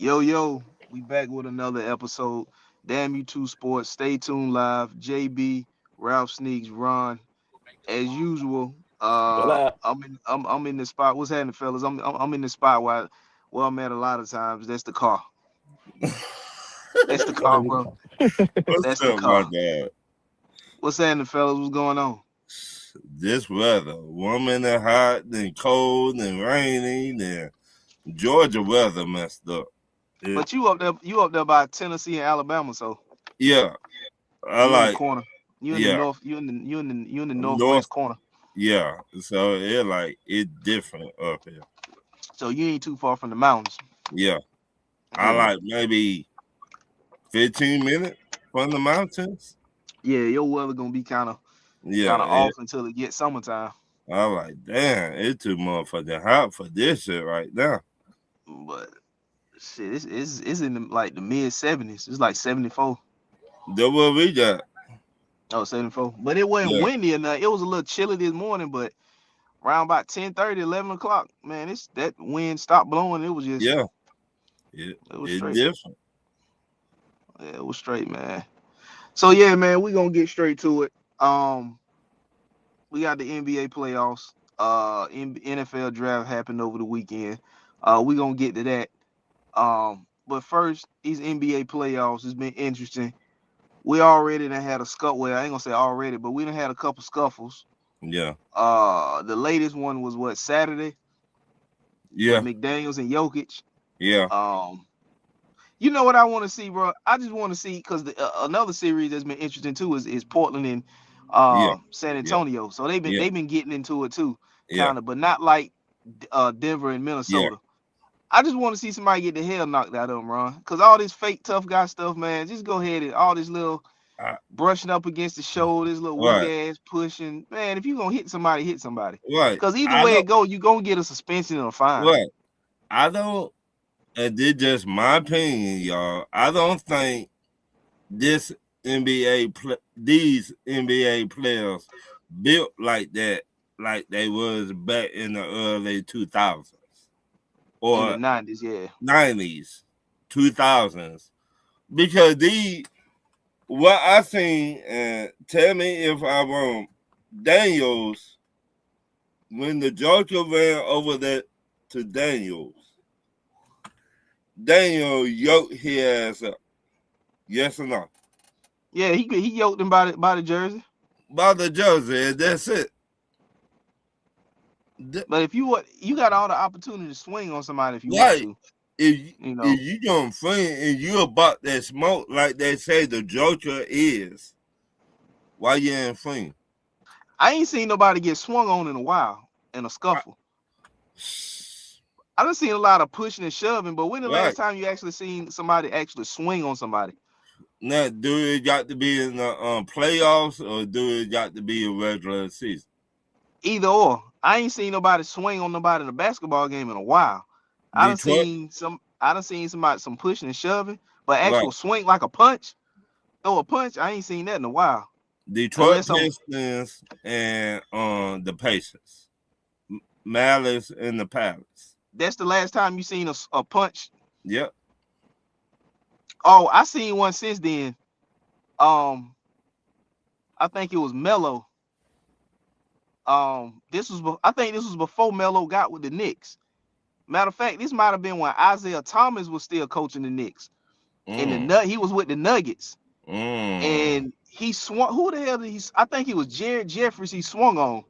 Yo, we back with another episode. Damn you two sports. Stay tuned live. JB, Ralph Sneaks, Ron. As usual, What up? I'm in the spot. What's happening, fellas? I'm in the spot where I'm at a lot of times. That's the car. That's the car, bro. What's That's the up, my car. dad? What's happening, fellas? What's going on? This weather, warm and hot, then cold and rainy, then Georgia weather messed up. It, But you up there by Tennessee and Alabama, so yeah, I you in the like, corner. You in the yeah, north. You in the north, northwest corner. yeah. So it different up here. So you ain't too far from the mountains. Yeah, I Yeah. like maybe 15 minutes from the mountains. Yeah, your weather gonna be kind of Yeah, off until it gets summertime. I like, damn, it's too motherfucking hot for this shit right now. But shit, it's in like the mid 70s. It's like 74. That's what we got. Oh, 74. But it wasn't Yeah, windy enough. It was a little chilly this morning, but around about 10:30, 11 o'clock, man, it's that wind stopped blowing. It was just yeah, it, it was it's straight. different. Yeah, it was straight, man. So yeah, man, we gonna get straight to it. We got the NBA playoffs. NFL draft happened over the weekend. We gonna get to that. But first, these NBA playoffs has been interesting. We already done had a scuffle. Well, I ain't gonna say already, but we done had a couple scuffles. Yeah, The latest one was what, Saturday with yeah, McDaniels and Jokic. yeah. Um, you know what I want to see, bro? I just want to see because another series that's been interesting too is Portland and Yeah, San yeah, Antonio. So they've been yeah, they've been getting into it too, yeah, kind of, but not like Denver and yeah. Minnesota. I just want to see somebody get the hell knocked out of them, Ron. Because all this fake tough guy stuff, man, just go ahead and all this little I, brushing up against the shoulder, this little weak right, ass pushing. Man, if you gonna hit somebody, hit somebody. right. Because either I way don't. it go, you gonna get a suspension or a fine. Right. I don't. And this just my opinion, y'all. I don't think this these NBA players built like that, like they was back in the early 2000s In the or 90s, yeah. 90s, 2000s, because these what I seen, and tell me if I'm wrong. Daniels, when the Joker ran over that to Daniel yoked his ass up. Yes or no? Yeah, he yoked him by the jersey. By the jersey, and that's it. But if you got all the opportunity to swing on somebody if you want Right. to, If you know. if you gonna friend and you about that smoke like they say the Joker is, why you ain't friend? I ain't seen nobody get swung on in a while in a scuffle. I done seen a lot of pushing and shoving, but when the last Right. time you actually seen somebody actually swing on somebody? Now, do it got to be in the playoffs or do it got to be a regular season? Either or. I ain't seen nobody swing on nobody in a basketball game in a while. Detroit, I done seen somebody some pushing and shoving, but right. actual swing like a punch, throw a punch, I ain't seen that in a while. Detroit Unless I'm Pistons and the Pacers. Malice and the Palace. that's the last time you seen a punch. Yep. Oh, I seen one since then. Um, I think it was Melo. I think this was before Melo got with the Knicks. Matter of fact, this might have been when Isaiah Thomas was still coaching the Knicks. And Mm, he was with the Nuggets. mm. And he swung. Who the hell did he? I think it was Jared Jeffries. He swung on,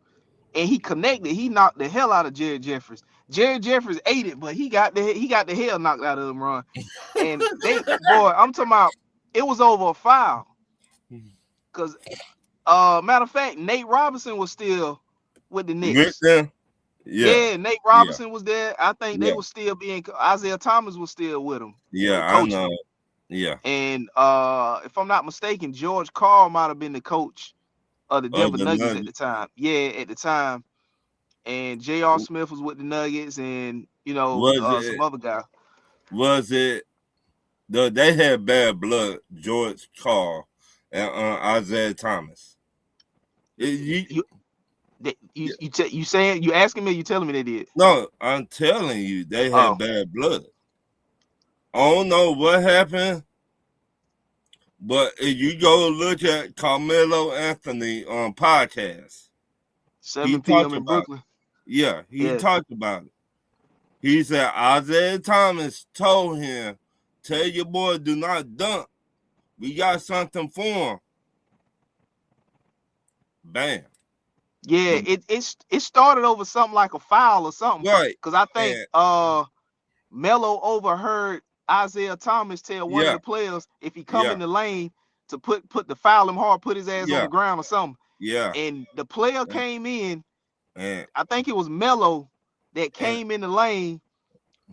and he connected. He knocked the hell out of Jared Jeffries. Jared Jeffries ate it, but he got the hell knocked out of him, Ron. And boy, I'm talking about. It was over a foul. Cause matter of fact, Nate Robinson was still with the With Knicks. them? Yeah, Yeah, Nate yeah, Robinson was there. I think they yeah, were still being. Isaiah Thomas was still with him, yeah. I coaching know. him. Yeah. And if I'm not mistaken, George Karl might have been the coach of the Denver The Nuggets at the Nuggets. time. Yeah, at the time. And J.R. Smith was with the Nuggets, and Was some it? other guy. Was it? They had bad blood. George Carl and Isaiah Thomas. You, You yeah. you saying you asking me? You telling me they did? No, I'm telling you, they had Oh, bad blood. I don't know what happened, but if you go look at Carmelo Anthony on podcast, he 7 p.m. talked in about it. Brooklyn. Yeah, he Yeah, talked about it. He said Isaiah Thomas told him, "Tell your boy do not dunk. We got something for him." Bam. yeah. The, It started over something like a foul or something. right. Cause I think And Melo overheard Isaiah Thomas tell one of yeah, the players if he come yeah, in the lane to put the foul him hard, put his ass on yeah, the ground or something. yeah. And the player And came in. and, I think it was Melo that and came in the lane,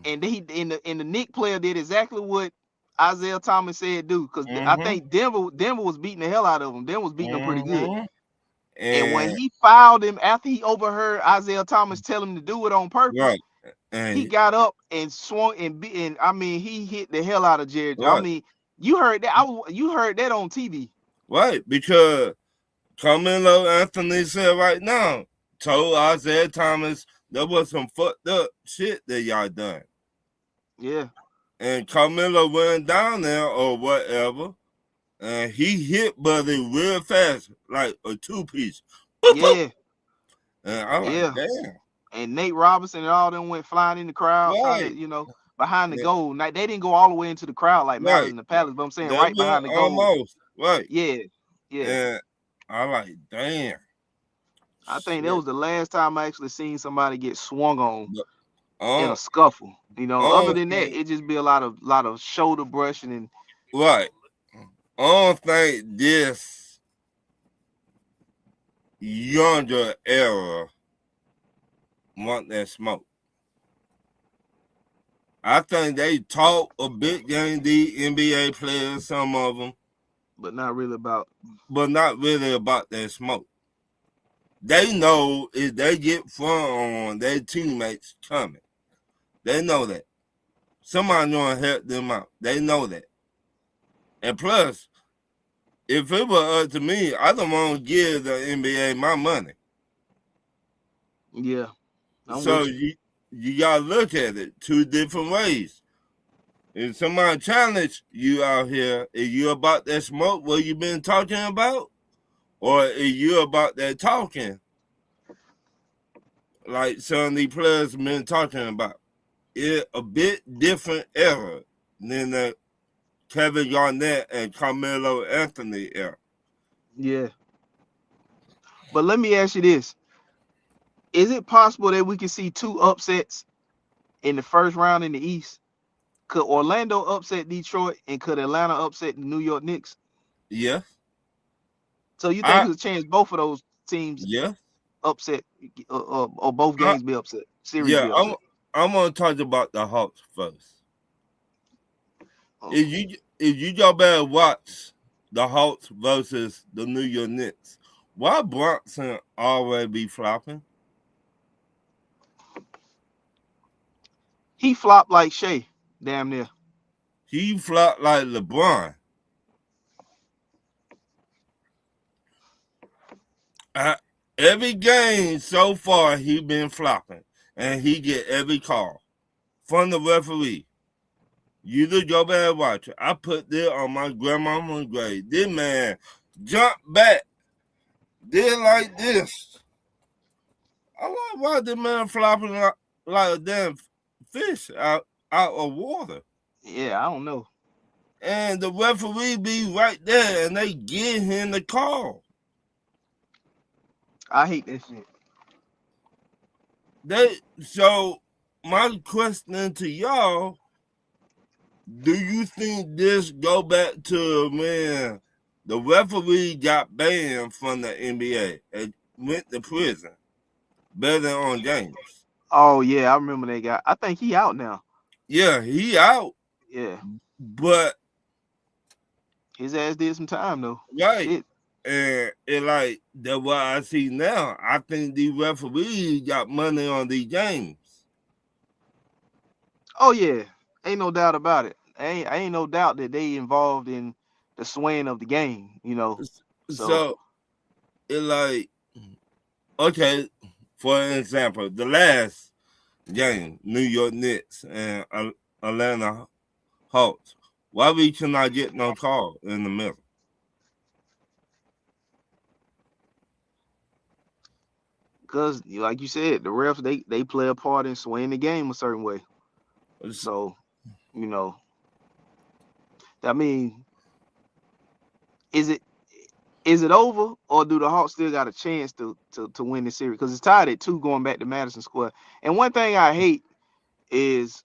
and the Nick player did exactly what Isaiah Thomas said do. Because I mm-hmm, think Denver was beating the hell out of him. Denver was beating him pretty good. mm-hmm. And when And he fouled him after he overheard Isaiah Thomas tell him to do it on purpose, right. he And got up and swung and I mean he hit the hell out of Jared. I right, mean, you heard that. You heard that on TV. right. Because Carmelo Anthony said right now, told Isaiah Thomas there was some fucked up shit that y'all done. Yeah, And Carmelo went down there or whatever, and he hit Buddy real fast, like a two piece. yeah, And I'm like, yeah. damn, And Nate Robinson and all them went flying in the crowd, kind right, of, behind the goal. Now they didn't go all the way into the crowd like Malice right. and the Palace, but I'm saying That right went behind the goal. almost right. Yeah, yeah. And I like, damn, I think that shit. was the last time I actually seen somebody get swung on But in a I scuffle. I Other don't than that, think it just be a lot of shoulder brushing and right. I don't think this younger era want that smoke. I think they taught a big game, the NBA players, some of them, but not really about. but not really about that smoke. They know if they get front on their teammates coming. They know that. Somebody gonna help them out. They know that. And plus, if it were up to me, I don't want to give the NBA my money. Yeah, I'm So with you. you gotta look at it two different ways. If somebody challenge you out here, is you about that smoke what you been talking about? Or is you about that talking like some of these players been talking about? It a bit different era than the Kevin Garnett and Carmelo Anthony era. Yeah, but let me ask you this: is it possible that we can see two upsets in the first round in the East? Could Orlando upset Detroit, and could Atlanta upset the New York Knicks? Yeah, So you think I there's a chance both of those teams yeah, upset, or both I, games be upset, series yeah. be I'm upset? I'm gonna talk about the Hawks first. Oh, If you go back and watch the Hawks versus the New York Knicks, why Bronson always be flopping? he flopped like Shea, damn near. He flopped like LeBron. Uh, every game so far he been flopping, and he get every call from the referee. You just go back and watch it. I put this on my grandmama's grave. This man jumped back, did like this. I'm like, why this man flopping like a damn fish out of water? Yeah, I don't know. And the referee be right there, and they give him the call. I hate that shit. So my question to y'all: do you think this go back to when the referee got banned from the NBA and went to prison, betting on games? Oh yeah, I remember that guy. I think he out now. Yeah, he out, Yeah, but his ass did some time though. right. Shit. And it like that what I see now. I think the referees got money on these games. Oh yeah, ain't no doubt about it. Ain't no doubt that they involved in the swaying of the game. So So it like okay, for example, the last game, New York Knicks and Atlanta Hawks. Why we cannot get no call in the middle? Because, like you said, the refs they play a part in swaying the game a certain way. It's, So, you know, I mean, is it is it over, or do the Hawks still got a chance to win the series? Because it's tied at 2 going back to Madison Square. And one thing I hate is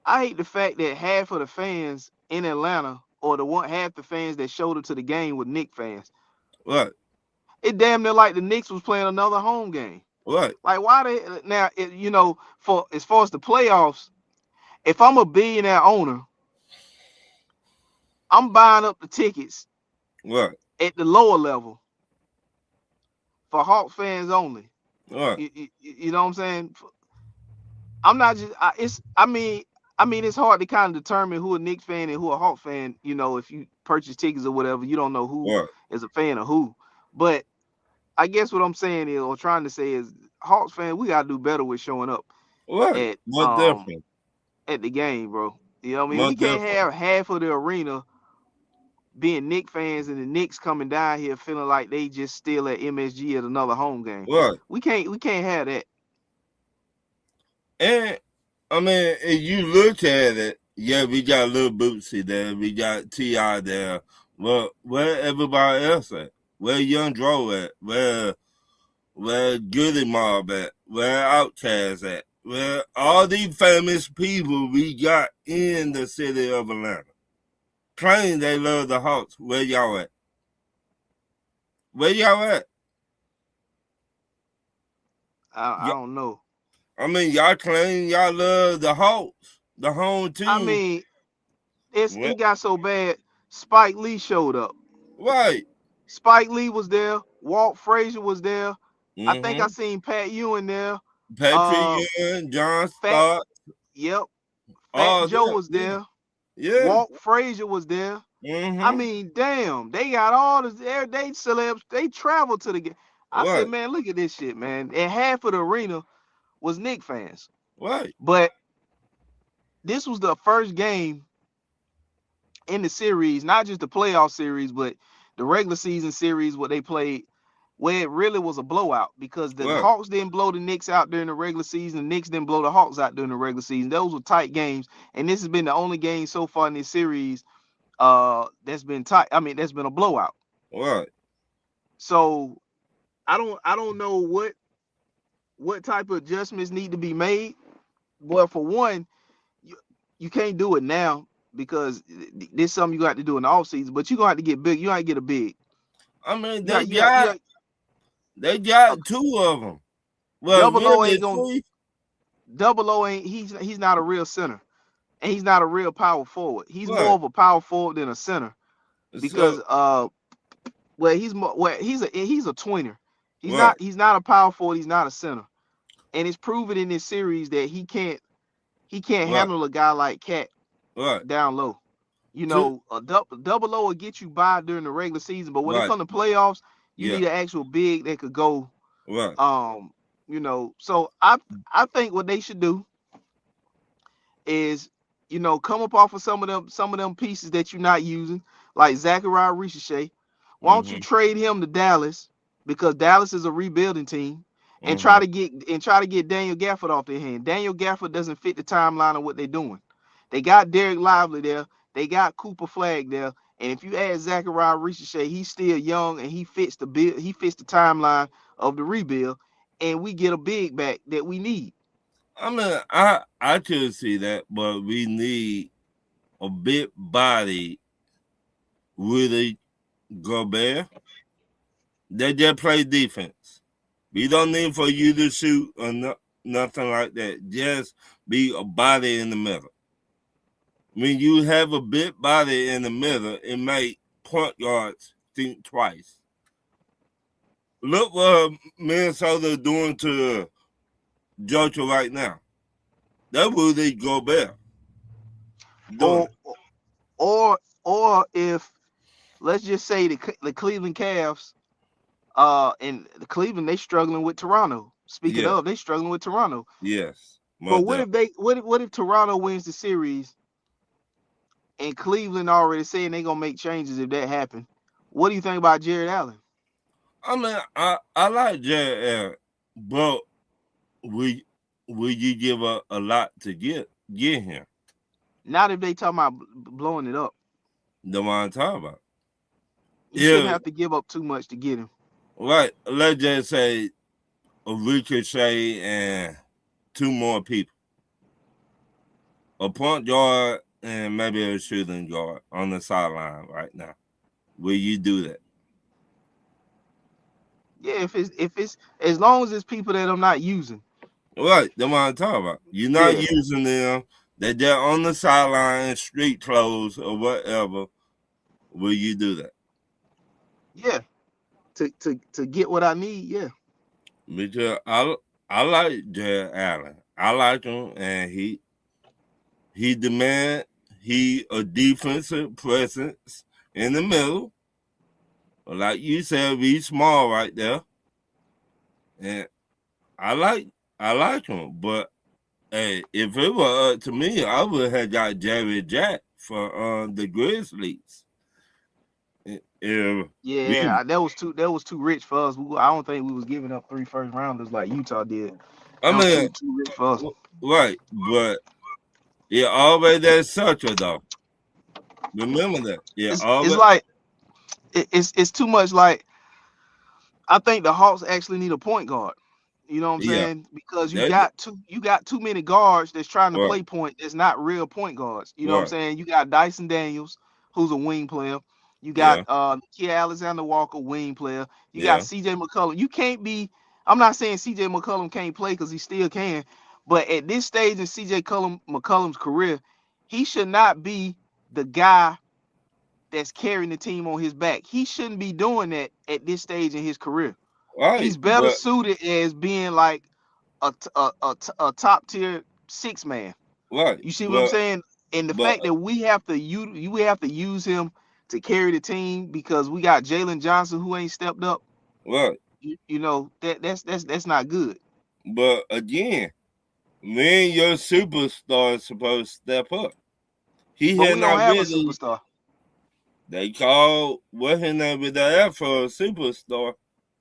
I hate the fact that half of the fans in Atlanta, or the one half the fans that showed up to the game, were Knicks fans. what? It damn near like the Knicks was playing another home game. What? Like, why they now? For as far as the playoffs, if I'm a billionaire owner, I'm buying up the tickets What? at the lower level for Hawks fans only. What? You know what I'm saying? I'm not just. I mean, it's hard to kind of determine who a Knicks fan and who a Hawks fan. If you purchase tickets or whatever, you don't know who What? is a fan of who. But I guess what I'm saying is, or trying to say is, Hawks fan, we gotta do better with showing up What? at What different? at the game, bro. You know what I mean? We What can't different? have half of the arena being Knicks fans and the Knicks coming down here feeling like they just still at MSG at another home game. What? We can't have that. And I mean, if you look at it, yeah, we got Lil Bootsy there, we got Ti there. Well, where everybody else at? Where Young Dro at? Where Goody Mob at? Where Outkast at? Where all these famous people we got in the city of Atlanta claim they love the Hawks. Where y'all at? Where y'all at? I don't know. I mean, y'all claim y'all love the Hawks, the home I team. mean, it What? got so bad. Spike Lee showed up. Right. Spike Lee was there. Walt Frazier was there. I think I Mm-hmm. seen Pat Ewing there. Patrick Uh, Young, John Fat, Stark, yep. Fat all Joe them. was Yeah. there. Yeah. Walt Frazier was there. I Mm-hmm. mean, damn, they got all this everyday celebs. They traveled to the game. I said, Right. man, look at this shit, man. And half of the arena was Knicks fans. Right. But this was the first game in the series, not just the playoff series, but the regular season series where they played, where it really was a blowout, because the Right. Hawks didn't blow the Knicks out during the regular season. The Knicks didn't blow the Hawks out during the regular season. Those were tight games, and this has been the only game so far in this series that's been tight. I mean, that's been a blowout. Right. So I don't know what type of adjustments need to be made. Well, for one, you can't do it now because this is something you got to do in the off season. But you gonna have to get big. You gotta get a big. I mean, You got you got they a got two of them. Well, double O really ain't gonna three. double O ain't he's not a real center, and he's not a real power forward. He's more Right. of a power forward than a center because So well he's a tweener. He's right. not he's not a power forward. He's not a center, and it's proven in this series that he can't Right. handle a guy like Cat Right. down low. Two. A double O will get you by during the regular season, but when it Right. comes to playoffs, you Yeah. need an actual big that could go. Right. So I think what they should do is, come up off of some of them pieces that you're not using, like Zachariah Ricochet. Why don't you Mm-hmm. trade him to Dallas, because Dallas is a rebuilding team, and try Mm-hmm. to get Daniel Gafford off their hand. Daniel Gafford doesn't fit the timeline of what they're doing. They got Derek Lively there, they got Cooper Flag there, and if you add Zachariah Ricochet, he's still young and he fits the timeline of the rebuild, and we get a big back that we need. I mean, I could see that, but we need a big body really Gobert. They just play defense. We don't need for you to shoot or nothing like that. Just be a body in the middle. When you have a big body in the middle, it make point guards think twice. Look what Minnesota doing to Georgia right now. That's what they Gobert doing Or it. or if, let's just say, the Cleveland Cavs, and the Cleveland, they struggling with Toronto. Speaking Yeah. of, they struggling with Toronto. Yes. But But what if Toronto wins the series and Cleveland already saying they gonna make changes if that happens? What do you think about Jared Allen? I mean, I like Jared Allen, but will will you give a lot to get him? Not if they talking about blowing it up. The one I'm talking about. You shouldn't Yeah, have to give up too much to get him. right. Let's just say a Ricochet and two more people, a point guard and maybe a shooting guard on the sideline right now. Will you do that? Yeah, if it's as long as it's people that I'm not using. Right, that's what I'm talking about. You're not Yeah, using them. They're on the sideline, street clothes or whatever. Will you do that? yeah. To get what I need, yeah. Because I like Jared Allen. I like him, and he demand he a defensive presence in the middle. Like you said, be small right there, and I like I like him. But hey, if it were up to me, I would have got Jerry Jack for the Grizzlies. If we, Yeah, that was too rich for us. I don't think we was giving up 3 first rounders like Utah did. I That was mean, too rich for us. right, but it always that sucker though. Remember that. Yeah, It's always. like it's too much. Like I think the Hawks actually need a point guard. You know what I'm Yeah, saying? Because that you got too many guards that's trying to right, play point that's not real point guards. You know what I'm right. saying? You got Dyson Daniels, who's a wing player. You got Yeah, Kia Alexander Walker, wing player. You got yeah. CJ McCollum. You can't be I'm not saying CJ McCollum can't play because he still can, but at this stage in McCollum's career, he should not be the guy that's carrying the team on his back. He shouldn't be doing that at this stage in his career. Right, He's better suited as being like a top tier six man. right, You see what I'm saying? And the but fact that we have to use him to carry the team because we got Jalen Johnson who ain't stepped up. right. You know that's not good. But again, when your superstar is supposed to step up, he But had we don't not have a really. superstar. They called what his name with that for a superstar,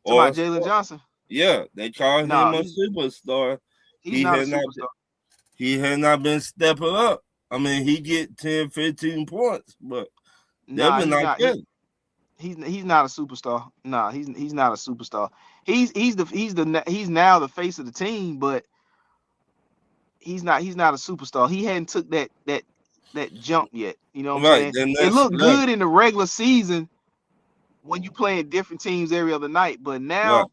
Talking or about Jalen Johnson. yeah, they called him No, a superstar. he's He not a had not superstar. he had not been stepping up. I mean, he get 10, 15 points, but they Nah, were he's not not. getting. He's not a superstar. Nah, he's not a superstar. He's now the face of the team, but he's not a superstar. He hadn't took that jump yet. You know what I'm Right, saying? the It next looked level. good in the regular season when you playing different teams every other night, but Right, now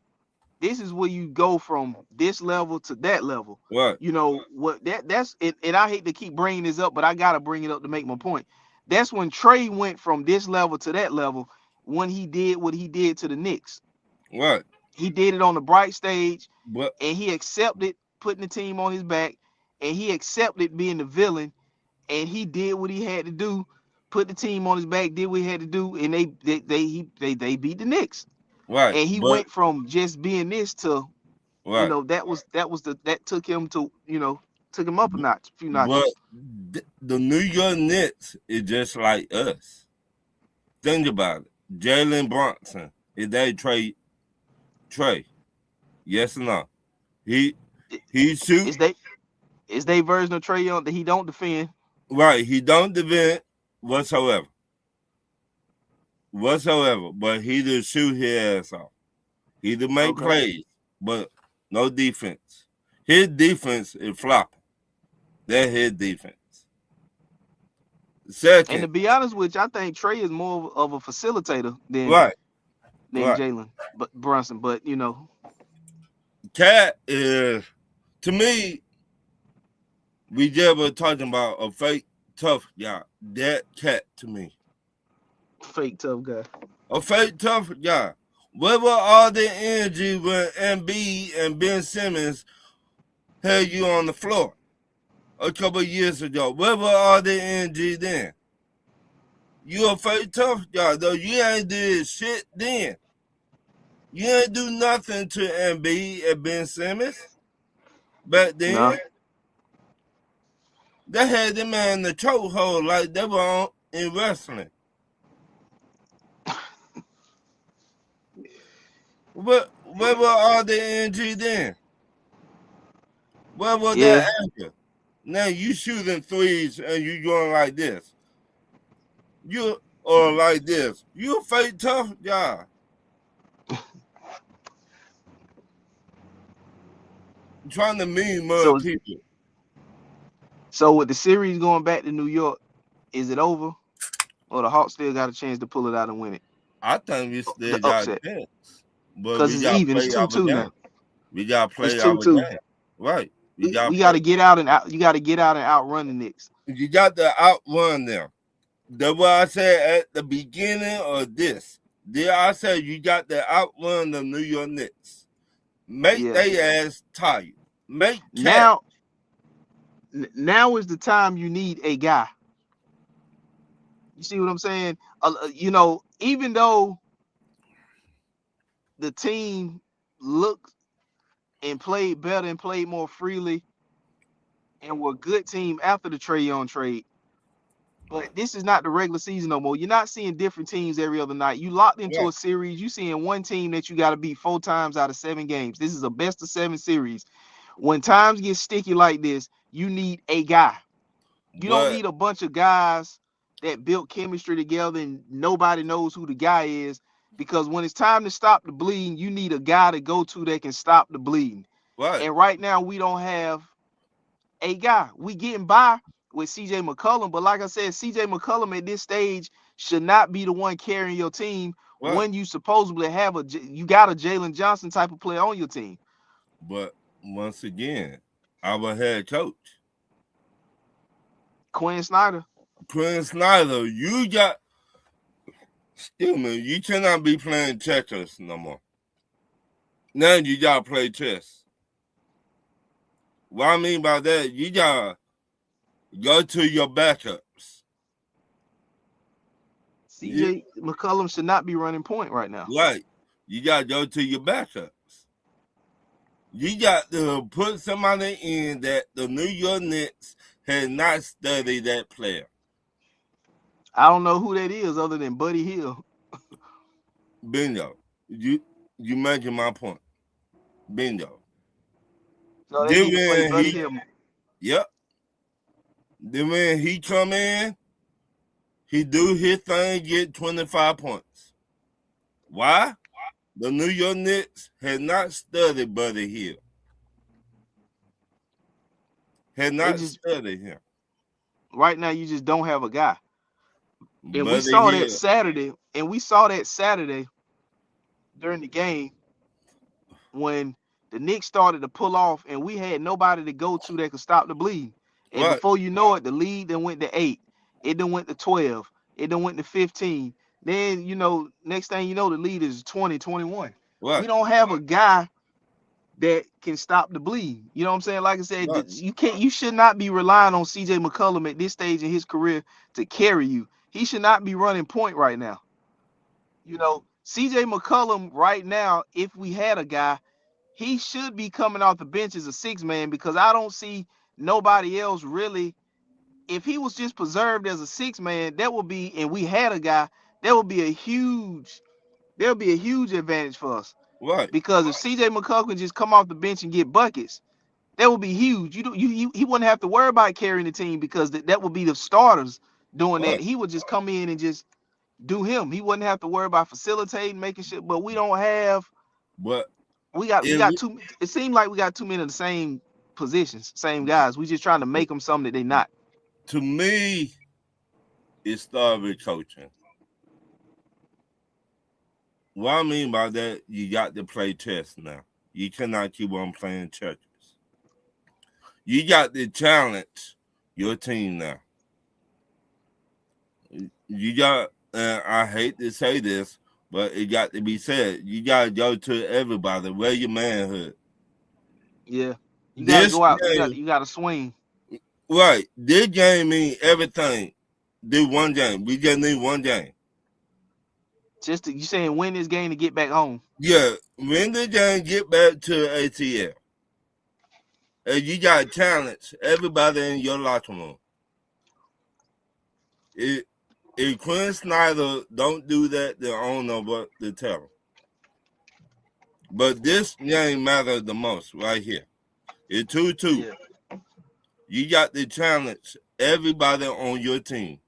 this is where you go from this level to that level. right, You know what that's it, and I hate to keep bringing this up, but I gotta bring it up to make my point. That's when Trey went from this level to that level when he did what he did to the Knicks. right. He did it on the bright stage, But and he accepted putting the team on his back, and he accepted being the villain, and he did what he had to do, put the team on his back, did what he had to do, and they beat the Knicks. right, And he but went from just being this to, right. that took him to, took him up a notch, a few But notches. the New York Knicks is just like us. Think about it. Jalen Brunson, is that Trey? Yes or no? He he shoot Is they is they version of Trey Young that he don't defend? right. He don't defend whatsoever, whatsoever. But he just shoot his ass off. He to make Okay. plays, but no defense. His defense is flopping. That's his defense. And Second, to be honest with you, I think Trey is more of a facilitator right, than right. Jalen, but Brunson. But Cat is to me. We just were talking about a fake tough guy. That Cat to me, fake tough guy. a fake tough guy. Where were all the energy when Embiid and Ben Simmons had you on the floor a couple of years ago? Where were all the energy then? You a fake tough guy though. You ain't did shit then. You ain't do nothing to Embiid and Ben Simmons back No, then. They had them man in the chokehold like they were in wrestling. Where were all the energy then? Where was that Yeah. anger? Now you shooting threes and you going like this. You or like this. You a fake tough guy. Trying to mean mud So people. so with the series going back to New York, is it over? Or the Hawks still got a chance to pull it out and win it? I think we still The got upset. a chance. But Because we it's gotta even. It's play our 2-2 now. game. We gotta It's play our 2-2. game. Right. We gotta We play. gotta get out and out. You gotta get out and outrun the Knicks. You got to outrun them. That's what I said at the beginning of this. There I said you got to outrun the New York Knicks. Make Yeah. they ass tired. Make cat. Now now is the time you need a guy. You see what I'm saying? Even though the team looked and played better and played more freely and were a good team after the Trae Young trade, but this is not the regular season no more. You're not seeing different teams every other night. You locked into Right. a series. You seeing one team that you got to beat 4 times out of 7 games. This is a best of 7 series. When times get sticky like this, you need a guy. You don't But need a bunch of guys that built chemistry together and nobody knows who the guy is. Because when it's time to stop the bleeding, you need a guy to go to that can stop the bleeding. right, And right now, we don't have a guy. We getting by with CJ McCollum, but like I said, CJ McCollum at this stage should not be the one carrying your team right. when you supposedly have you got a Jalen Johnson type of player on your team. But once again, our head coach, Quinn Snyder. Quinn Snyder, you got excuse me, you cannot be playing checkers no more. Now you gotta play chess. What I mean by that, you gotta go to your backups. You, CJ McCollum should not be running point right now. right. You gotta go to your backups. You got to put somebody in that the New York Knicks had not studied that player. I don't know who that is other than Buddy Hill. Bingo. You making my point. Bingo. So they Then need to play when Buddy he Hill. yep. Then when he come in, he do his thing, get 25 points. Why? The New York Knicks had not studied Buddy Hill. Had They not just studied him. right now you just don't have a guy. And we Buddy saw that Hill. Saturday, and we saw that Saturday during the game when the Knicks started to pull off and we had nobody to go to that could stop the bleed. And Right, before you know it, the lead then went to 8. It then went to 12. It then went to 15. Then, next thing you know, the lead is 20, 21. We right, don't have a guy that can stop the bleed. You know what I'm saying? Like I said, right, you should not be relying on CJ McCollum at this stage in his career to carry you. He should not be running point right now. CJ McCollum right now, if we had a guy, he should be coming off the bench as a 6 man because I don't see nobody else really. If he was just preserved as a 6 man, that would be, and we had a guy, that would be there'll be a huge advantage for us. right, Because if CJ McCollum can just come off the bench and get buckets, that would be huge. He wouldn't have to worry about carrying the team because that would be the starters doing that. right. He would just come in and just do him. He wouldn't have to worry about facilitating, making shit. But we don't have. But We got if, too. It seemed like we got too many of the same positions, same guys. We just trying to make them something that they not. to me, it started with coaching. What I mean by that, you got to play chess now. You cannot keep on playing checkers. You got to challenge your team now. You got, I hate to say this, but it got to be said. You got to go to everybody. Wear your manhood. Yeah, you got to This go out. game, You got to swing. right? This game means everything. Do one game. We just need one game. You saying win this game to get back home. Yeah, win the game, get back to ATL. and you got challenge everybody in your locker room. If Quinn Snyder don't do that, then I don't know what to tell him. But this game matters the most right here. It's 2-2. Yeah. You got to challenge everybody on your team.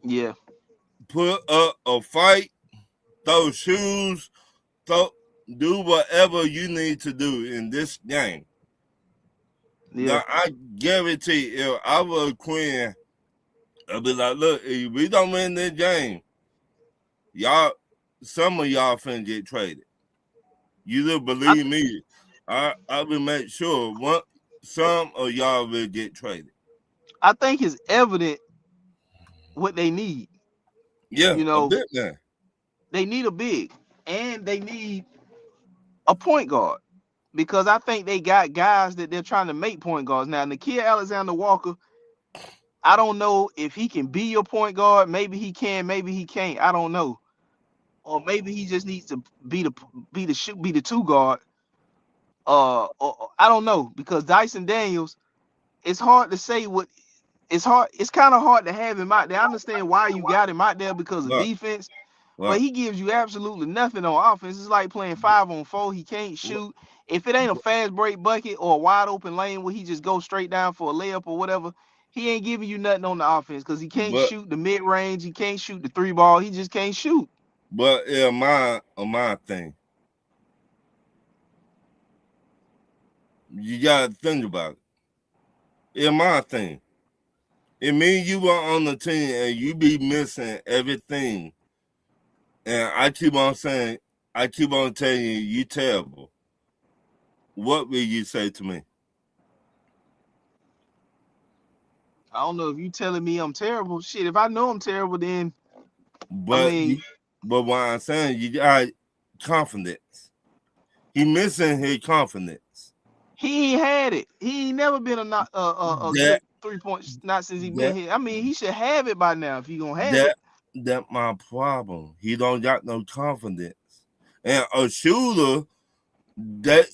Yeah. Put up a fight, throw shoes, do whatever you need to do in this game. Yeah. Now, I guarantee if I was Quinn, I'd be like, look, if we don't win this game, y'all, some of y'all finna get traded. You don't I believe me? I will make sure some of y'all will get traded. I think it's evident what they need. Yeah, You a know, bit man. they need a big and they need a point guard because I think they got guys that they're trying to make point guards. Now, Nikhil Alexander Walker, I don't know if he can be your point guard. Maybe he can, maybe he can't. I don't know. Or maybe he just needs to be the two guard. Or I don't know because Dyson Daniels, it's hard to say what it's hard. It's kind of hard to have him out there. I understand why you got him out there because of What? defense, but What? he gives you absolutely nothing on offense. It's like playing 5-on-4. He can't What? shoot. If it ain't a fast break bucket or a wide open lane where he just goes straight down for a layup or whatever, he ain't giving you nothing on the offense because he can't But shoot the mid range. He can't shoot the three ball. He just can't shoot. but yeah, my thing. You gotta think about it. In my thing. It means you were on the team and you be missing everything. And I keep on saying, I keep on telling you, you terrible. What will you say to me? I don't know if you telling me I'm terrible. Shit, if I know I'm terrible, then I But mean but what I'm saying, you got confidence. He missing his confidence. he ain't had it. He ain't never been a That good 3 point. Not since he been that here. I mean, he should have it by now if he gonna have it. that that my problem. He don't got no confidence. And a shooter that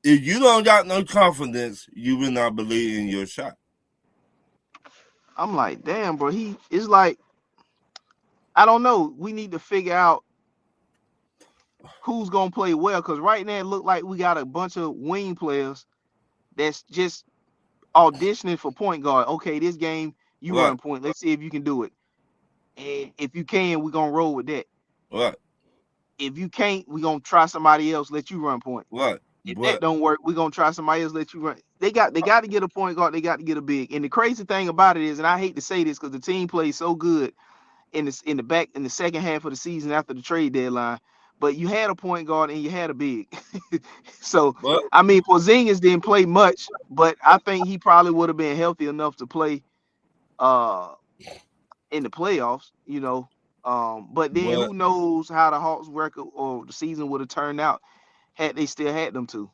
if you don't got no confidence, you will not believe in your shot. I'm like, damn, bro. He it's like I don't know. We need to figure out who's gonna play well because right now it look like we got a bunch of wing players that's just auditioning for point guard. Okay, this game you Right, run point. Let's see if you can do it. And if you can, we're gonna roll with that. right, If you can't, we're gonna try somebody else, let you run point. right. If that But don't work, we're gonna try somebody else, let you run. They got to get a point guard, they got to get a big. And the crazy thing about it is, and I hate to say this because the team plays so good in the second half of the season after the trade deadline, but you had a point guard and you had a big. So but I mean Porzingis didn't play much, but I think he probably would have been healthy enough to play uh in the playoffs, you know. But then but who knows how the Hawks record or the season would have turned out had they still had them to.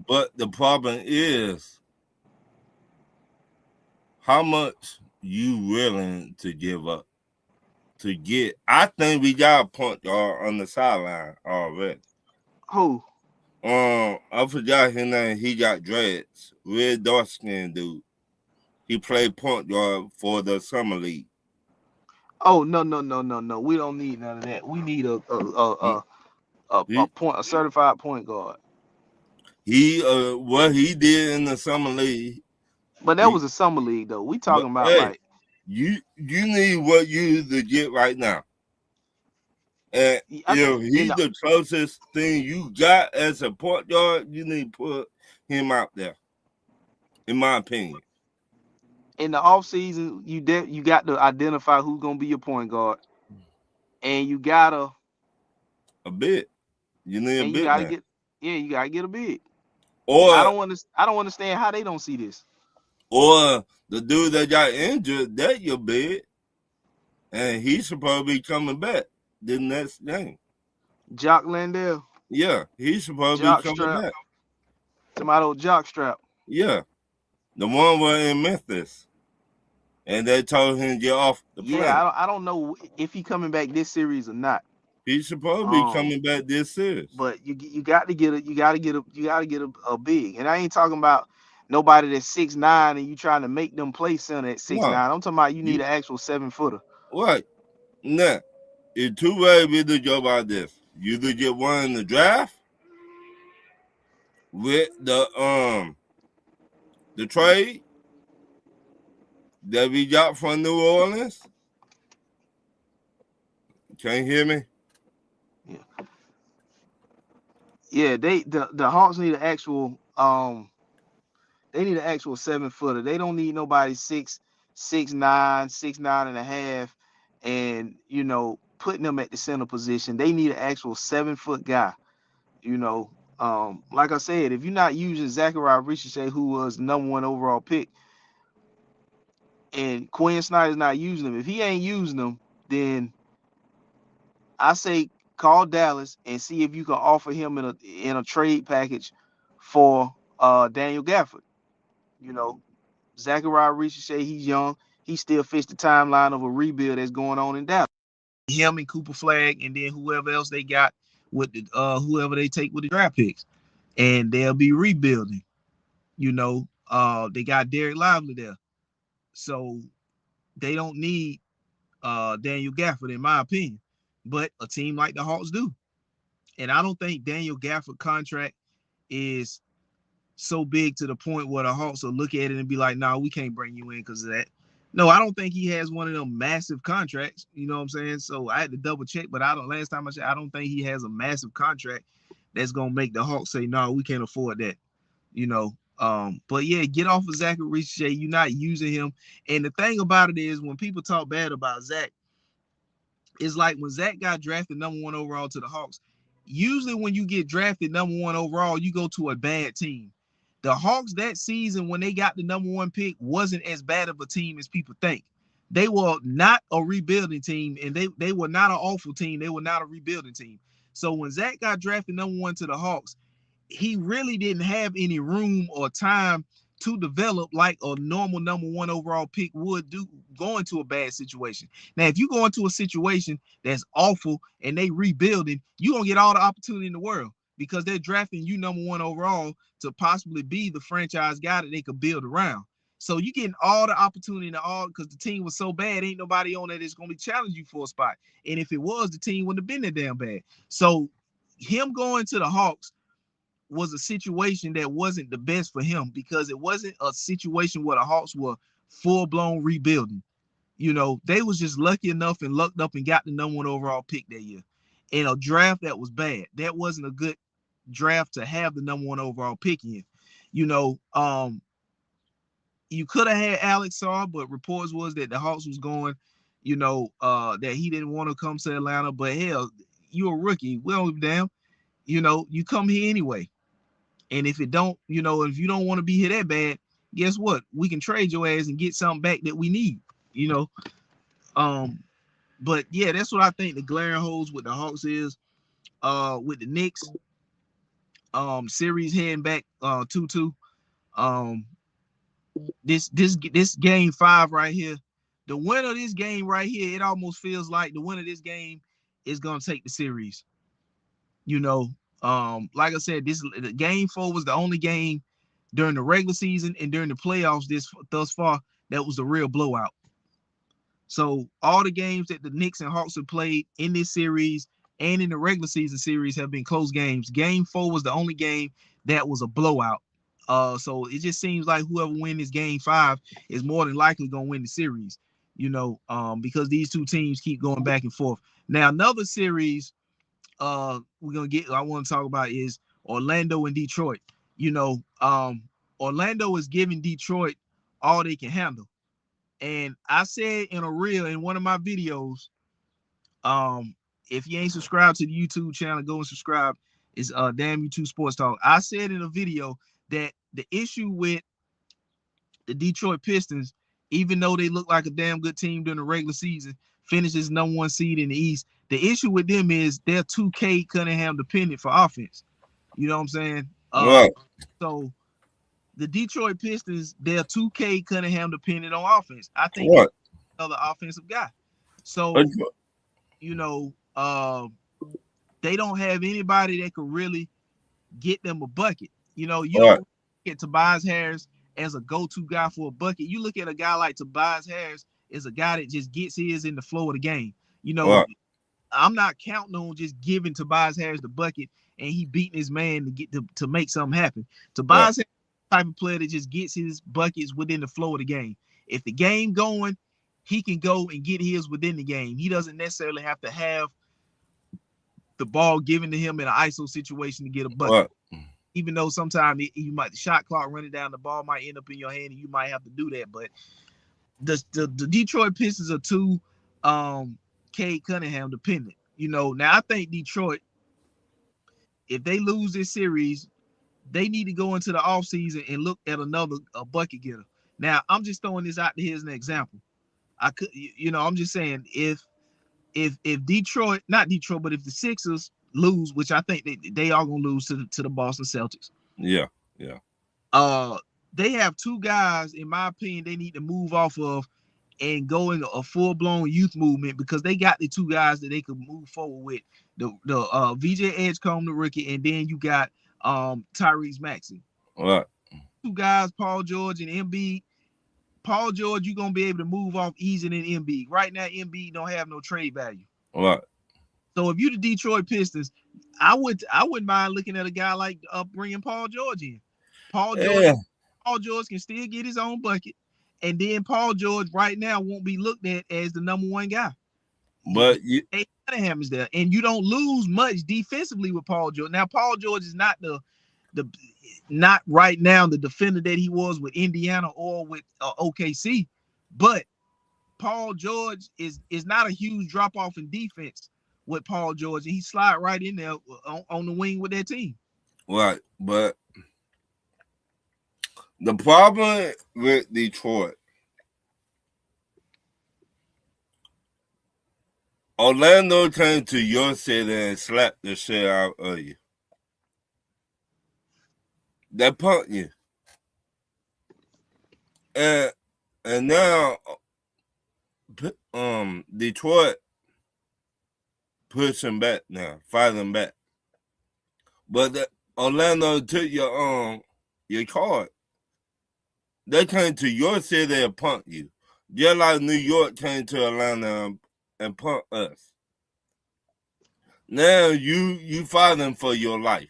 but the problem is how much you willing to give up to get. I think we got a point guard on the sideline already. Who? I forgot his name. He got dreads. Red dark skin dude. He played point guard for the summer league. Oh no. We don't need none of that. We need He a certified point guard. what he did in the summer league. But that He, was a summer league though. We but talking about hey, like you need what you to get right now. And I think if he's the closest thing you got as a point guard, you need to put him out there. In my opinion, in the off season you got to identify who's gonna be your point guard, and a bit. You need a you bit gotta man. get you gotta get a big. Or I don't understand how they don't see this. or the dude that got injured, that your bid, and he's supposed to be coming back the next game. Jock Landell, Yeah, he's supposed to be jock coming strap, back. tomato jock strap. Yeah, the one was in Memphis, and they told him to get off the Yeah, plane. I don't know if he coming back this series or not. He's supposed to be Um, coming back this series. but you got to get a a big, and I ain't talking about nobody that's 6'9" and you trying to make them play center at six No, nine. I'm talking about you need you an actual 7-footer. what? Nah, it's two ways we to go about this. You either get one in the draft with the trade that we got from New Orleans. Can't hear me? Yeah, yeah. The Hawks need an actual they need an actual 7-footer. They don't need nobody 6'9", 6'9.5", and putting them at the center position. They need an actual 7-foot guy. You know, like I said, if you're not using Zachariah Ricochet, who was the #1 overall pick, and Quinn Snyder's not using him, if he ain't using them, then I say call Dallas and see if you can offer him in a trade package for Daniel Gafford. You know, Zachariah Ricochet, he's young. He still fits the timeline of a rebuild that's going on in Dallas. Him and Cooper Flag, and then whoever else they got with whoever they take with the draft picks, and they'll be rebuilding. They got Derek Lively there, so they don't need Daniel Gafford, in my opinion. But a team like the Hawks do, and I don't think Daniel Gafford contract is so big to the point where the Hawks will look at it and be like, "No, we can't bring you in because of that." No, I don't think he has one of them massive contracts. You know what I'm saying? So I had to double check, but I don't. Last time I checked, I don't think he has a massive contract that's gonna make the Hawks say, "No, we can't afford that." But yeah, get off of Zachary Ricochet. You're not using him. And the thing about it is, when people talk bad about Zach, it's like when Zach got drafted #1 overall to the Hawks. Usually, when you get drafted #1 overall, you go to a bad team. The Hawks that season, when they got the #1 pick, wasn't as bad of a team as people think. They were not a rebuilding team, and they were not an awful team. They were not a rebuilding team. So when Zach got drafted #1 to the Hawks, he really didn't have any room or time to develop like a normal #1 overall pick would do going to a bad situation. Now, if you go into a situation that's awful and they rebuilding, you're gonna get all the opportunity in the world because they're drafting you #1 overall to possibly be the franchise guy that they could build around. So you're getting all the opportunity in all because the team was so bad, ain't nobody on that that's gonna be challenging you for a spot. And if it was, the team wouldn't have been that damn bad. So him going to the Hawks was a situation that wasn't the best for him because it wasn't a situation where the Hawks were full-blown rebuilding. They was just lucky enough and lucked up and got the #1 overall pick that year in a draft that was bad. That wasn't a good draft to have the #1 overall pick in. You know, um, you could have had Alex Sarr, but reports was that the Hawks was going, that he didn't want to come to Atlanta. But hell, you're a rookie. We don't give a damn. You come here anyway. And if if you don't want to be here that bad, guess what? We can trade your ass and get something back that we need. You know. But yeah, that's what I think the glaring holes with the Hawks is. With the Knicks, series heading back 2-2. Um, this game 5 right here, the winner of this game right here, it almost feels like the winner of this game is gonna take the series. You know, like I said, this the game 4 was the only game during the regular season and during the playoffs thus far that was a real blowout. So all the games that the Knicks and Hawks have played in this series and in the regular season series have been close games. Game 4 was the only game that was a blowout. So it just seems like whoever wins this game 5 is more than likely gonna win the series. Because these two teams keep going back and forth. Now another series I want to talk about is Orlando and Detroit. Orlando is giving Detroit all they can handle. And I said in a reel in one of my videos, if you ain't subscribed to the YouTube channel, go and subscribe. It's Damn YouTube Sports Talk. I said in a video that the issue with the Detroit Pistons, even though they look like a damn good team during the regular season, finishes #1 seed in the East. The issue with them is they're 2K Cunningham dependent for offense. You know what I'm saying? Right. So the Detroit Pistons, they're 2K Cunningham dependent on offense. I think they What? another offensive guy. So, What? you know, uh, they don't have anybody that could really get them a bucket. You know, you Right, don't get Tobias Harris as a go-to guy for a bucket. You look at a guy like Tobias Harris as a guy that just gets his in the flow of the game. You know, right, I'm not counting on just giving Tobias Harris the bucket and he beating his man to get to make something happen. right, Tobias Harris is the type of player that just gets his buckets within the flow of the game. If the game going, he can go and get his within the game. He doesn't necessarily have to have the ball given to him in an ISO situation to get a bucket. right, Even though sometimes you might the shot clock running down, the ball might end up in your hand, and you might have to do that. But the Detroit Pistons are too Cade Cunningham dependent. You know, now I think Detroit, if they lose this series, they need to go into the offseason and look at another a bucket getter. Now, I'm just throwing this out here as an example. I could, I'm just saying if Detroit, not Detroit, but if the Sixers lose, which I think they are gonna lose to the Boston Celtics. yeah, yeah, Uh, they have two guys, in my opinion, they need to move off of and go in a full blown youth movement because they got the two guys that they could move forward with. The VJ Edgecombe, the rookie, and then you got Tyrese Maxey. right, Two guys, Paul George and Embiid. Paul George, you're gonna be able to move off easy than Embiid. Right now, Embiid don't have no trade value. right. So if you the Detroit Pistons, I wouldn't mind looking at a guy like bringing Paul George in. Paul George, Yeah, Paul George can still get his own bucket, and then Paul George right now won't be looked at as the number one guy. but you, Cunningham is there, and you don't lose much defensively with Paul George. Now Paul George is not the not right now the defender that he was with Indiana or with OKC, but Paul George is not a huge drop off in defense with Paul George, and he slide right in there on the wing with that team. right, but the problem with Detroit, Orlando came to your city and slapped the shit out of you. They punked you, and now, Detroit pushing back now, fighting back. But Orlando took your card. They came to your city and punked you, just like New York came to Atlanta and punked us. Now you fighting for your life.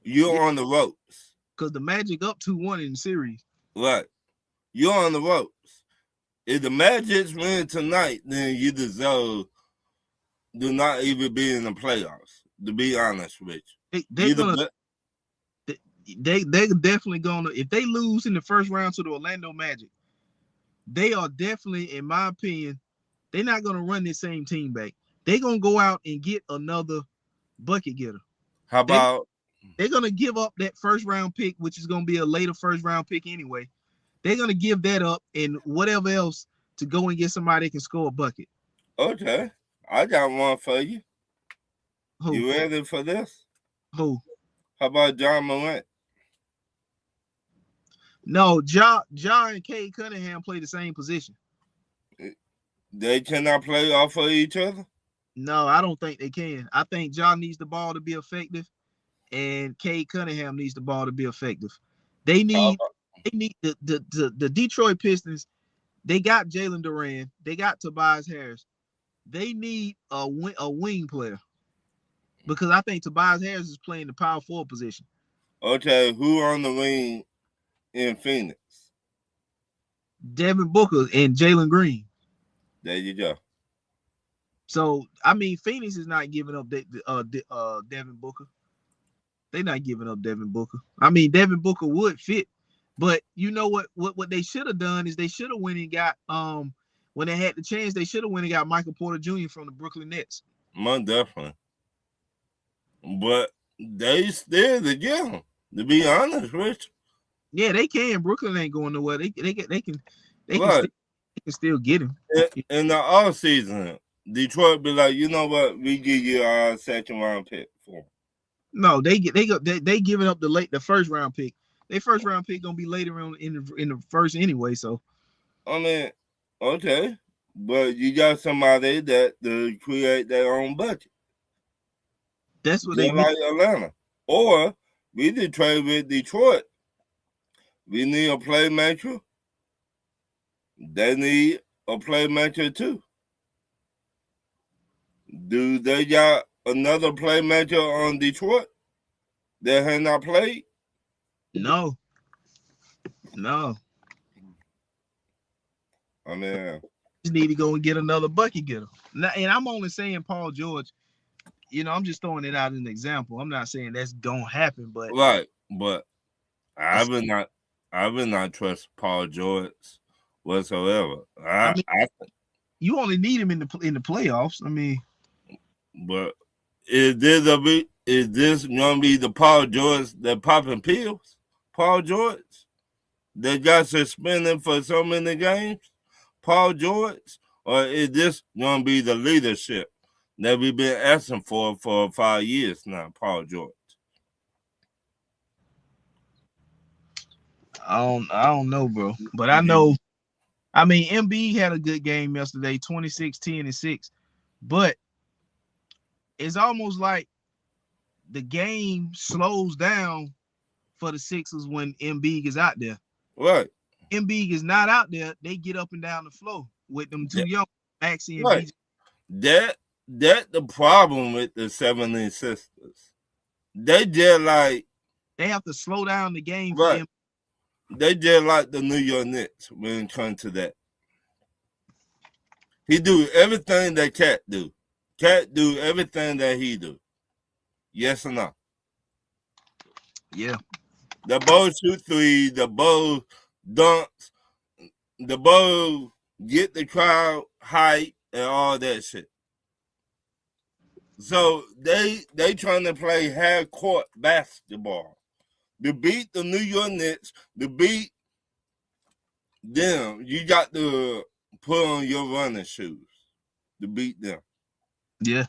You're on the ropes. Because the Magic up 2-1 in the series. Right. You're on the ropes. If the Magic win tonight, then you deserve to not even be in the playoffs, to be honest with you. They're definitely gonna, if they lose in the first round to the Orlando Magic, they are definitely, in my opinion, they're not gonna run this same team back. They're gonna go out and get another bucket getter. How about they're gonna give up that first round pick, which is gonna be a later first round pick anyway. They're gonna give that up and whatever else to go and get somebody that can score a bucket. Okay, I got one for you. Who? You ready for this? Who? How about John Morant? No, Ja and Cade Cunningham play the same position. They cannot play off of each other? No, I don't think they can. I think Ja needs the ball to be effective, and Cade Cunningham needs the ball to be effective. They need the Detroit Pistons. They got Jalen Duran. They got Tobias Harris. They need a wing player because I think Tobias Harris is playing the power forward position. Okay, who on the wing in Phoenix? Devin Booker and Jalen Green. There you go. So I mean, Phoenix is not giving up Devin Booker. They're not giving up Devin Booker. I mean, Devin Booker would fit, but you know what they should have done is they should have went and got when they had the chance, they should have went and got Michael Porter Jr. from the Brooklyn Nets. Most definitely. But they still together, to be honest, Rich. Yeah, they can. Brooklyn ain't going nowhere. They can still get him. In the off season, Detroit be like, you know what, we give you our second round pick for him. No, they giving up the first round pick. Their first round pick gonna be later on in the first anyway. So I mean, okay, but you got somebody that to create their own budget. That's what they just need. like Atlanta. Or we did trade with Detroit. We need a playmaker. They need a playmaker too. Do they got another playmaker on Detroit that has not played? No, no. I mean, Just need to go and get another bucket getter. Now, and I'm only saying Paul George. I'm just throwing it out as an example. I'm not saying that's gonna happen, but right. But I would not trust Paul George whatsoever. I mean, you only need him in the playoffs. I mean, But is this gonna be the Paul George that popping pills? Paul George that got suspended for so many games? Paul George? Or is this gonna be the leadership that we've been asking for 5 years now, Paul George? I don't know, bro. But I know. I mean, MB had a good game yesterday, 26, 10, and 6. But it's almost like the game slows down for the Sixers when Embiid is out there. Right. Embiid is not out there. They get up and down the floor with them two young Maxi and right. BJ. That the problem with the 76ers. They just like they have to slow down the game right. for him. They just like the New York Knicks when it comes to that. He do everything that Cat do. Cat do everything that he do. Yes or no? Yeah. The ball shoot three, the ball dunks, the ball get the crowd hype and all that shit. So they trying to play half court basketball. To beat the New York Knicks, to beat them, you got to put on your running shoes to beat them. Yeah.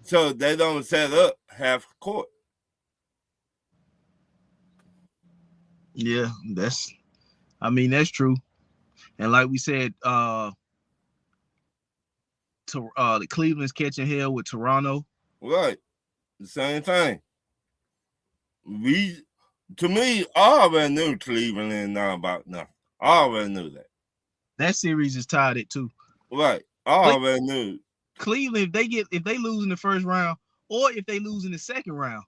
So they don't set up half court. Yeah, that's true. And like we said, the Cleveland's catching hell with Toronto. Right. The same thing. To me, I already knew Cleveland ain't not about nothing. I already knew that. That series is tied at 2. Right. I already knew. Cleveland, if they lose in the first round, or if they lose in the second round,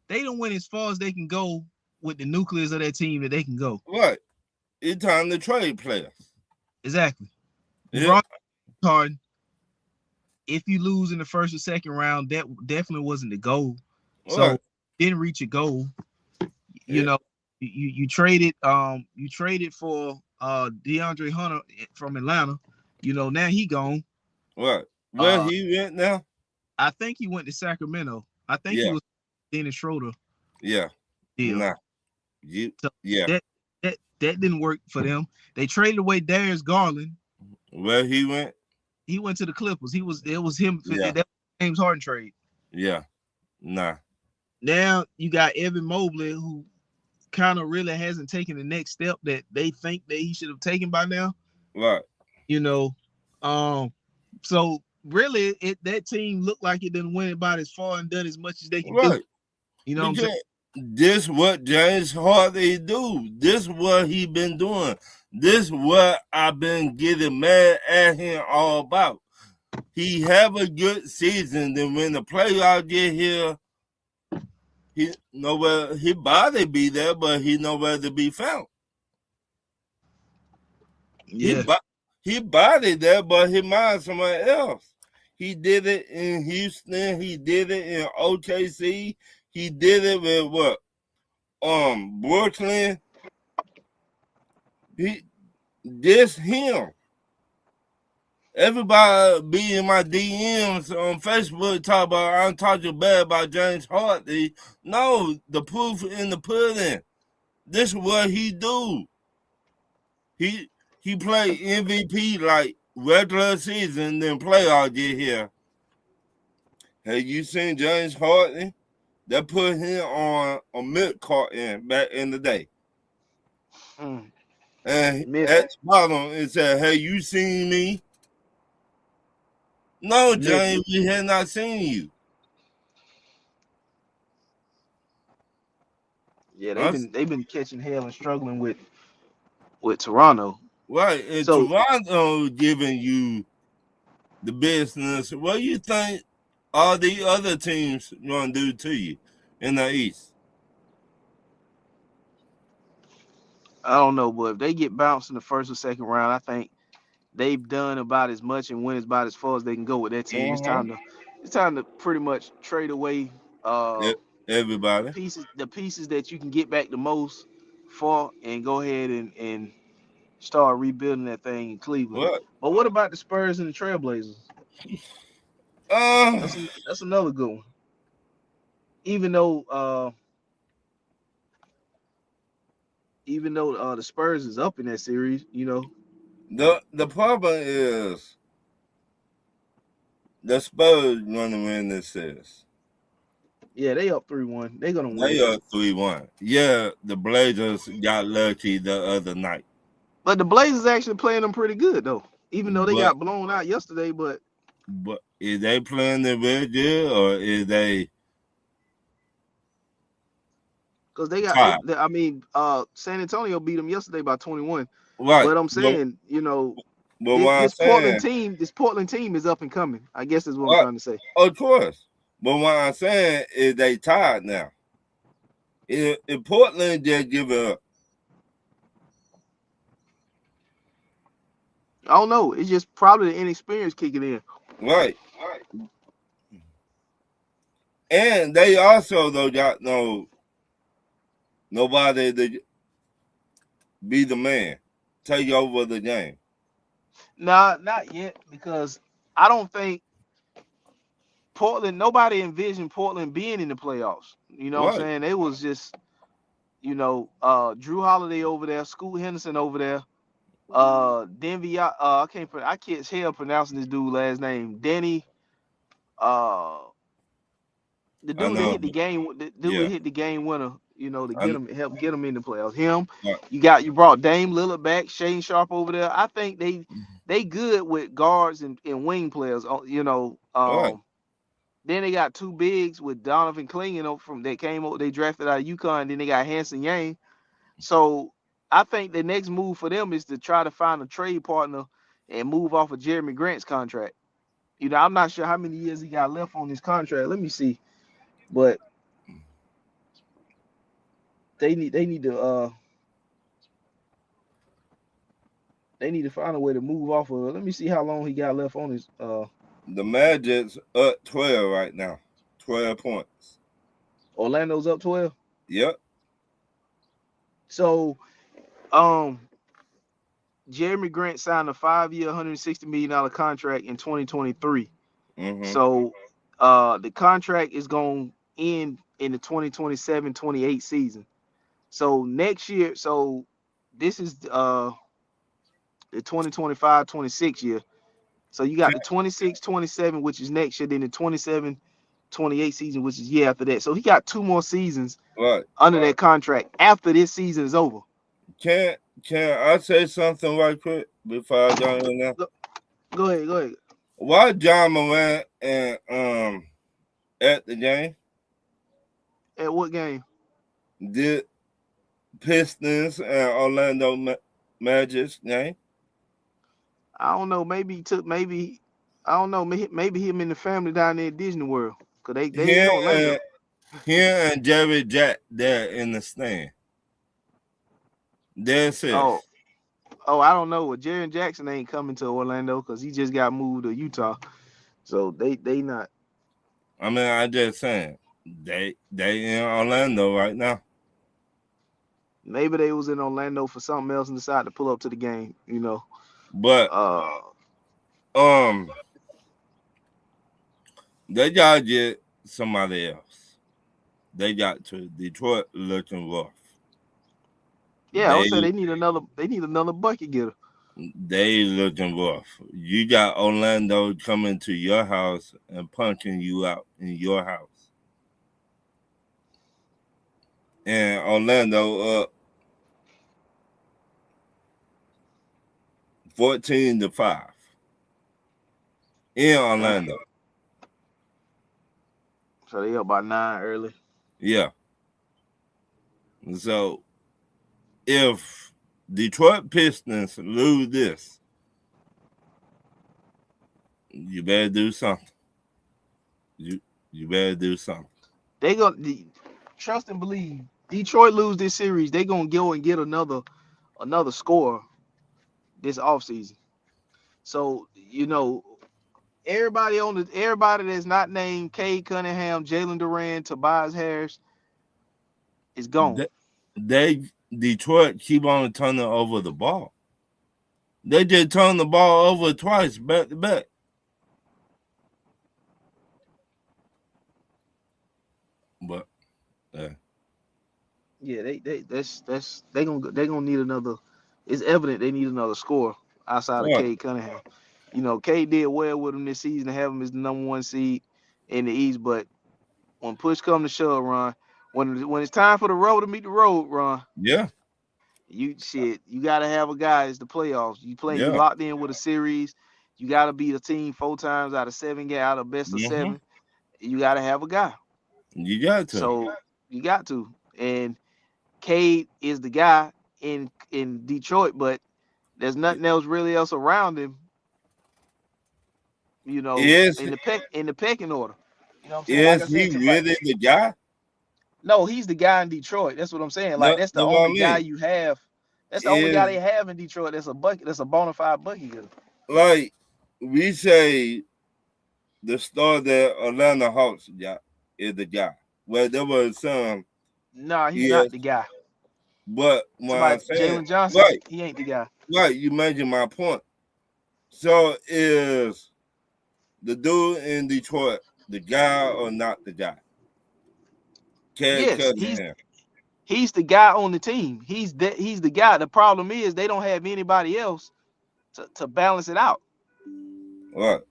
they don't win as far as they can go with the nucleus of that team that they can go. Right. It's time to trade players. Exactly. Yeah. Harden, if you lose in the first or second round, that definitely wasn't the goal. So right. Didn't reach a goal. You know, you traded for DeAndre Hunter from Atlanta. Now he gone. Right. Where he went now? I think he went to Sacramento. I think he was Dennis Schroeder. Yeah. Deal. Nah. That didn't work for them. They traded away Darius Garland. Where he went? He went to the Clippers. It was him. That was James Harden trade. Yeah. Nah. Now you got Evan Mobley, who kind of really hasn't taken the next step that they think that he should have taken by now. Right. So really, that team looked like it didn't win about as far and done as much as they can do. You know because what I'm saying? This what James Harden do. This what he been doing. This what I've been getting mad at him all about. He have a good season, then when the playoffs get here, he nowhere he body be there, but he nowhere to be found. Yeah. He body there, but he mind somewhere else. He did it in Houston. He did it in OKC. He did it with what? Brooklyn. Him. Everybody be in my DMs on Facebook talk about I'm talking bad about James Harden. No, the proof in the pudding. This is what he do. He play MVP like regular season, then playoff get here. Have you seen James Harden? They put him on a milk carton back in the day. And at the bottom it said, "Have you seen me?" No, James, we have not seen you. Yeah, they've I'm been they've been catching hell and struggling with Toronto. right. And So Toronto giving you the business. What do you think all the other teams gonna do to you in the East? I don't know, but if they get bounced in the first or second round, I think they've done about as much and went about as far as they can go with that team. Uh-huh. It's time to pretty much trade away E- Everybody. the pieces that you can get back the most for and go ahead and start rebuilding that thing in Cleveland. What? But what about the Spurs and the Trailblazers? Uh, That's another good one. Even though the Spurs is up in that series, the problem is the Spurs gonna win this series. yeah, they up 3-1. They're gonna win. They are 3-1. Yeah, the Blazers got lucky the other night. But the Blazers actually playing them pretty good though. Even though they But got blown out yesterday, but is they playing the real good or is they because they got tired? I mean, San Antonio beat them yesterday by 21. Right. But I'm saying, But what I'm saying, This Portland team is up and coming. I guess is what I'm what? trying to say. Of course. But what I'm saying is they tired now. If Portland just give up, I don't know. It's just probably the inexperience kicking in. right. And they also though got nobody to be the man, take over the game. Nah, not yet because I don't think Portland. Nobody envisioned Portland being in the playoffs. You know what I'm Right. saying? It was just Drew Holiday over there, Scoot Henderson over there, Denver. I can't hell pronouncing this dude last name. Denny. Uh, the I dude that know. hit the game, the dude that Yeah. hit the game winner, to I help get him in the playoffs. Him, right. you brought Dame Lillard back, Shane Sharp over there. I think they good with guards and wing players. Right. Then they got two bigs with Donovan Clingan from they came over, they drafted out of UConn. Then they got Hanson Yang. So I think the next move for them is to try to find a trade partner and move off of Jeremy Grant's contract. I'm not sure how many years he got left on his contract. Let me see, but they need to find a way to move off of it. Let me see how long he got left on his The Magic's up 12 right now. 12 points. Orlando's up 12. Yep. So Jeremy Grant signed a 5-year, $160 million contract in 2023. Mm-hmm. So the contract is going to end in the 2027-28 season. So next year, this is the 2025-26 year. So you got the 26-27, which is next year, then the 27-28 season, which is year after that. So he got two more seasons Right. under that contract after this season is over. Can can I say something right quick before I go in there? Go, go ahead. Why John Morant and at the game At what game? did Pistons and Orlando Magic's game? I don't know. Maybe he took. Maybe I don't know. Maybe him and the family down there at Disney World, cause they in Here Orlando. and here and Jerry Jack there in the stand. That's it. Oh, I don't know. Well, Jaren Jackson ain't coming to Orlando because he just got moved to Utah. So they not. I mean, I just saying they in Orlando right now. Maybe they was in Orlando for something else and decided to pull up to the game. But Uh, um, they gotta get somebody else. They got to Detroit looking rough. yeah, I would They say they need another. They need another bucket getter. they looking rough. You got Orlando coming to your house and punching you out in your house, and Orlando up 14-5 in Damn. Orlando. So they up by 9 early. Yeah, So if Detroit Pistons lose this, you better do something. You you better do something. They gonna trust and believe. Detroit lose this series, they gonna go and get another score this offseason. So everybody that's not named Cade Cunningham, Jalen Duran, Tobias Harris is gone. They, they Detroit keep on turning over the ball. They just turned the ball over twice back to back. But Yeah, they gonna need another. It's evident they need another score outside of right, Cade Cunningham. Cade did well with him this season to have him as the number one seed in the East, but when push come to shove, Ron, when it's time for the road to meet the road, Ron, yeah, you gotta have a guy. It's the playoffs. You yeah, locked in with a series. You gotta beat a team 4 times out of 7, get out of best of hmm 7. You gotta have a guy. you got to. So you got to. And Cade is the guy in Detroit, but there's nothing else around him, Is in the pecking order. You know what I'm saying? Like I is said, he really the guy? no, he's the guy in Detroit. That's what I'm saying. Like No, that's the no, what I only guy mean you have. That's the only guy is they have in Detroit. That's a bucket. That's a bona fide bucket getter. like we say the star that Atlanta Hawks got is the guy. Well, there was some Nah, he's not is, the guy. but what I'm Somebody, saying, Jalen Johnson, right, he ain't the guy. right, you mentioned my point. So is the dude in Detroit the guy or not the guy? Cat Yes, he's Cunningham. he's the guy on the team. He's the guy. The problem is they don't have anybody else to balance it out. Right,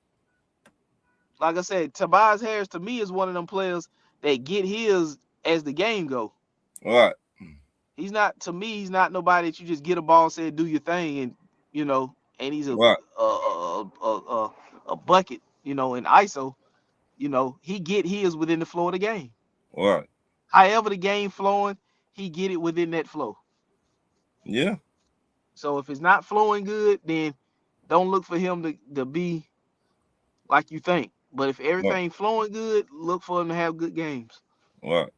Like I said, Tobias Harris to me is one of them players that get his as the game go. right, He's not nobody that you just get a ball, say do your thing, and and he's right, a bucket, in ISO. He get his within the flow of the game. right. However the game flowing, he get it within that flow. Yeah, So if it's not flowing good, then don't look for him to be like you think. But if right, everything flowing good, look for him to have good games. right.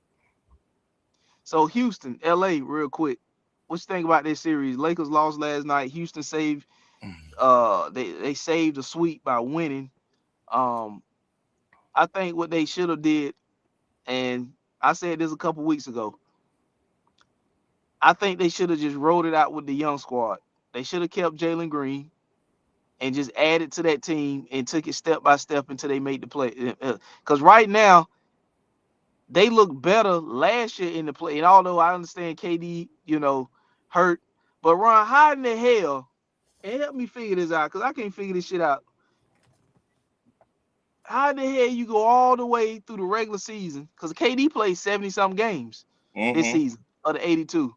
So Houston, LA, real quick. What you think about this series? Lakers lost last night. Houston saved they saved a sweep by winning. Um I think what they should have did, and I said this a couple weeks ago, I think they should have just rolled it out with the young squad. They should have kept Jalen Green and just added to that team and took it step by step until they made the play. Because right now, they look better last year in the play. And although I understand KD, hurt, but Ron, how in the hell, and help me figure this out, because I can't figure this shit out. How in the hell you go all the way through the regular season? Because KD played 70 something games this Mm-hmm. season of the 82.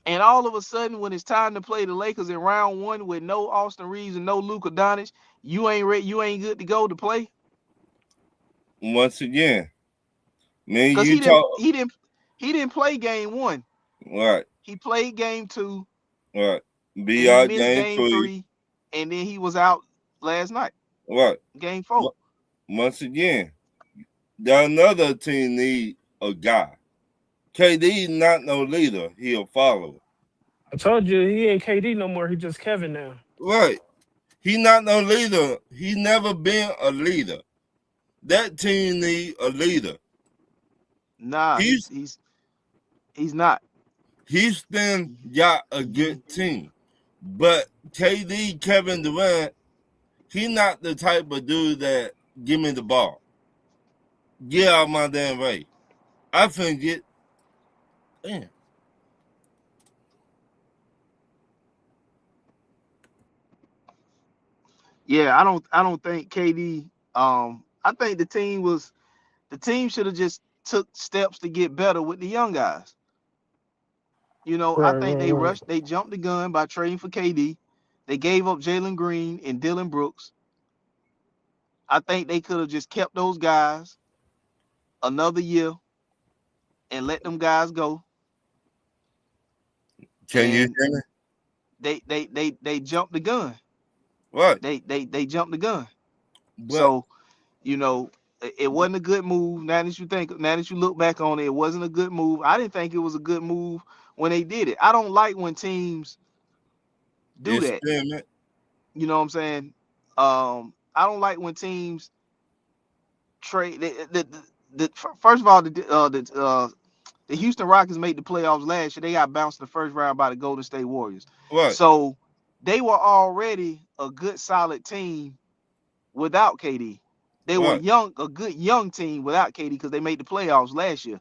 And all of a sudden, when it's time to play the Lakers in round one with no Austin Reeves and no Luka Doncic, you ain't ready, you ain't good to go to play. Once again, me and Because you talk. he didn't play game one. Right, He played game two, right. and Be he our missed game game 3. three, and then he was out last night, Right. game four. Once again, there another team need a guy. KD not no leader. He a follower. I told you he ain't KD no more. He just Kevin now. Right. He not no leader. He never been a leader. That team need a leader. Nah, He's he's not. Houston got a good team. But KD, Kevin Durant, he not the type of dude that give me the ball. Get out my damn way. I think it. Damn. Yeah, I don't think KD. I think the team should have just took steps to get better with the young guys. I Right, think right, they right. rushed, they jumped the gun by trading for KD. They gave up Jalen Green and Dylan Brooks. I think they could have just kept those guys another year and let them guys go, Can you and hear me? they jumped the gun. What? They jumped the gun. But So it wasn't a good move. Now that you look back on it, it wasn't a good move. I didn't think it was a good move when they did it. I don't like when teams do that. experiment. You know what I'm saying? I don't like when teams trade. First of all, the Houston Rockets made the playoffs last year. They got bounced in the first round by the Golden State Warriors. What? So they were already a good, solid team without KD. They were What? a good young team without KD because they made the playoffs last year.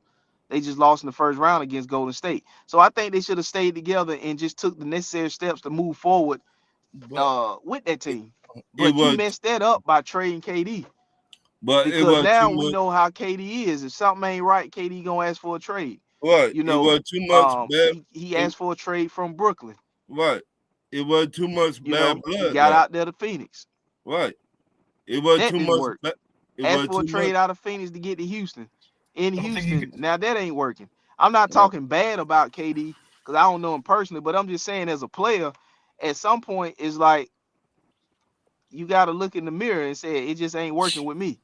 They just lost in the first round against Golden State. So I think they should have stayed together and just took the necessary steps to move forward But with that it, team. it But you was, messed that up by trading KD but it because was too now we much. know how KD is. If something ain't right, KD gonna ask for a trade. What? You It know, was too much bad. he It, asked for a trade from Brooklyn. what? It was too much You bad know, he blood got there. out there to Phoenix. What? It was That too didn't much. work. It Asked was for a too much. trade out of Phoenix to get to Houston. In I don't think he could. Houston, now that ain't working. I'm not What? talking bad about KD because I don't know him personally, but I'm just saying as a player, at some point it's like you got to look in the mirror and say it just ain't working with me.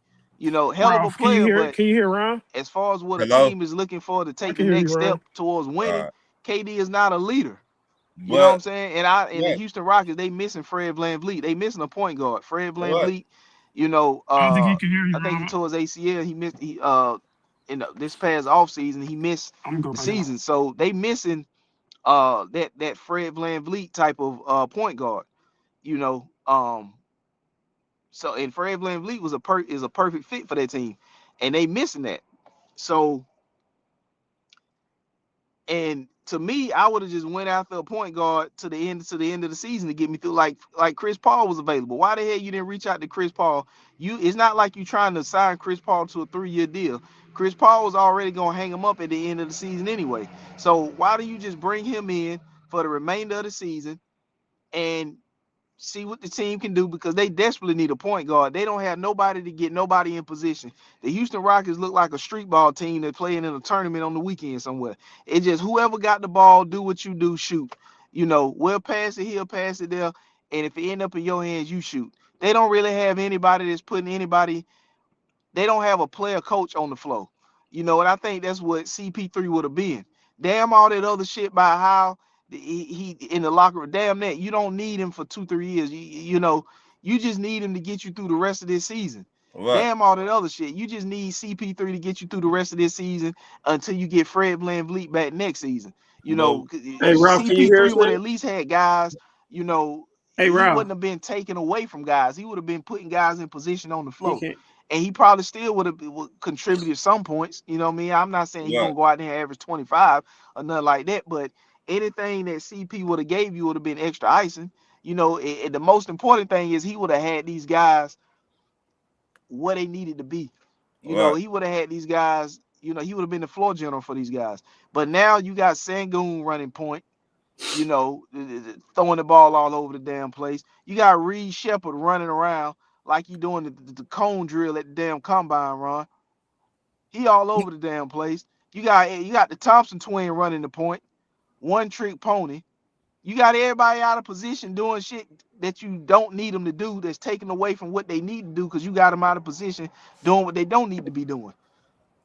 Hell of a Ralph, can you player, hear? but Can you hear Ron? as far as what a Hello. team is looking for to I take the can hear you, next step Ron. towards winning, Uh, KD is not a leader. You know what I'm but saying? And the what? Houston Rockets, they missing Fred VanVleet. They missing a point guard. Fred What? VanVleet, you know, I don't think uh he can hear you, I think he Ron. tore his ACL. He missed this past offseason, he missed I'm gonna go the back out. season. So they missing that Fred VanVleet type of point guard, you know. So and Fred VanVleet is a perfect fit for that team. And they missing that. So and to me, I would have just went after a point guard to the end of the season to get me through. Like Chris Paul was available. Why the hell you didn't reach out to Chris Paul? It's not like you trying to sign Chris Paul to a 3-year deal. Chris Paul was already gonna hang him up at the end of the season anyway. So why do you just bring him in for the remainder of the season and see what the team can do because they desperately need a point guard. They don't have nobody to get nobody in position. The Houston Rockets look like a street ball team that's playing in a tournament on the weekend somewhere. It just whoever got the ball, do what you do, shoot. We'll pass it here, pass it there, and if it end up in your hands, you shoot. They don't really have anybody that's putting anybody. They don't have a player coach on the floor. And I think that's what CP3 would have been. Damn all that other shit by how he in the locker room. Damn that. You don't need him for 2-3 years. You just need him to get you through the rest of this season. What? Damn all that other shit. You just need CP3 to get you through the rest of this season until you get Fred VanVleet back next season. But Hey, Ralph, can you hear CP3 us would now? at least had guys, Hey, he Ralph, wouldn't have been taken away from guys. He would have been putting guys in position on the he floor can't. and he probably still would contributed some points. You know what I mean? I'm not saying he's what? gonna go out there and average 25 or nothing like that, but anything that CP would have gave you would have been extra icing. The most important thing is he would have had these guys where they needed to be. What? He would have had these guys. He would have been the floor general for these guys. But now you got Sangoon running point. Throwing the ball all over the damn place. You got Reed Shepard running around like he doing the cone drill at the damn combine run. He all over the damn place. You got the Thompson twin running the point, one trick pony. You got everybody out of position doing shit that you don't need them to do. That's taken away from what they need to do because you got them out of position doing what they don't need to be doing.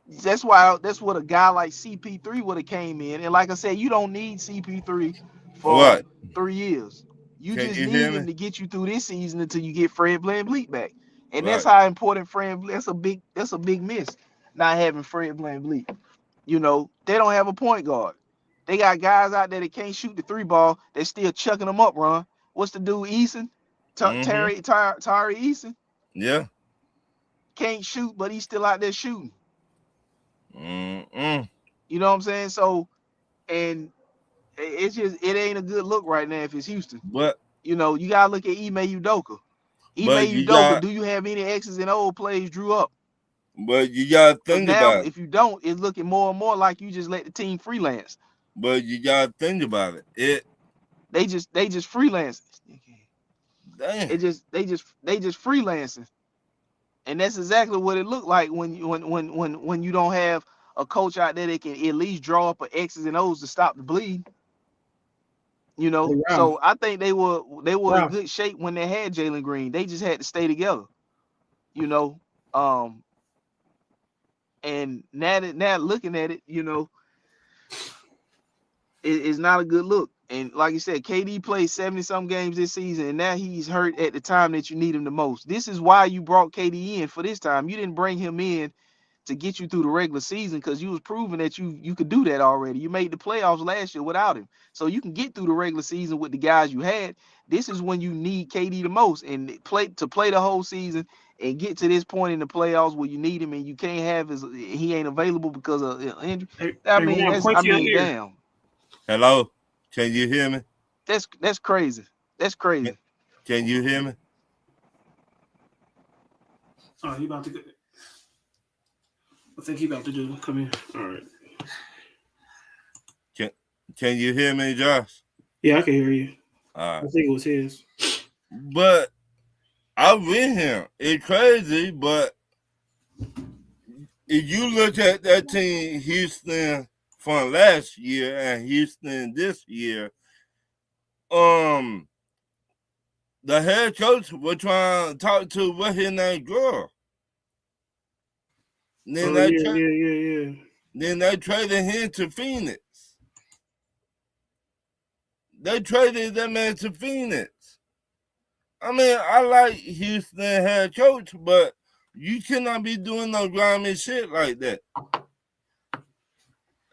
That's what a guy like CP3 would have came in. And like I said, you don't need CP3 for What? 3 years. You Can just you hear need me? him to get you through this season until you get Fred VanVleet back. And that's What? how important that's a big miss not having Fred VanVleet. They don't have a point guard. They got guys out there that can't shoot the three ball. They're still chucking them up, Ron. What's the dude, Eason? Mm-hmm. Tari Eason Yeah. can't shoot, but he's still out there shooting. Mm-mm. You know what I'm saying? So, and it ain't a good look right now if it's Houston. But You gotta look at Ime Udoka. Ime but you Udoka, got do you have any X's and O's plays drew up? but you gotta Because think now, about it. if you don't, it's looking more and more like you just let the team freelance. But you gotta think about it. They just freelance. Damn. They just freelancing, and that's exactly what it looked like when you don't have a coach out there that can at least draw up a X's and O's to stop the bleed. You know, Hey, Ralph. so I think they were in Ralph. good shape when they had Jalen Green. They just had to stay together. You know, um, and now looking at it, you know, it's not a good look. And like you said, KD played 70-some games this season, and now he's hurt at the time that you need him the most. This is why you brought KD in for this time. You didn't bring him in to get you through the regular season because you was proving that you could do that already. You made the playoffs last year without him. So you can get through the regular season with the guys you had. This is when you need KD the most, and play the whole season and get to this point in the playoffs where you need him and you can't have he ain't available because of injury. I mean, Ralph, point to your ear. damn. Hello? Can you hear me? That's crazy. That's crazy. Can you hear me? Oh, he about to go. I think he about to do come in. All right. Can you hear me, Josh? Yeah, I can hear you. All right. I think it was his. But I'm with him. It's crazy, but if you look at that team, Houston from last year and Houston this year, the head coach was trying to talk to what his name girl. Then Then they traded him to Phoenix. They traded that man to Phoenix. I mean, I like Houston head coach, but you cannot be doing no grimy shit like that.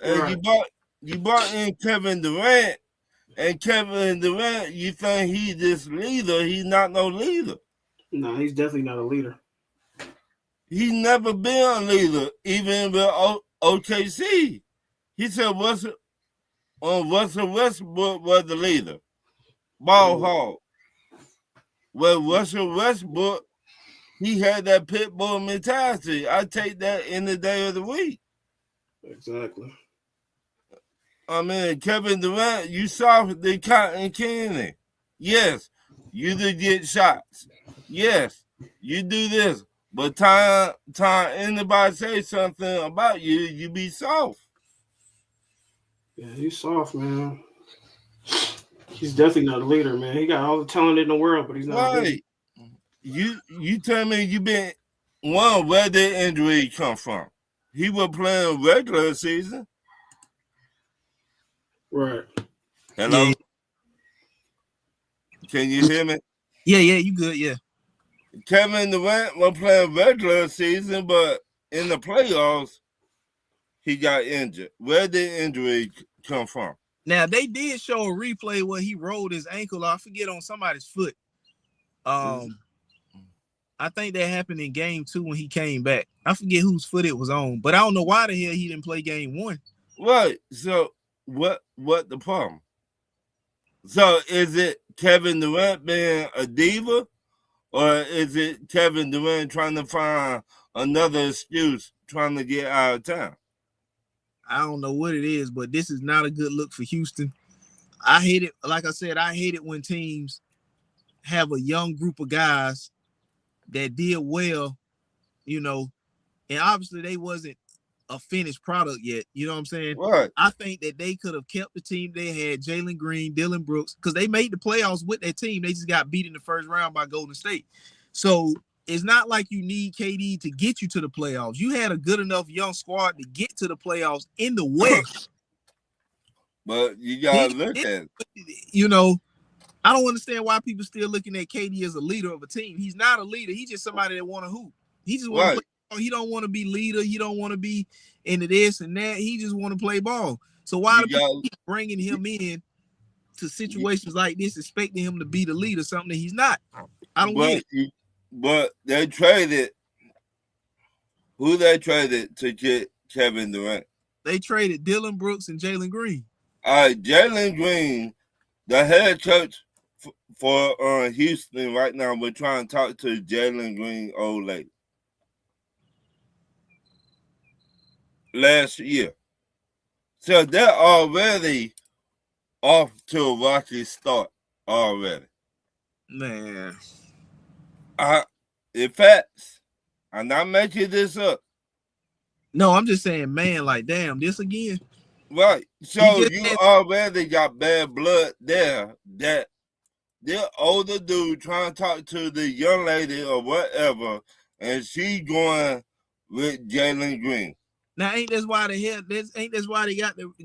And Right. you brought in Kevin Durant, and Kevin Durant, you think he's this leader? He's not no leader. No, he's definitely not a leader. He's never been a leader, even with OKC. He said Russell Westbrook was the leader. Ball hog. Well, Russell Westbrook, he had that pit bull mentality. I take that any day of the week. Exactly. I mean, Kevin Durant, you soft the cotton candy. Yes, you do get shots. Yes, you do this. But time anybody say something about you, you be soft. Yeah, he's soft, man. He's definitely not a leader, man. He got all the talent in the world, but he's not a leader. You tell me you been where did injury come from? He was playing regular season. Right. Hello? Yeah. Can you hear me? Yeah, you good, yeah. Kevin Durant was playing regular season, but in the playoffs, he got injured. Where did injury come from? Now they did show a replay where he rolled his ankle, I forget, on somebody's foot. I think that happened in game 2 when he came back. I forget whose foot it was on, but I don't know why the hell he didn't play game 1. Right. So what the problem? So is it Kevin Durant being a diva, or is it Kevin Durant trying to find another excuse, trying to get out of town? I don't know what it is, but this is not a good look for Houston. I hate it. Like I said, I hate it when teams have a young group of guys that did well, you know, and obviously they wasn't a finished product yet. You know what I'm saying? Right. I think that they could have kept the team they had, Jalen Green, Dillon Brooks, because they made the playoffs with that team. They just got beat in the first round by Golden State. So it's not like you need KD to get you to the playoffs. You had a good enough young squad to get to the playoffs in the West. But you gotta look at it. You know, I don't understand why people still looking at KD as a leader of a team. He's not a leader. He's just somebody that want to hoop. He just want to play. He don't want to be leader. He don't want to be into this and that. He just want to play ball. So why do people keep bringing him in to situations like this, expecting him to be the leader, something that he's not? I don't get it. But they traded. Who they traded to get Kevin Durant? They traded Dillon Brooks and Jalen Green. All right, Jalen Green, the head coach for Houston right now. We're trying to talk to Jalen Green old lady. Last year. So they're already off to a rocky start already. Man. In fact, I'm not making this up. No, I'm just saying, man, like, damn, this again. Right. He So just you had- already got bad blood there that the older dude trying to talk to the young lady or whatever, and she going with Jalen Green. Now ain't that's why they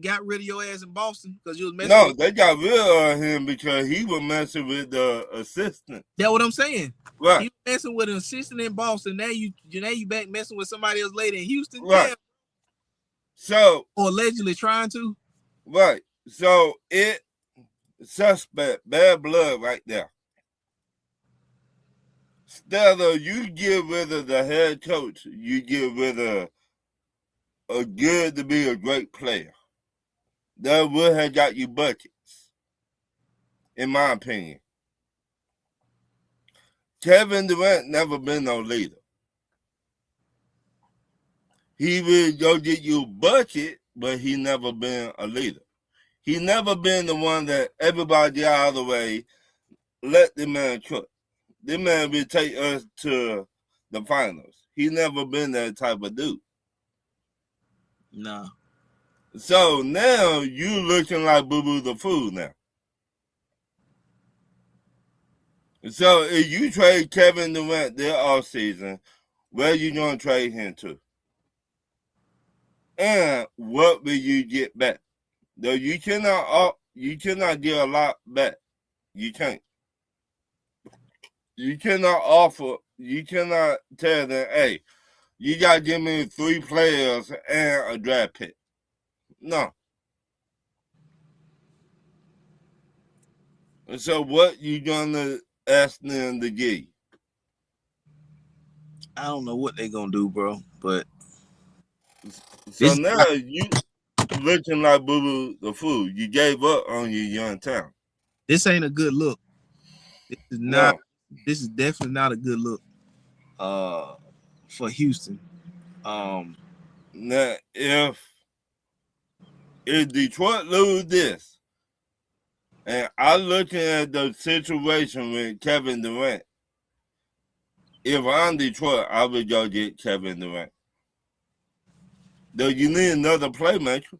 got rid of your ass in Boston because you was messing No, with. they got rid of him because he was messing with the assistant. That's what I'm saying. Right. He was messing with an assistant in Boston. Now you back messing with somebody else later in Houston. Right. Damn. So Or allegedly trying to. right. So it suspect, bad blood right there. Instead of you get rid of the head coach, you get rid of a good to be a great player. That would have got you buckets, in my opinion. Kevin Durant never been no leader. He would go get you a bucket, but he never been a leader. He never been the one that everybody out of the way let the man cook. The man will take us to the finals. He never been that type of dude. Nah. So now you looking like Boo Boo the Fool now. So if you trade Kevin Durant this offseason, where you gonna trade him to? And what will you get back? Though you cannot get a lot back. You can't. You cannot offer. You cannot tell them, hey, you gotta give me 3 players and a draft pick. No. So what you gonna ask them to give you? I don't know what they gonna do, bro. But so now you looking like Boo Boo the Fool. You gave up on your young talent. This ain't a good look. This is not. No. This is definitely not a good look. For Houston. Now if Detroit lose this, and I looking at the situation with Kevin Durant, if I'm Detroit, I would go get Kevin Durant. Though you need another playmaker.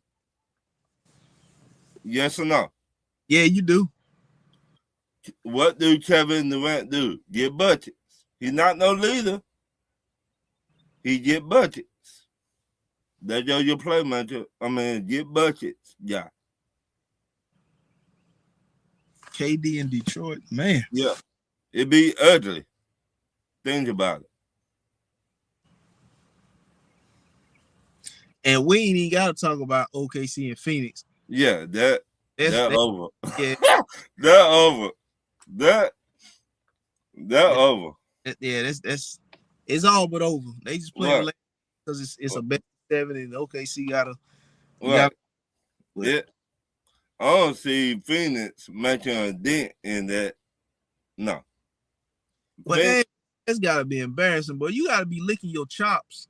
Yes or no? Yeah, you do. What do Kevin Durant do? Get buckets. He's not no leader. He get buckets. That's your playmaker. I mean, get buckets. Yeah. KD in Detroit, man. Yeah. It'd be ugly. Think about it. And we ain't even got to talk about OKC and Phoenix. Yeah, that's over. Yeah. That over. That over. Yeah, that's it's all but over. They just playing late because it's a best 7 and OKC gotta. Right. Yeah. I don't see Phoenix making a dent in that. No. But that's gotta be embarrassing, bro. You gotta be licking your chops,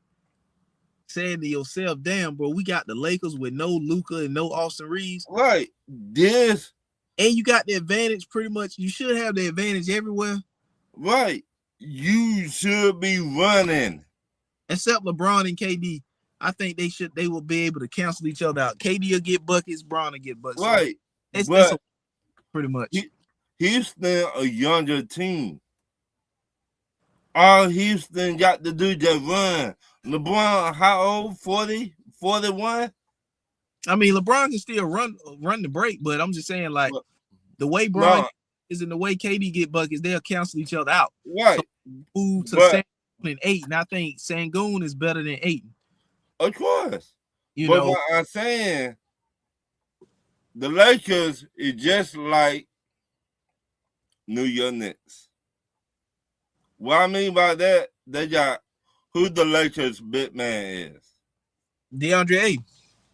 saying to yourself, "Damn, bro, we got the Lakers with no Luka and no Austin Reeves." Right. This. And you got the advantage pretty much. You should have the advantage everywhere. Right. You should be running. Except LeBron and KD. I think they will be able to cancel each other out. KD will get buckets, Bron will get buckets. Right. So it's pretty much. Houston a younger team. All Houston got to do just run. LeBron, how old? 40? 41? I mean, LeBron can still run the break, but I'm just saying, like, the way Bron is and the way KD get buckets, they'll cancel each other out. Right. So move to Sangoon and Ayton. I think Sangoon is better than Ayton. Of course. But what I'm saying, the Lakers is just like New York Knicks. What I mean by that, they got who the Lakers' big man is. DeAndre Ayton.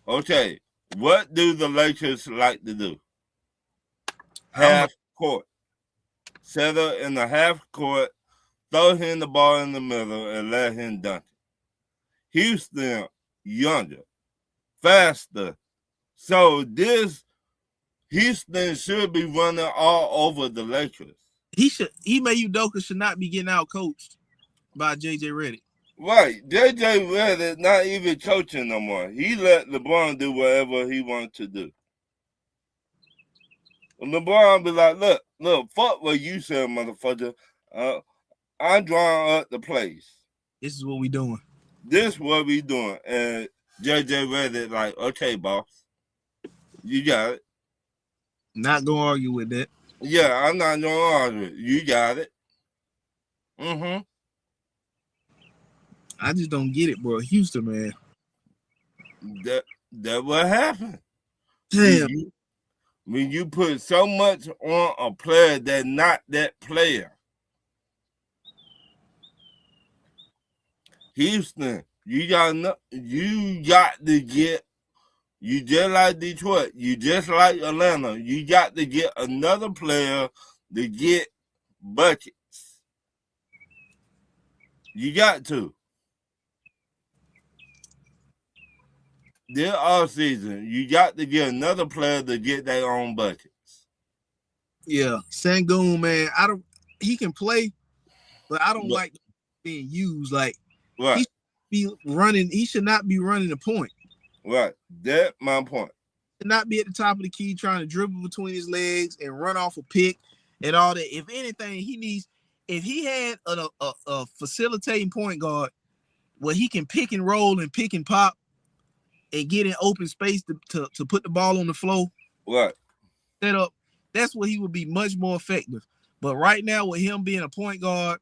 Okay. What do the Lakers like to do? Half court. Settle in the half court, throw him the ball in the middle, and let him dunk it. Houston, younger, faster. So this Houston should be running all over the Lakers. Ime Udoka should not be getting out coached by JJ Redick. Right. JJ Redick not even coaching no more. He let LeBron do whatever he wanted to do. And LeBron be like, look, fuck what you said, motherfucker. I'm drawing up the plays. This is what we doing. This what we doing. And JJ Redick like, okay, boss. You got it. Not gonna argue with that. Yeah, I'm not gonna argue. You got it. Mm-hmm. I just don't get it, bro. Houston, man. That what happened. Damn. When you put so much on a player that's not that player. Houston, you got to get, you just like Detroit, you just like Atlanta, you got to get another player to get buckets. You got to. This offseason, you got to get another player to get their own buckets. Yeah, Sengun, man, he can play, but I don't like being used. Like, right. He should not be running the point. Right. That's my point. Should not be at the top of the key trying to dribble between his legs and run off a pick and all that. If anything, if he had a facilitating point guard where he can pick and roll and pick and pop and get in open space to put the ball on the floor. Right. Set up. That's where he would be much more effective. But right now, with him being a point guard,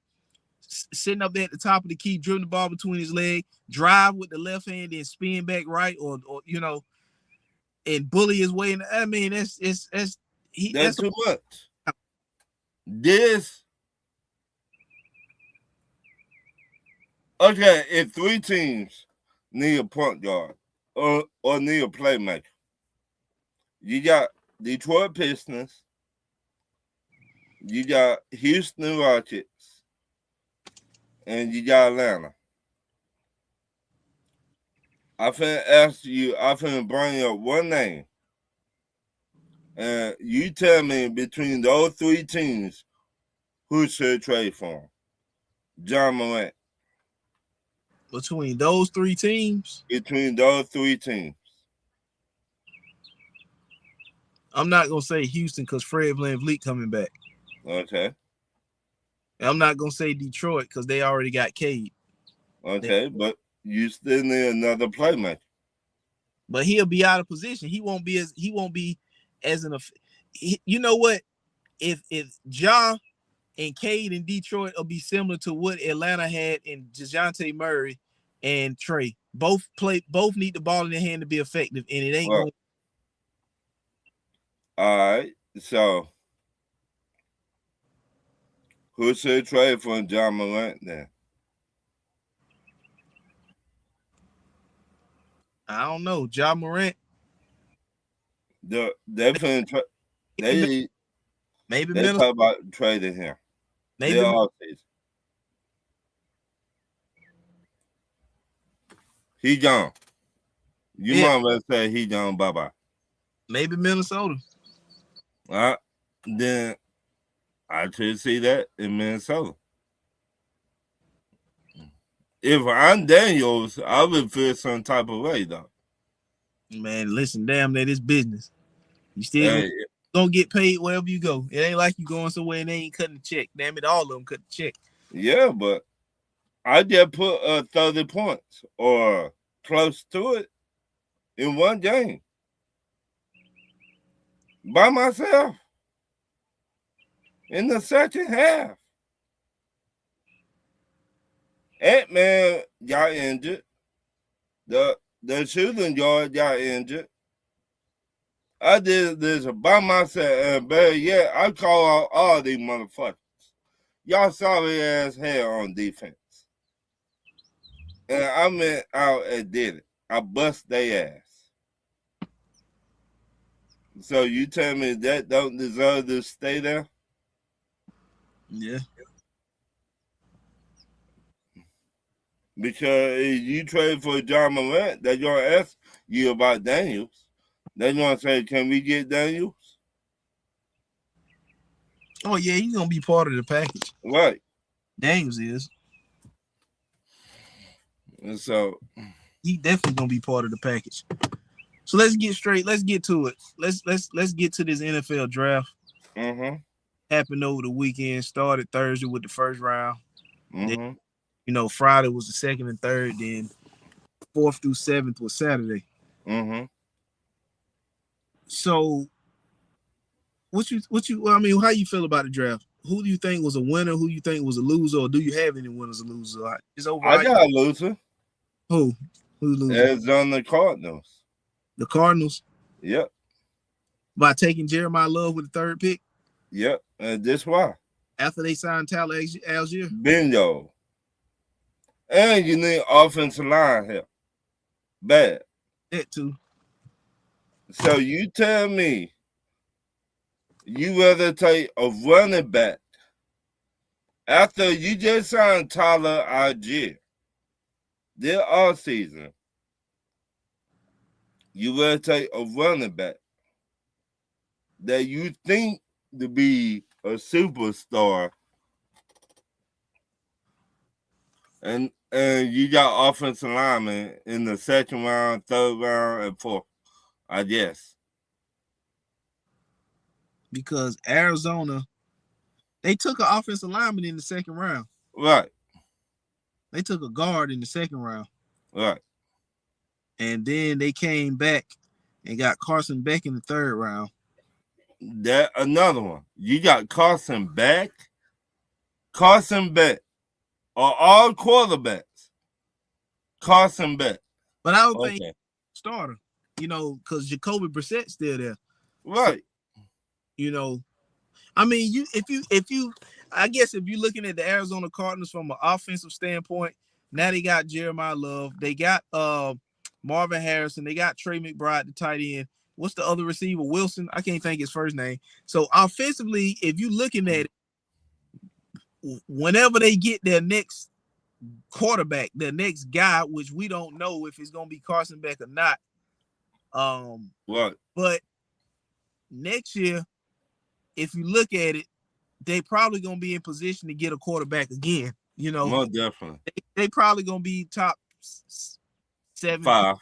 sitting up there at the top of the key, dribbling the ball between his legs, drive with the left hand, then spin back right, or and bully his way. I mean, that's too much. This. Okay, if 3 teams need a point guard or need a playmaker, you got Detroit Pistons, you got Houston Rockets, and you got Atlanta. I finna bring up one name. And you tell me between those 3 teams, who should trade for him? John Morant. Between those 3 teams? Between those 3 teams. I'm not going to say Houston because Fred VanVleet coming back. Okay. I'm not going to say Detroit because they already got Cade. Okay, but you still need another playmaker. But he'll be out of position. He won't be as you know what? If Ja and Cade in Detroit will be similar to what Atlanta had in DeJounte Murray and Trey. Both need the ball in their hand to be effective, and it ain't going. All right, so who should trade for John Morant then? I don't know. Ja Morant. They maybe they talk about trading him. Maybe he gone. You might well say he gone. Bye. Maybe Minnesota. Then I could see that in Minnesota. If I'm Daniels, I would feel some type of way though. Man, listen, damn, that is business. You still gonna get paid wherever you go. It ain't like you going somewhere and they ain't cutting the check. Damn it, all of them cut the check. Yeah, but I just put 30 points or close to it in one game by myself in the second half. Ant-Man got injured. The shooting guard got injured. I did this by myself, and better yet, I call out all these motherfuckers. Y'all sorry ass hell on defense. And I went out and did it. I bust their ass. So you tell me that don't deserve to stay there? Yeah. Because if you trade for John Morant, they're going to ask you about Daniels. They're going to say, can we get Daniels? Oh, yeah, he's going to be part of the package. Right. Daniels is. And so he definitely gonna be part of the package. So let's get straight. Let's get to it. Let's get to this NFL draft. Happened over the weekend. Started Thursday with the first round. Then, Friday was the second and third. Then 4th through 7th was Saturday. So how you feel about the draft? Who do you think was a winner? Who you think was a loser? Or do you have any winners or losers? I got a loser. Who losing? Arizona Cardinals. The Cardinals? Yep. By taking Jeremiah Love with the 3rd pick? Yep. And this why. After they signed Tyler Algier? Bingo. And you need offensive line help. Bad. That too. So you tell me you rather take a running back after you just signed Tyler Algier this offseason. You rather take a running back that you think to be a superstar, and you got offensive linemen in the 2nd round, 3rd round, and 4th, I guess. Because Arizona, they took an offensive lineman in the 2nd round. Right. They took a guard in the 2nd round. Right. And then they came back and got Carson Beck in the 3rd round. That another one. You got Carson Beck. Carson Beck are all quarterbacks. Carson Beck. But I don't think starter, because Jacoby Brissett's still there. Right. So, I mean, if you're looking at the Arizona Cardinals from an offensive standpoint, now they got Jeremiah Love, they got Marvin Harrison, they got Trey McBride, the tight end. What's the other receiver? Wilson. I can't think his first name. So offensively, if you're looking at it, whenever they get their next quarterback, their next guy, which we don't know if it's gonna be Carson Beck or not. Right. But next year, if you look at it, they probably gonna be in position to get a quarterback again. Most definitely. They probably gonna be top 7, 5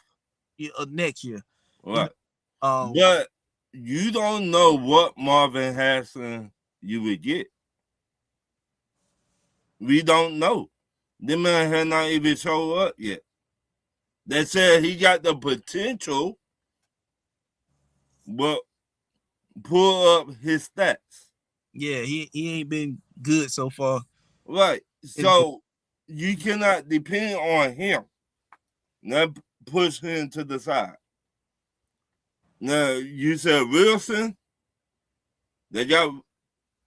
next year. Right. But you don't know what Marvin Harrison you would get. We don't know. The man had not even showed up yet. They said he got the potential, but pull up his stats. Yeah, he ain't been good so far. Right. So you cannot depend on him. Now push him to the side. Now you said Wilson. They got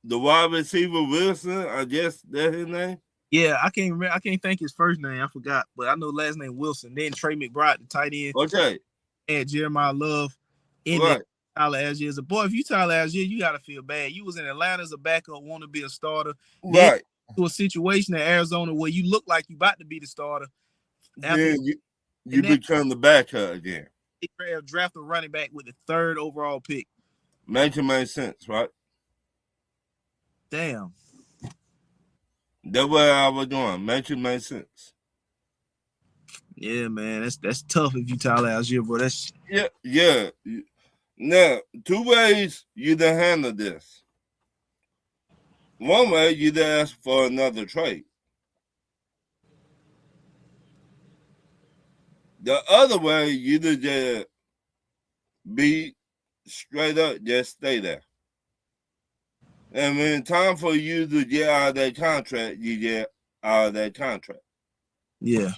the wide receiver Wilson. I guess that's his name. Yeah, I can't remember. I can't think his first name. I forgot, but I know last name Wilson. Then Trey McBride, the tight end. Okay. And Jeremiah Love. In right. Tyler Algier is a boy. If you Tyler Algier, you gotta feel bad. You was in Atlanta as a backup, want to be a starter. Then Right. to a situation in Arizona where you look like you about to be the starter. Then you become the backup again. They draft a running back with the 3rd overall pick. Make sense, right? Damn. That's what I was doing. Make sense. Yeah, man. That's tough if you Tyler Algier, bro. That's yeah. Now, 2 ways you can handle this. One way you ask for another trade. The other way you just be straight up, just stay there. And when it's time for you to get out of that contract, you get out of that contract. Yeah.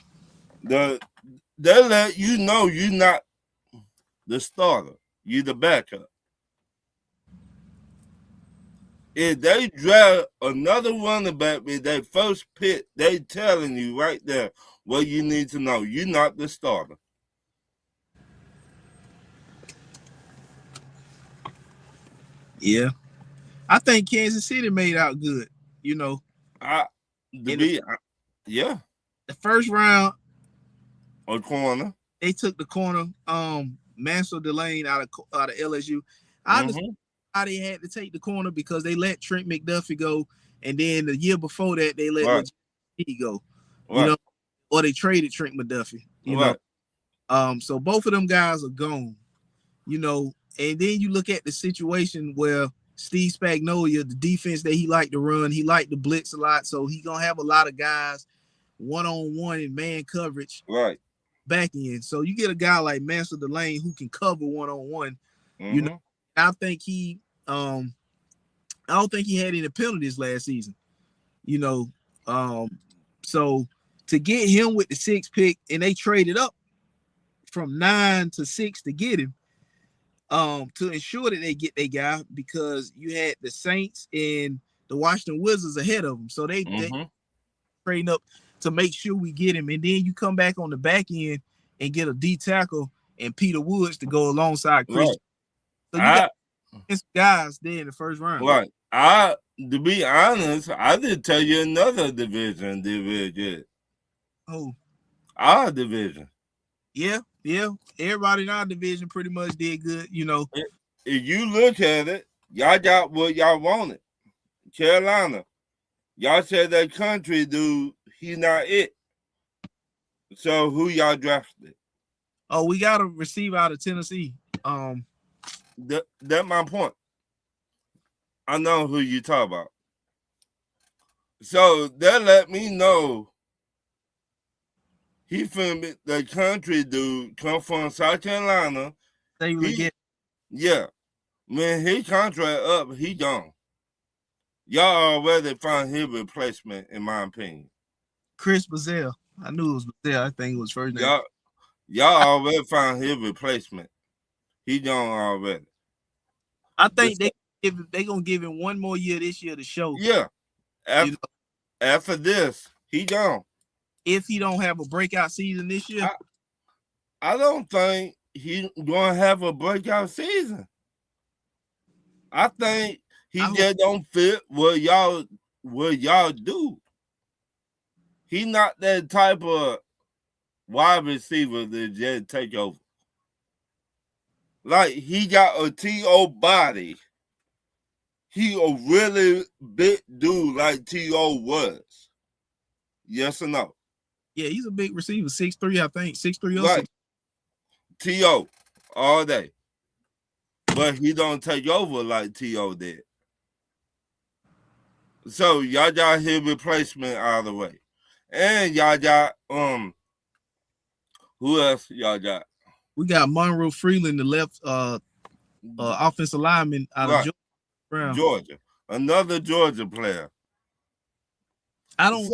They let you know you're not the starter. You're the backup. If they draft another running back with their first pick, they telling you right there what you need to know. You're not the starter. Yeah. I think Kansas City made out good, Yeah. The first round, a corner. They took the corner, Mansell Delane out of LSU. I understand how they had to take the corner because they let Trent McDuffie go, and then the year before that they let he go. Right. or they traded Trent McDuffie. You know, so both of them guys are gone. You know, and then you look at the situation where Steve Spagnuolo, the defense that he liked to run, he liked to blitz a lot, so he gonna have a lot of guys one-on-one in man coverage, back end. So you get a guy like Master Delane who can cover one-on-one. You know, I think I don't think he had any penalties last season. You know, so to get him with the 6th pick, and they traded up from 9 to 6 to get him, to ensure that they get their guy, because you had the Saints and the Washington Wizards ahead of them. So they trading up to make sure we get him. And then you come back on the back end and get a D tackle and Peter Woods to go alongside Chris. So you got guys there in the first round. Right. To be honest, I did tell you another division. Oh, our division. Yeah. Everybody in our division pretty much did good. You know, if you look at it, y'all got what y'all wanted. Carolina, y'all said that country dude, he not it. So who y'all drafted? Oh, we got a receiver out of Tennessee. That's my point. I know who you talk about. So that let me know he from the country dude come from South Carolina. Yeah. When his contract up, he gone. Y'all already found his replacement, in my opinion. Chris Bazell. I knew it was Bazell. I think it was first name. Y'all already found his replacement. He gone already. I think they gonna give him one more year this year to show. Yeah. After this, he gone. If he don't have a breakout season this year, I don't think he gonna have a breakout season. I think he just don't fit what y'all do. He not that type of wide receiver that just take over. Like, he got a T.O. body. He a really big dude like T.O. was. Yes or no? Yeah, he's a big receiver, 6'3", I think. 6'3" or right. 6. T.O. all day. But he don't take over like T.O. did. So y'all got his replacement out of the way. And y'all got who else y'all got? We got Monroe Freeland, the left offensive lineman out of Georgia. Another Georgia player. I don't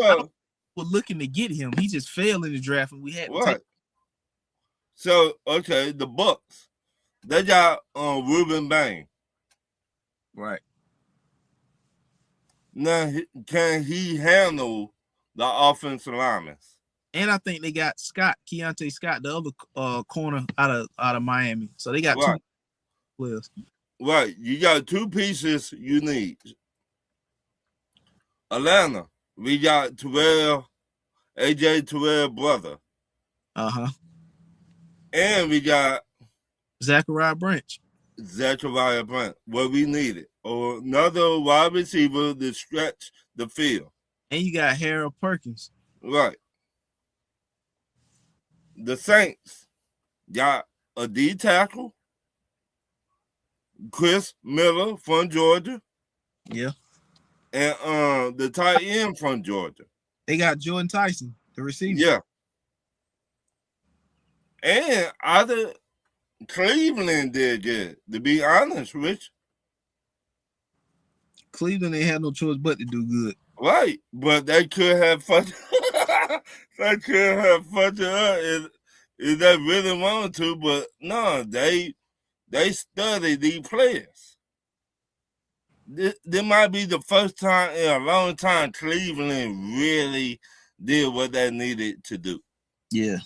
we're looking to get him. He just failed in the draft, and we had to take. So okay, the Bucks, they got Ruben Bain. Right. Now, can he handle the offensive linemen? And I think they got Keontae Scott, the other corner out of Miami. So they got 2 players. Right. You got 2 pieces you need. Atlanta, we got AJ Terrell brother. And we got Zachariah Branch. What we needed. Or another wide receiver to stretch the field. And you got Harold Perkins. Right. The Saints got a D tackle, Chris Miller from Georgia. Yeah. And the tight end from Georgia. They got Jordan Tyson, the receiver. Yeah. And Cleveland did good, to be honest, Rich. Cleveland ain't had no choice but to do good. Right. But they could have fucked up if they really wanted to, but no, they studied these players. This might be the first time in a long time Cleveland really did what they needed to do. Yeah.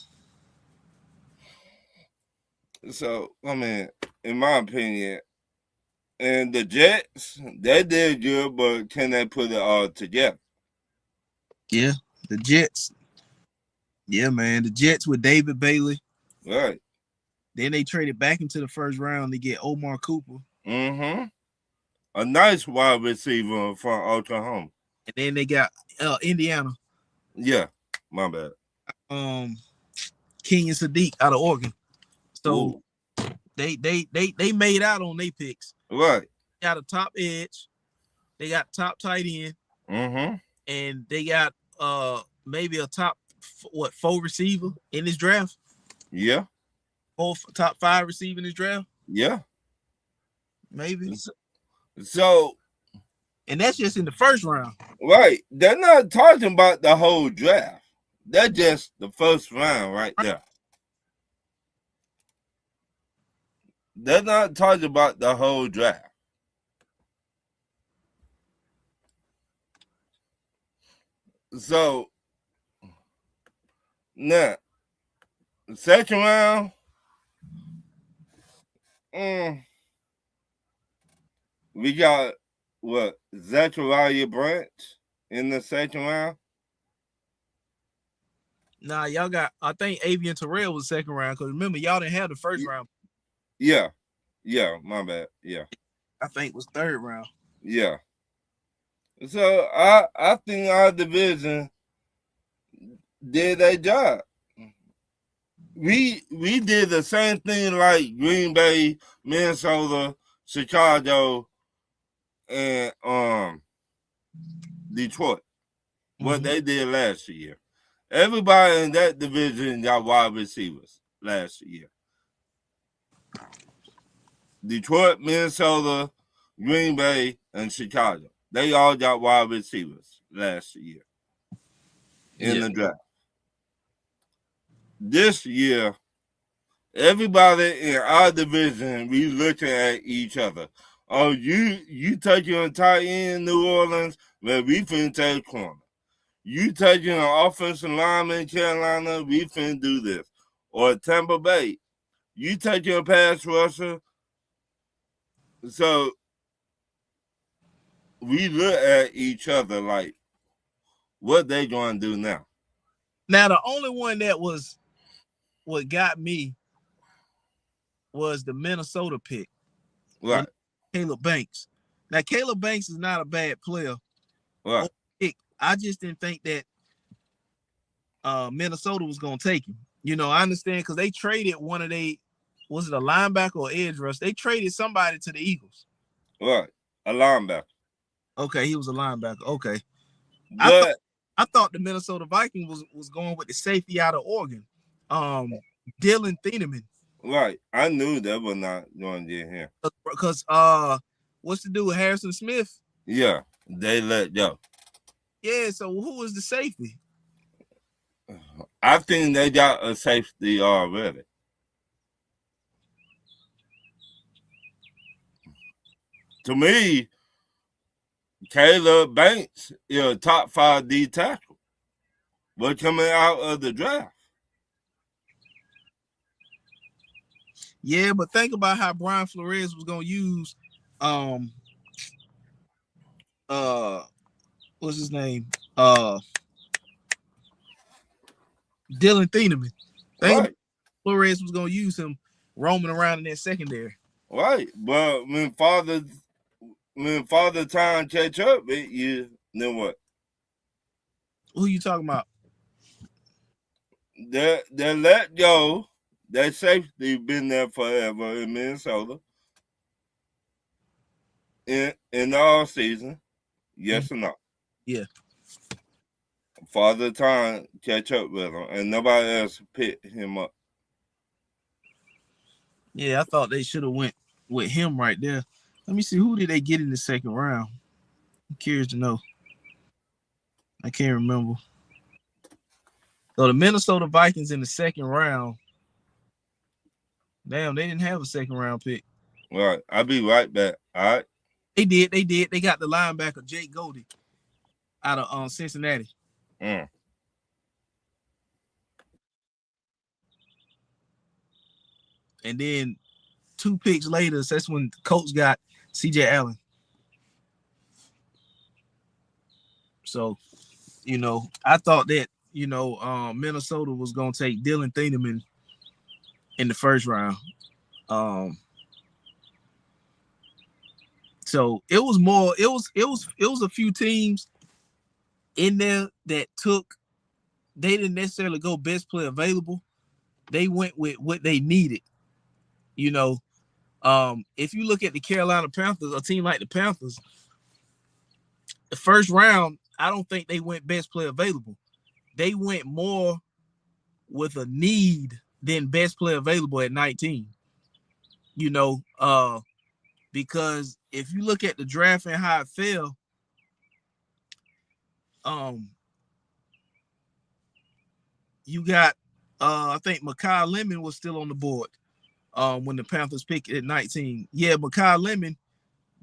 So, I mean, in my opinion, and the Jets, they did good, but can they put it all together? Yeah, the Jets. Yeah, man, the Jets with David Bailey. Right. Then they traded back into the first round to get Omar Cooper. Mm-hmm. A nice wide receiver from Oklahoma. And then they got Indiana. Yeah, my bad. King and Sadiq out of Oregon. So Ooh. they made out on their picks. Right. They got a top edge, they got top tight end, Mm-hmm. and they got maybe a top 4 receiver in this draft. Yeah. Or top 5 receiver in this draft. Yeah. Maybe. So And that's just in the first round. right. They're not talking about the whole draft. That's just the first round right there. They're not talking about the whole draft. So now, second round, we got what, Zachariah Branch in the second round. Nah, y'all got, I think Avian Terrell was second round, because remember, y'all didn't have the first round. Yeah. Yeah, my bad. Yeah. I think it was third round. Yeah. So I think our division did their job. We did the same thing like Green Bay, Minnesota, Chicago, and Detroit. What they did last year. Everybody in that division got wide receivers last year. Detroit, Minnesota, Green Bay, and Chicago. They all got wide receivers last year in the draft. This year, everybody in our division, we looking at each other. Oh, you taking a tight end in New Orleans? Man, we finna take a corner. You taking an offensive lineman in Carolina? We finna do this. Or Tampa Bay, you taking a pass rusher? So we look at each other like, what they gonna do now? Now, the only one that was what got me was the Minnesota pick. Right. Caleb Banks. Now, Caleb Banks is not a bad player. Right. I just didn't think that Minnesota was going to take him. You know, I understand because they traded one of they, was it a linebacker or edge rush? They traded somebody to the Eagles. Right. A linebacker. Okay, he was a linebacker. Okay. But I thought the Minnesota Vikings was going with the safety out of Oregon. Dylan Thieneman. Right. I knew that was not going to get him. Because what's to do with Harrison Smith? Yeah, they let go. Yeah, so who was the safety? I think they got a safety already. To me, Caleb Banks is a top 5 D tackle. But coming out of the draft. Yeah, but think about how Brian Flores was gonna use what's his name? Dylan Thieneman. Think Flores was gonna use him roaming around in that secondary. Right. But when father time catch up with you, then what? Who you talking about? They let go. That safety been there forever in Minnesota. In the all season. Yes or no? Yeah. Father time catch up with him, and nobody else picked him up. Yeah, I thought they should have went with him right there. Let me see, who did they get in the second round? I'm curious to know. I can't remember. So the Minnesota Vikings in the second round. Damn, they didn't have a second round pick. All right, I'll be right back. All right. They did. They got the linebacker Jake Goldie out of Cincinnati. And then 2 picks later, so that's when the Colts got CJ Allen. So, you know, I thought that, you know, Minnesota was gonna take Dylan Thieneman in the first round. So it was more, it was a few teams in there that took they didn't necessarily go best player available. They went with what they needed. You know, if you look at the Carolina Panthers, a team like the Panthers, the first round, I don't think they went best player available. They went more with a need than best player available at 19. You know, because if you look at the draft and how it fell, you got I think Makai Lemon was still on the board when the Panthers picked at 19. Yeah, Makai Lemon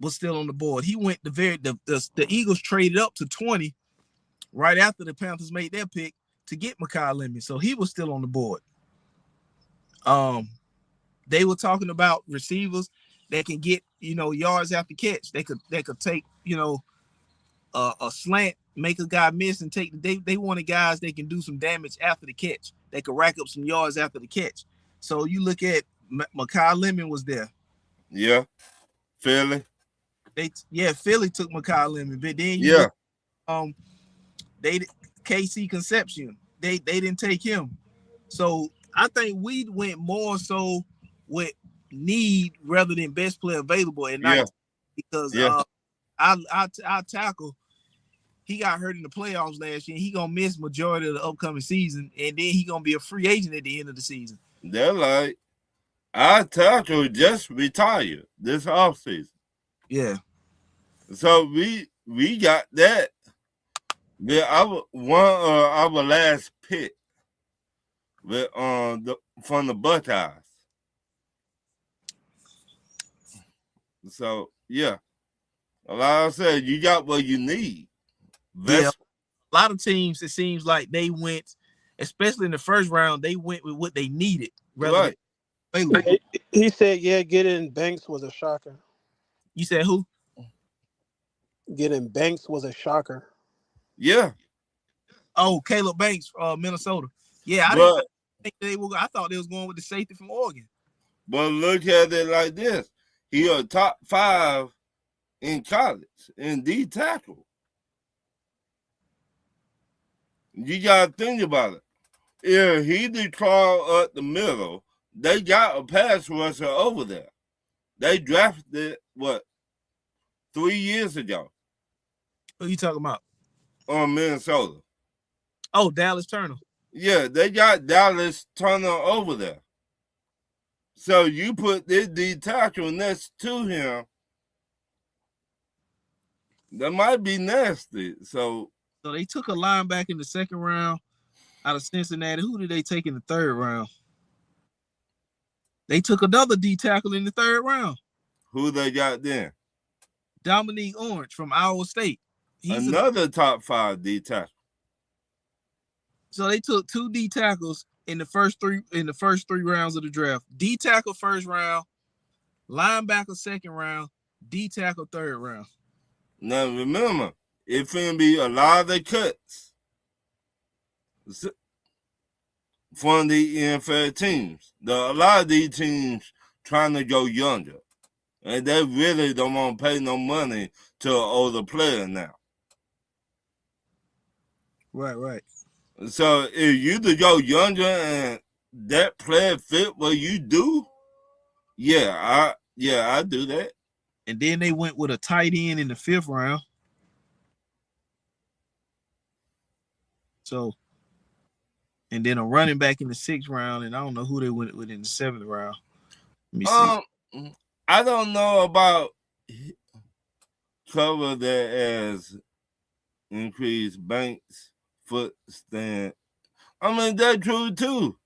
was still on the board. He went the Eagles traded up to 20 right after the Panthers made their pick to get Makai Lemon. So he was still on the board. They were talking about receivers that can get, yards after catch. They could take, a slant, make a guy miss and take they wanted guys that can do some damage after the catch. They could rack up some yards after the catch. So you look at Makai Lemon was there. Yeah. Philly. Philly took Makai Lemon, but then look, they KC Conception. They didn't take him. So I think we went more so with need rather than best player available at night because our tackle, he got hurt in the playoffs last year. He gonna miss majority of the upcoming season, and then he gonna be a free agent at the end of the season. They're like, our tackle just retired this offseason. Yeah. So we got that. Our last pick with from the Buckeyes. So yeah, like I said, you got what you need. A lot of teams, it seems like they went, especially in the first round, they went with what they needed rather than he said, getting Banks was a shocker. You said who? Getting Banks was a shocker. Yeah. Oh, Caleb Banks, Minnesota. Yeah, I thought they was going with the safety from Oregon. But look at it like this: he a top 5 in college in D tackle. You gotta think about it. If he declared up the middle, they got a pass rusher over there. They drafted 3 years ago. Who you talking about? Minnesota. Oh, Dallas Turner. Yeah, they got Dallas Turner over there. So you put this D tackle next to him, that might be nasty. So they took a linebacker in the second round out of Cincinnati. Who did they take in the third round? They took another D tackle in the third round. Who they got then? Dominique Orange from Iowa State. He's another top 5 D tackle. So they took 2 D tackles in the first three rounds of the draft. D tackle first round, linebacker second round, D tackle third round. Now remember, it's gonna be a lot of the cuts from the NFL teams. A lot of these teams trying to go younger, and they really don't want to pay no money to an older player now. Right. So if you to go younger and that player fit what you do, I do that. And then they went with a tight end in the 5th round. So, and then a running back in the 6th round, and I don't know who they went with in the 7th round. Let me see. I don't know about cover that as increased Banks foot stand. I mean, that's true too.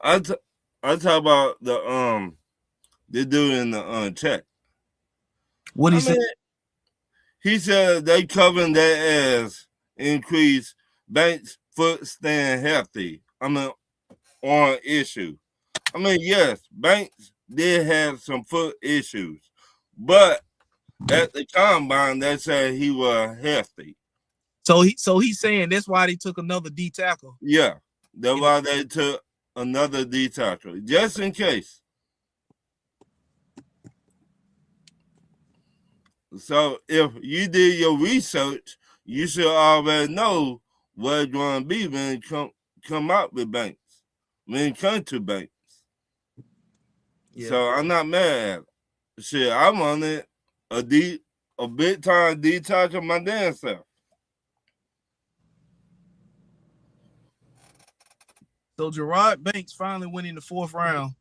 I talk about the dude in the chat. What he said? He said they covering that as increased Banks foot stand healthy. I mean, on issue. I mean, yes, Banks did have some foot issues, but at the combine they said he was healthy. So he's saying that's why they took another D tackle. Yeah, that's why they took another D tackle, just in case. So if you did your research, you should already know where it's going to be when it come out with Banks, when it comes to Banks. Yeah. So I'm not mad at it. Shit, I wanted a big time detox of my damn self. So Gerard Banks finally went in the 4th round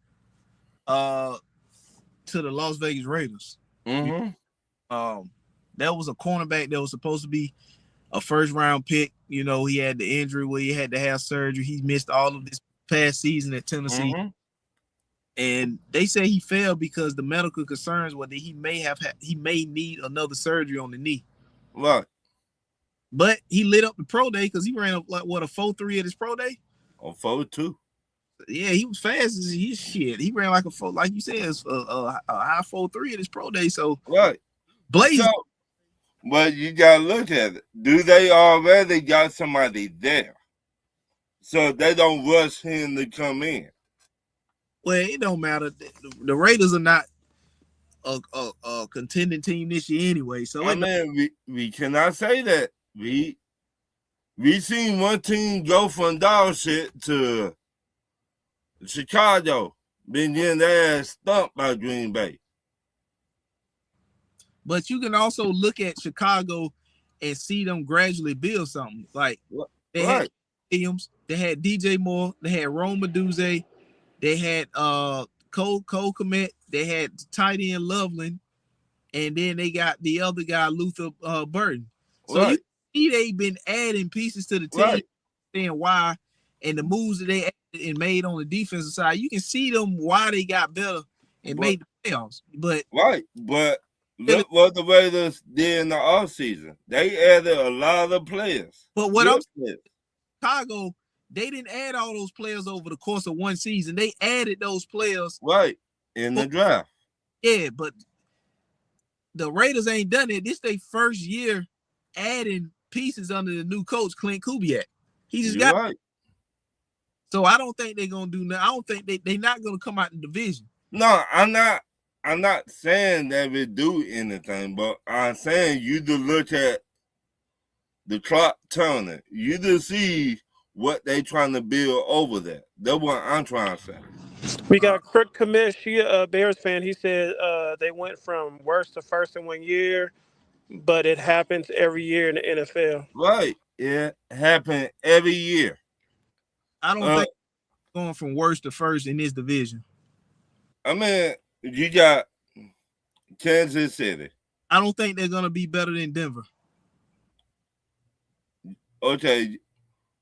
to the Las Vegas Raiders. Mm-hmm. That was a cornerback that was supposed to be a 1st round pick. You know, he had the injury where he had to have surgery. He missed all of this past season at Tennessee. Mm-hmm. And they say he failed because the medical concerns were that he may need another surgery on the knee. Right. But he lit up the pro day because he ran up like what, a 4.3 at his pro day? Or 4.2. Yeah, he was fast as his shit. He ran like like you said, a high 4.3 at his pro day. So right. Blaze. So, but you gotta look at it. Do they already got somebody there? So they don't rush him to come in. Well, it don't matter. The Raiders are not a contending team this year anyway. So I mean, we cannot say that. We seen one team go from dog shit to Chicago, been getting their ass stumped by Green Bay. But you can also look at Chicago and see them gradually build something. Like they had Williams, they had DJ Moore, they had Rome Meduze, they had Cole Komet, they had tight end Loveland, and then they got the other guy, Luther Burton. So you see they've been adding pieces to the team, saying why, and the moves that they added and made on the defensive side, you can see them why they got better and made the playoffs. But look what the Raiders did in the offseason. They added a lot of players. But what I'm saying, Chicago, they didn't add all those players over the course of one season. They added those players in the draft. Yeah, but the Raiders ain't done it. This their first year adding pieces under the new coach, Clint Kubiak. He just got So I don't think they're gonna do nothing. I don't think they're not gonna come out in the division. No, I'm not saying that we do anything, but I'm saying you to look at the clock turning. You to see what they trying to build over there. That's what I'm trying to say. We got Kurt Kamish, he a Bears fan. He said they went from worst to first in 1 year, but it happens every year in the NFL. Right. It happened every year. I don't think going from worst to first in this division. I mean, you got Kansas City. I don't think they're gonna be better than Denver. Okay.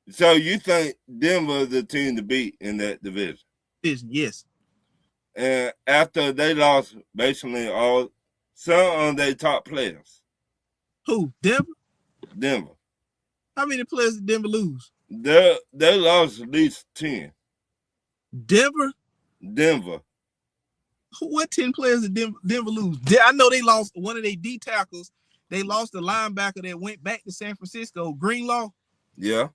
So you think Denver is the team to beat in that division? Yes. And after they lost basically some of their top players. Who? Denver? Denver. How many players did Denver lose? They lost at least 10. Denver? What 10 players did Denver lose? I know they lost one of their D tackles. They lost the linebacker that went back to San Francisco, Greenlaw. Yeah.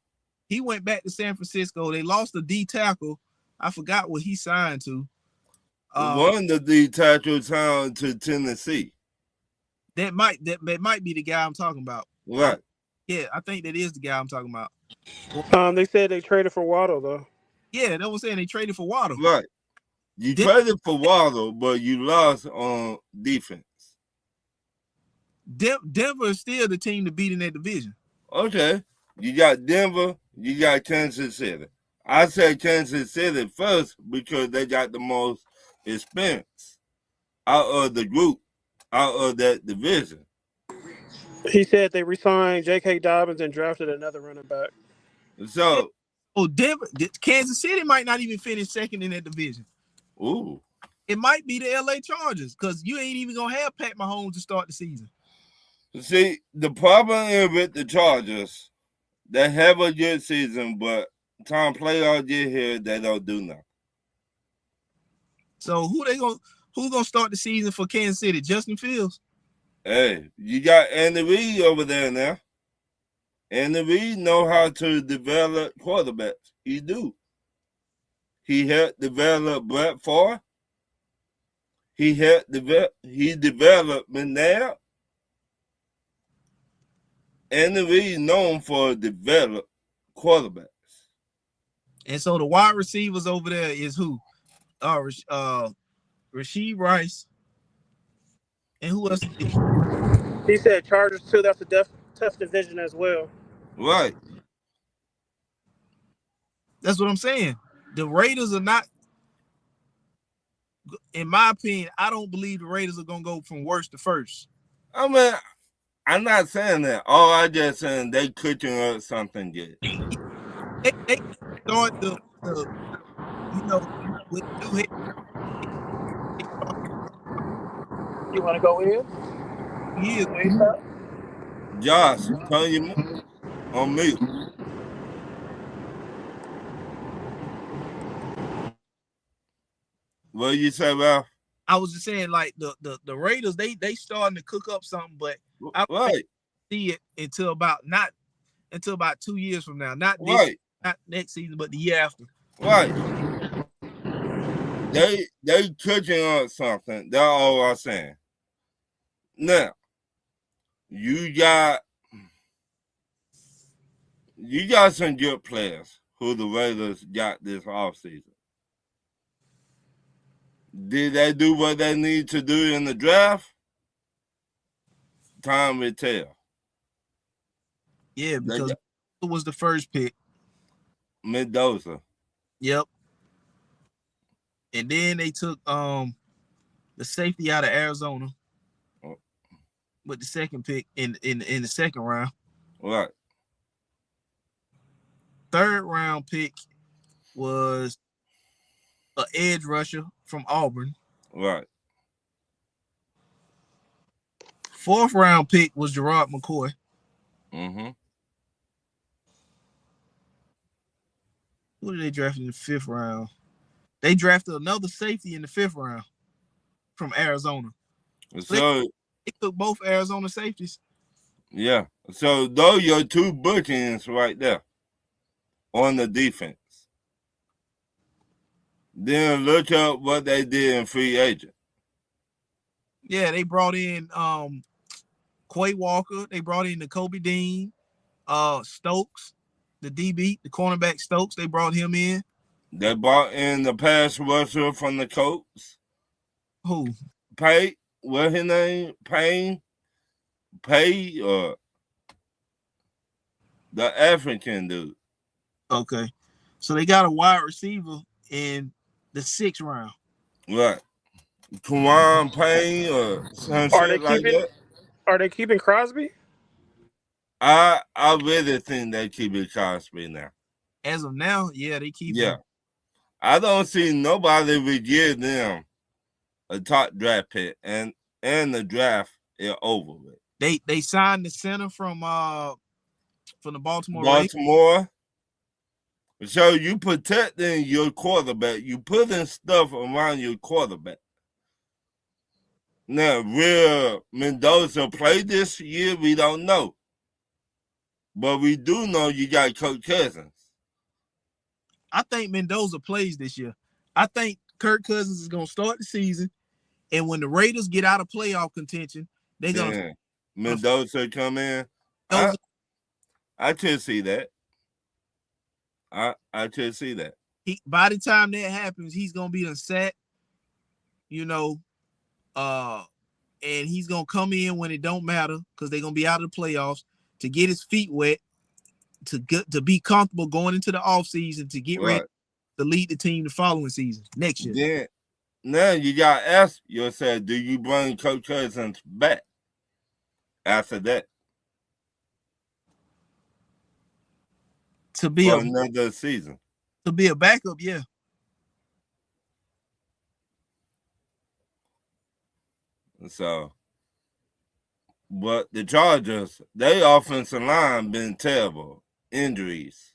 He went back to San Francisco. They lost the D tackle. I forgot what he signed to. One of the D tackles signed to Tennessee. That might be the guy I'm talking about. Right. Yeah, I think that is the guy I'm talking about. They said they traded for Waddle though. Yeah, that was saying they traded for Waddle. Right. You traded for Waddle, but you lost on defense. Denver is still the team to beat in that division. Okay. You got Denver, you got Kansas City. I said Kansas City first because they got the most experience out of the group, out of that division. He said they re-signed J.K. Dobbins and drafted another running back. So, Kansas City might not even finish second in that division. Ooh. It might be the LA Chargers because you ain't even going to have Pat Mahomes to start the season. See, the problem is with the Chargers, they have a good season, but time playoffs get here, they don't do nothing. So who's gonna start the season for Kansas City? Justin Fields. Hey, you got Andy Reid over there now. Andy Reid know how to develop quarterbacks. He do. He helped develop Brett Favre. He developed McNabb. Andy Reid known for develop quarterbacks. And so the wide receivers over there is who? Rasheed Rice. And who else? He said Chargers too. That's a tough division as well. Right. That's what I'm saying. The Raiders are not, in my opinion, I don't believe the Raiders are gonna go from worst to first. I mean, I'm not saying that. All I just saying they cooking up something good. They start the with new head. You want to go in? Years. Josh, turn you on mute. What you say, Ralph? I was just saying, like the Raiders, they starting to cook up something, but I don't see it until about 2 years from now. Not this, not next season, but the year after. Right. They cooking up something. That's all I'm saying. Now, you got some good players who the Raiders got this offseason. Did they do what they need to do in the draft? Time will tell. Yeah, because it was the first pick. Mendoza. Yep. And then they took the safety out of Arizona with the second pick in the second round. Right. Third round pick was an edge rusher from Auburn. Right. Fourth round pick was Gerard McCoy. Mm-hmm. Who did they draft in the fifth round? They drafted another safety in the fifth round from Arizona. So they took both Arizona safeties. Yeah. So those are your two bookings right there on the defense. Then look up what they did in free agent. Yeah, they brought in Quay Walker. They brought in Kobe Dean, Stokes, the DB, the cornerback Stokes. They brought him in. They brought in the pass rusher from the Colts. Who? Pay. What's his name? Pay or the African dude. Okay. So they got a wide receiver in the sixth round. Right. Kawan Payne or some shit like that. Are they keeping Crosby? I really think they keep it Crosby now. As of now, yeah, they keep him. I don't see nobody would give them a top draft pick and the draft is over with. They signed the center from the Baltimore Ravens. So you protecting your quarterback. You putting stuff around your quarterback. Now, will Mendoza play this year? We don't know. But we do know you got Kirk Cousins. I think Mendoza plays this year. I think Kirk Cousins is going to start the season, and when the Raiders get out of playoff contention, they're going to Mendoza come in. I could see that. I could see that. By the time that happens, he's going to be set, and he's going to come in when it don't matter because they're going to be out of the playoffs to get his feet wet, to be comfortable going into the offseason, to get ready to lead the team the following season, next year. Then, now you got to ask yourself, do you bring Kirk Cousins back after that? To be another season. To be a backup, yeah. So, but the Chargers, their offensive line been terrible. Injuries.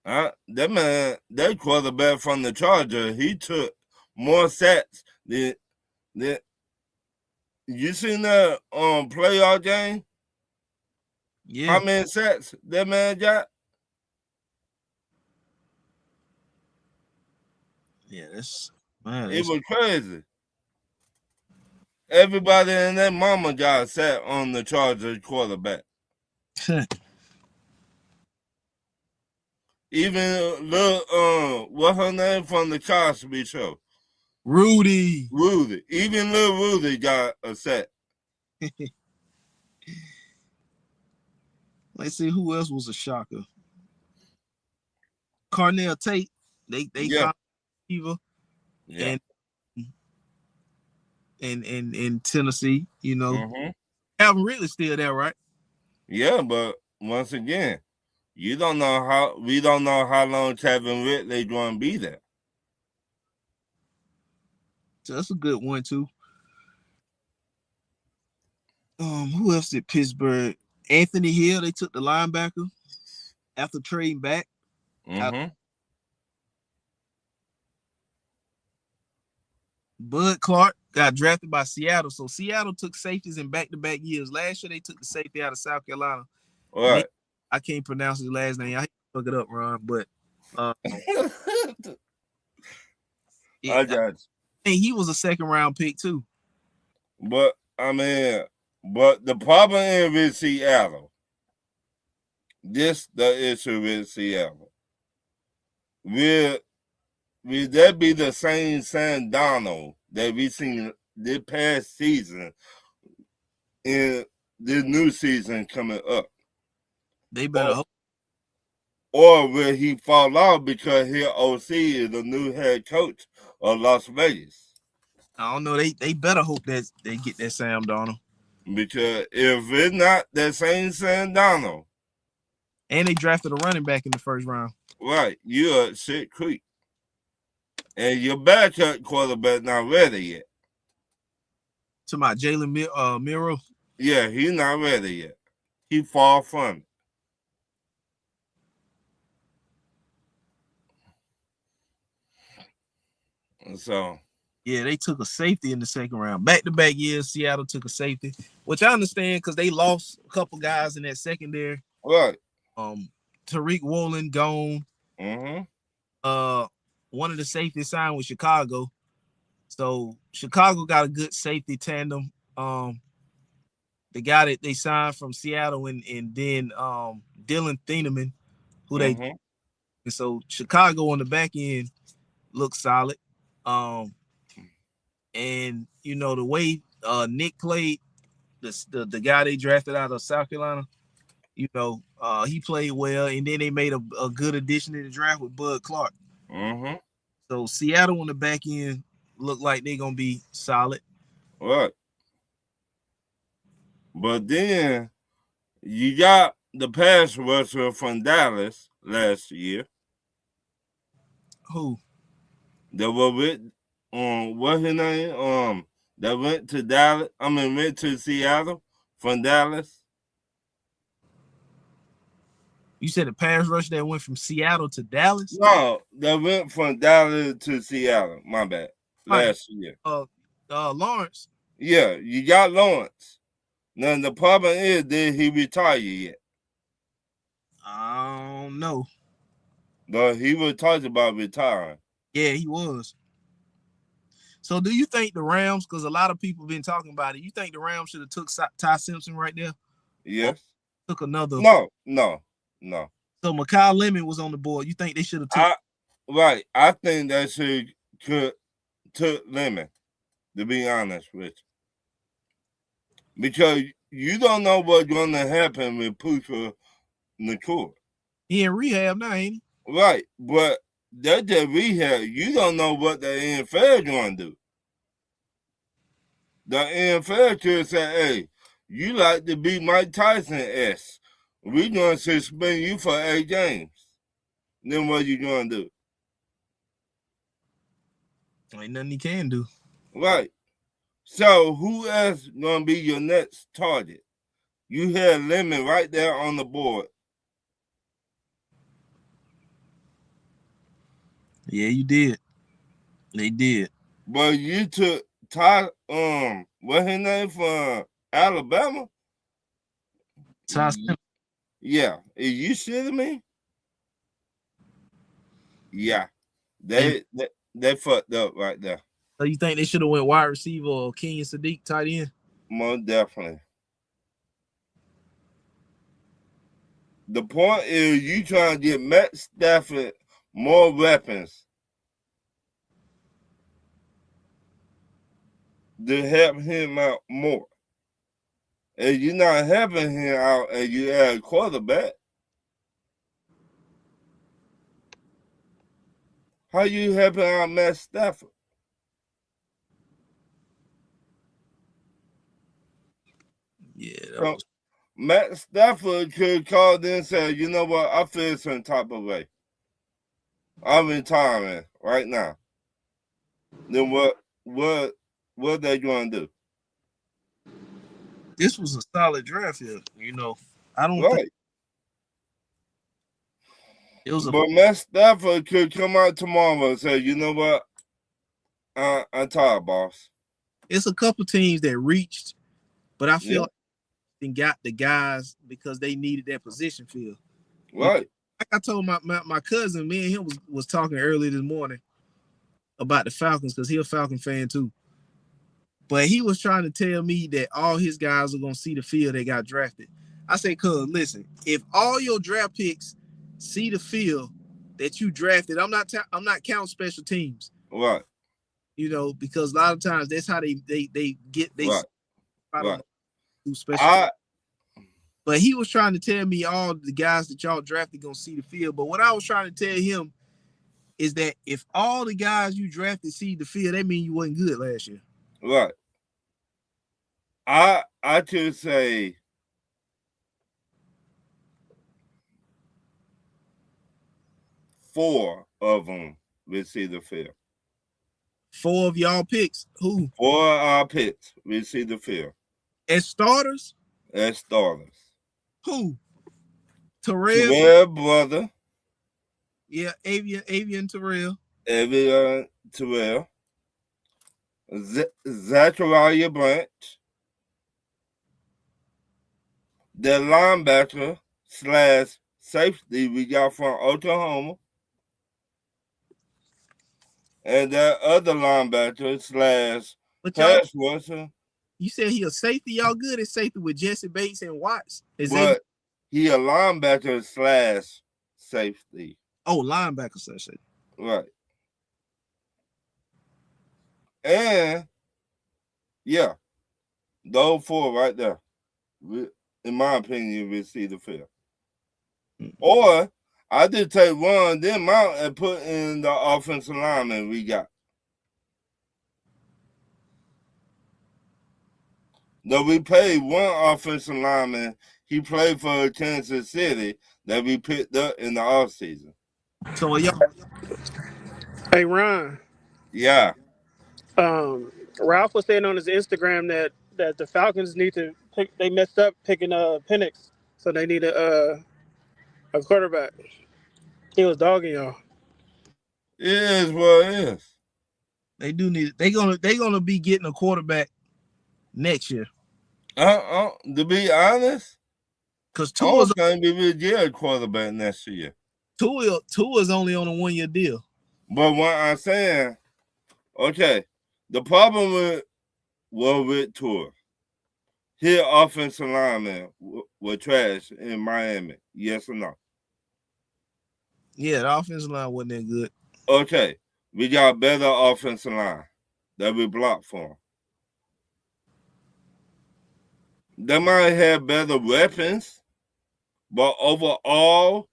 That man, their quarterback from the Chargers, he took more sacks than you seen that playoff game? Yeah. How many sacks that man got? Yeah, it was crazy. Everybody and their mama got sat on the Chargers quarterback. Even what's her name from the Cosby Show? Rudy. Rudy. Even little Rudy got a sack. Let's see who else was a shocker. Cornell Tate. They found receiver. Yeah. And in Tennessee, you know. Mm-hmm. Calvin Ridley still there, right? Yeah, but once again, we don't know how long Calvin Ridley going to be there. So that's a good one too. Who else did Pittsburgh? Anthony Hill. They took the linebacker after trading back. Mm-hmm. Bud Clark got drafted by Seattle. So Seattle took safeties in back-to-back years. Last year they took the safety out of South Carolina. All right. I can't pronounce his last name. I hate to fuck it up, Ron, but I got you. And he was a second-round pick too. But I mean, the problem is with Seattle. This the issue with Seattle. Will that be the same Sam Donald that we seen this past season in this new season coming up? They better hope. Or will he fall off because his OC is the new head coach of Las Vegas? I don't know. They better hope that they get that Sam Donald. Because if it's not that same Sam Donald, and they drafted a running back in the first round, right, you're at shit creek. And your backup quarterback not ready yet. To my Jalen Miro. Yeah, he's not ready yet. He far from it. So yeah, they took a safety in the second round. Back-to-back years, Seattle took a safety, which I understand because they lost a couple guys in that secondary. Right. Tariq Woolen gone. Mm-hmm. One of the safeties signed with Chicago. So Chicago got a good safety tandem. The guy that they signed from Seattle and then Dylan Thieneman, who they and so Chicago on the back end looks solid. And you know the way Nick played, the guy they drafted out of South Carolina, you know, he played well, and then they made a good addition in the draft with Bud Clark. So Seattle on the back end look like they're gonna be solid. Right. But then you got the pass rusher from Dallas last year. Who? That was with what's his name? That went to Dallas. Went to Seattle from Dallas. You said the pass rush that went from Seattle to Dallas? No, that went from Dallas to Seattle. My bad. Last year. Lawrence. Yeah, you got Lawrence. Now the problem is, did he retire yet? I don't know. No, he was talking about retiring. Yeah, he was. So do you think the Rams, because a lot of people have been talking about it, you think the Rams should have took Ty Simpson right there? Yes. Or took another? No. So Mekhi Lemon was on the board. You think they should have took? Right. I think that could took Lemon, to be honest with you. Because you don't know what's going to happen with Puka Nacua. He in rehab now, ain't he? Right. But that's just rehab. You don't know what the NFL going to do. The NFL could say, hey, you like to beat Mike Tyson S. We're going to suspend you for 8 games. Then what you going to do? Ain't nothing he can do. Right. So who else going to be your next target? You had Lemon right there on the board. Yeah, you did. They did. But you took Ty, what's his name from Alabama? Ty Yeah. Are you shitting me? Yeah. They fucked up right there. So you think they should have went wide receiver or Kenyon Sadiq tight end? Most definitely. The point is you trying to get Matt Stafford more weapons to help him out more. And you're not helping him out and you add a quarterback. How you helping out Matt Stafford? Yeah, that So, was. Matt Stafford could call in and say, you know what, I feel some type of way. I'm retiring right now. Then what they gonna do? This was a solid draft here. You know, I don't think Right. it was a. But Matt Stafford could come out tomorrow and say, you know what, I'm tired, boss. It's a couple teams that reached, but I feel Yeah, like they got the guys because they needed that position filled. You know, right, like I told my cousin, me and him was talking early this morning about the Falcons because he's a Falcon fan too. But he was trying to tell me that all his guys are gonna see the field they got drafted. I say, cuz listen, if all your draft picks see the field that you drafted, I'm not counting special teams. right, You know, because a lot of times that's how they get they right, I don't right. know do special teams. I But he was trying to tell me all the guys that y'all drafted gonna see the field. But what I was trying to tell him is that if all the guys you drafted see the field, that means you wasn't good last year. right. I could say 4 of them will see the field. 4 of y'all picks, who? 4 of our picks will see the field As starters, as starters. who? Terrell, Terrell brother, yeah, Avian Terrell. Terrell, Zachariah Branch, the linebacker slash safety we got from Oklahoma, and that other linebacker slash But y'all, pass rusher, you said he a safety. Y'all good at safety with Jesse Bates and Watts. Xavier, but he a linebacker slash safety. oh, linebacker session. Right. And yeah, those 4 right there, in my opinion, will see the field. Or I did take one of them out and put in the offensive lineman we got. Though we paid one offensive lineman, he played for Kansas City that we picked up in the offseason. So y'all, Hey Ron, Yeah, Ralph was saying on his Instagram that the Falcons need to pick. They messed up picking Penix, so they need a quarterback. He was dogging y'all. it is what it is. they do need. They gonna be getting a quarterback next year To be honest, because I don't think we will get a quarterback next year. Tua's only on a 1-year deal. But what I'm saying, okay, the problem with Tua, his offensive linemen were trash in Miami. Yes or no? Yeah, the offensive line wasn't that good. Okay, we got better offensive line that we block for. They might have better weapons, but overall,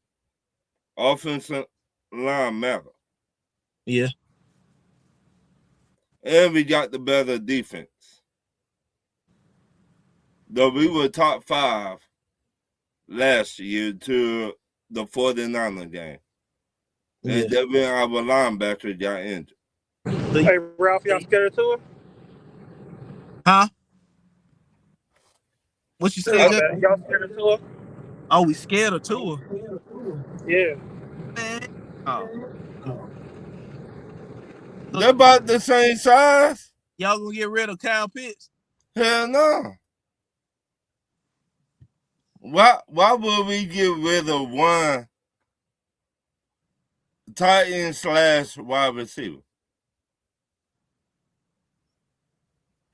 offensive line matter. Yeah. And we got the better defense. Though we were top 5 last year to the 49er game. Yeah. And then when our linebacker got injured. Hey Ralph, y'all scared of Tua? Huh? What you My said, Jay? bad. Y'all scared of Tua? Oh, we scared of Tua? Yeah. Man. Oh. They're about the same size. Y'all gonna get rid of Kyle Pitts? Hell no. Why would we get rid of one tight end slash wide receiver?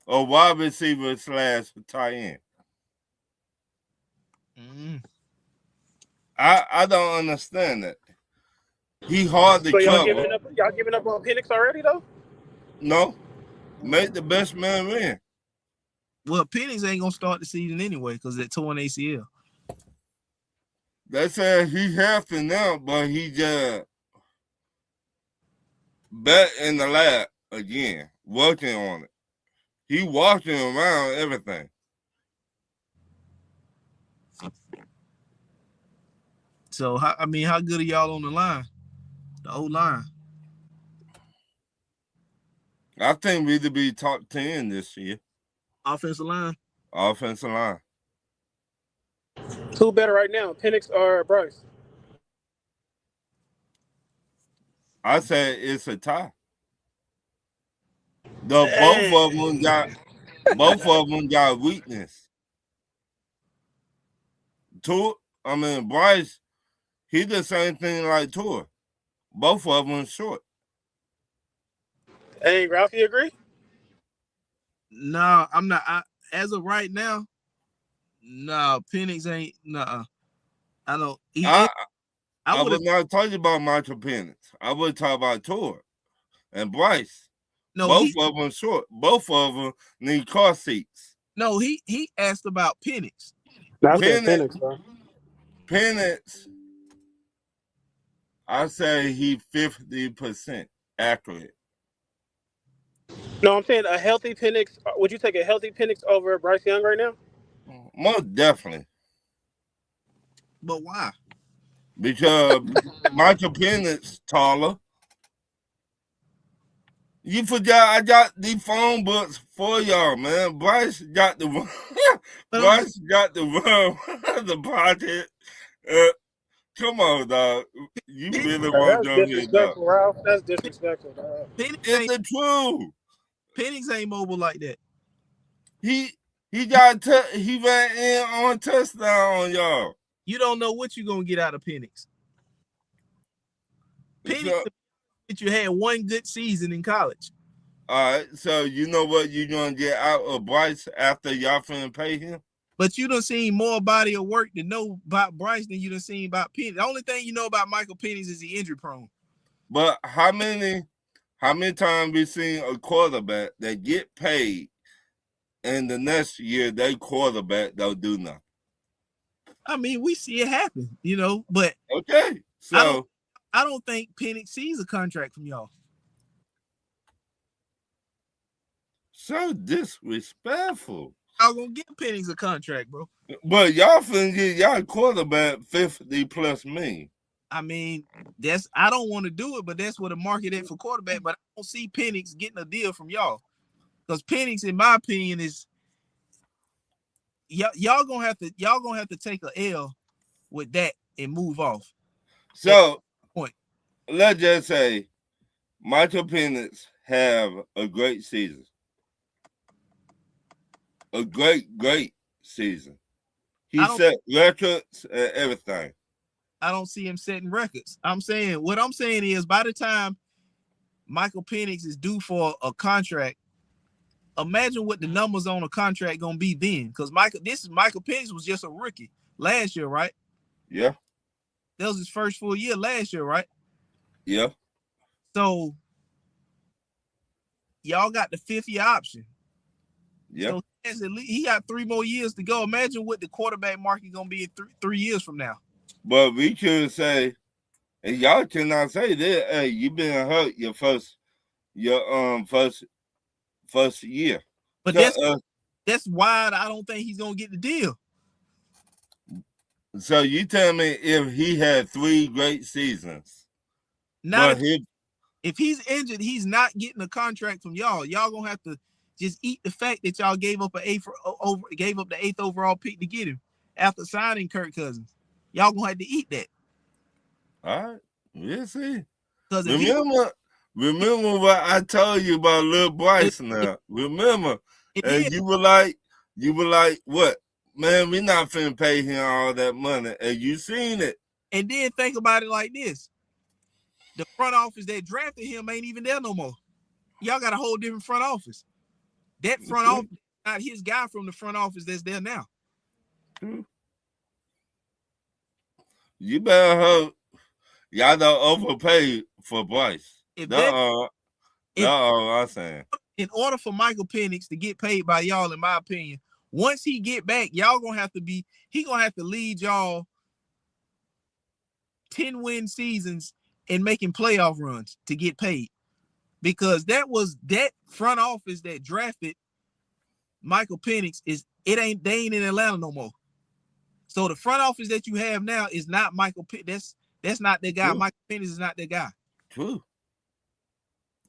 Or wide receiver slash tight end? Mm. I don't understand that. He hard to So y'all cover. giving up on Penix already though? No, make the best man win. Well, Penix ain't gonna start the season anyway because that torn ACL. They said he healthy now, but he just back in the lab again, working on it. He walking around everything. So how good are y'all on the line? The O line. I think we'd be top 10 this year. Offensive line. Offensive line. Who better right now, Penix or Bryce? I say it's a tie. Both of them got weakness. Bryce, he the same thing like Tua. Both of them short. Hey, Ralph, you agree? No, I'm not. As of right now, no, Penix ain't. Nah, I don't. I would not talk about Michael Penix. I would talk about Tua and Bryce. No, both of them short. Both of them need car seats. No, he asked about Penix. That's Penix, bro. Penix, I say he 50% accurate. No, I'm saying a healthy Penix. Would you take a healthy Penix over Bryce Young right now? Most definitely. But why? Because Michael Penix taller. You forgot I got the phone books for y'all, man. Bryce got the run the project. Come on, dog. You really want to go here, dog. Ralph. That's disrespectful, dog. It's the truth. Penix ain't mobile like that. He ran in on touchdown on y'all. You don't know what you're gonna get out of Penix. Penix, you had one good season in college. All right, so you know what you're gonna get out of Bryce after y'all finna pay him? But you done seen more body of work to know about Bryce than you done seen about Penix. The only thing you know about Michael Penix is he injury prone. But how many times we seen a quarterback that get paid and the next year they quarterback don't do nothing? I mean, we see it happen, but okay. So I don't think Penix sees a contract from y'all. So disrespectful. Y'all gonna get Penix a contract, bro. But y'all finna get y'all quarterback 50 plus million. I mean, I don't want to do it, but that's what the market is for quarterback. But I don't see Penix getting a deal from y'all. Because Penix, in my opinion, is y'all gonna have to take a L with that and move off. So let's just say Michael Penix have a great season. A great season. He set records and everything. I don't see him setting records. What I'm saying is by the time Michael Penix is due for a contract, imagine what the numbers on a contract gonna be then. Because Michael Penix was just a rookie last year, right? Yeah. That was his first full year last year, right? Yeah. So y'all got the 5th year option. Yeah. So he got 3 more years to go. Imagine what the quarterback market gonna be in 3 years from now. But we could say, and y'all cannot say that. Hey, you been hurt your first year. But that's why I don't think he's gonna get the deal. So you tell me if he had 3 great seasons, if he's injured, he's not getting a contract from y'all. Y'all gonna have to just eat the fact that y'all gave up the 8th overall pick to get him after signing Kirk Cousins. Y'all gonna have to eat that. All right, we'll see. Remember what I told you about Lil Bryce now. Remember, and you were like, what? Man, we not finna pay him all that money, and you seen it. And then think about it like this: the front office that drafted him ain't even there no more. Y'all got a whole different front office. That front office, not his guy from the front office that's there now. You better hope y'all don't overpay for Bryce. If That's that all. if That's all I'm saying. in order for Michael Penix to get paid by y'all, in my opinion, once he get back, y'all gonna have to be. He gonna have to lead y'all 10-win seasons and making playoff runs to get paid, because that front office that drafted Michael Penix they ain't in Atlanta no more. So the front office that you have now is not Michael Penix. That's not the guy. True. Michael Penix is not the guy. True.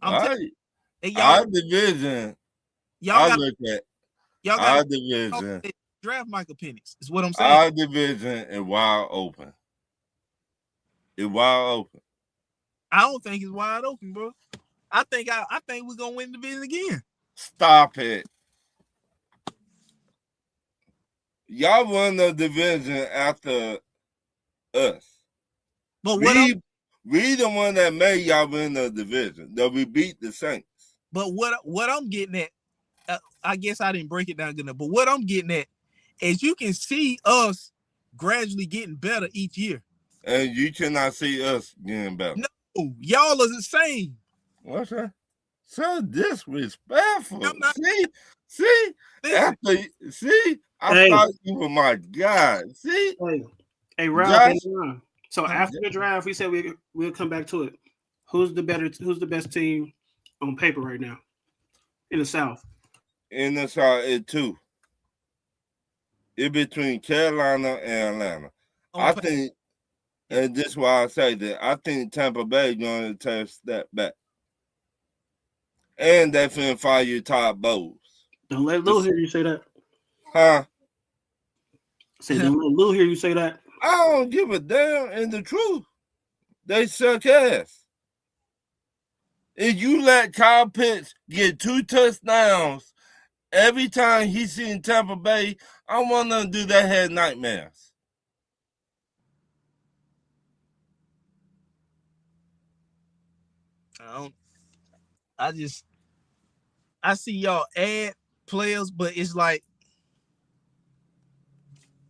I'm telling you, Our division, y'all got our division. Draft Michael Penix is what I'm saying. Our division is wide open. It's wide open. I don't think it's wide open, bro. I think we're gonna win the division again. Stop it. Y'all won the division after us. But we the one that made y'all win the division. That we beat the Saints. But what I'm getting at, I guess I didn't break it down good enough. But what I'm getting at is you can see us gradually getting better each year. And you cannot see us getting better. No, y'all are the same. What's that? So disrespectful. See, after I thought you were my guy. See, hey Ralph. So after the draft, we said we'll come back to it. Who's the best team on paper right now in the South? In the South, it's two. It's between Carolina and Atlanta. I think, and this is why I say that, I think Tampa Bay going to take a step back. And they finna fire you Todd Bowles. Don't let Lou hear you say that. Huh? Say, don't let Lou hear you say that. I don't give a damn. And the truth, they suck ass. If you let Kyle Pitts get 2 touchdowns every time he's seen Tampa Bay, I want them to do that, had nightmares. I see y'all add players, but it's like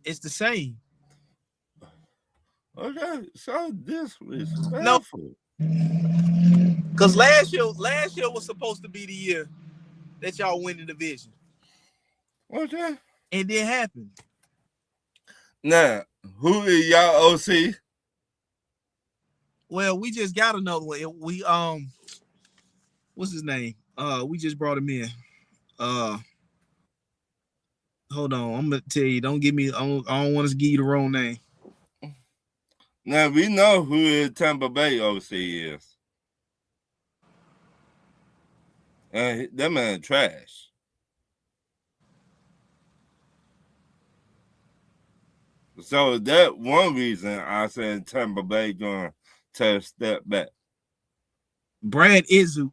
it's the same. Okay, so disrespectful. No, because last year was supposed to be the year that y'all win the division. Okay. It didn't happen. Now, who is y'all OC? Well, we just got another one. We what's his name? We just brought him in. Hold on, I'm gonna tell you. Don't give me. I don't want to give you the wrong name. Now we know who is Tampa Bay OC is. And that man trash. So that one reason I said Tampa Bay going to take a step back. Brad Izu.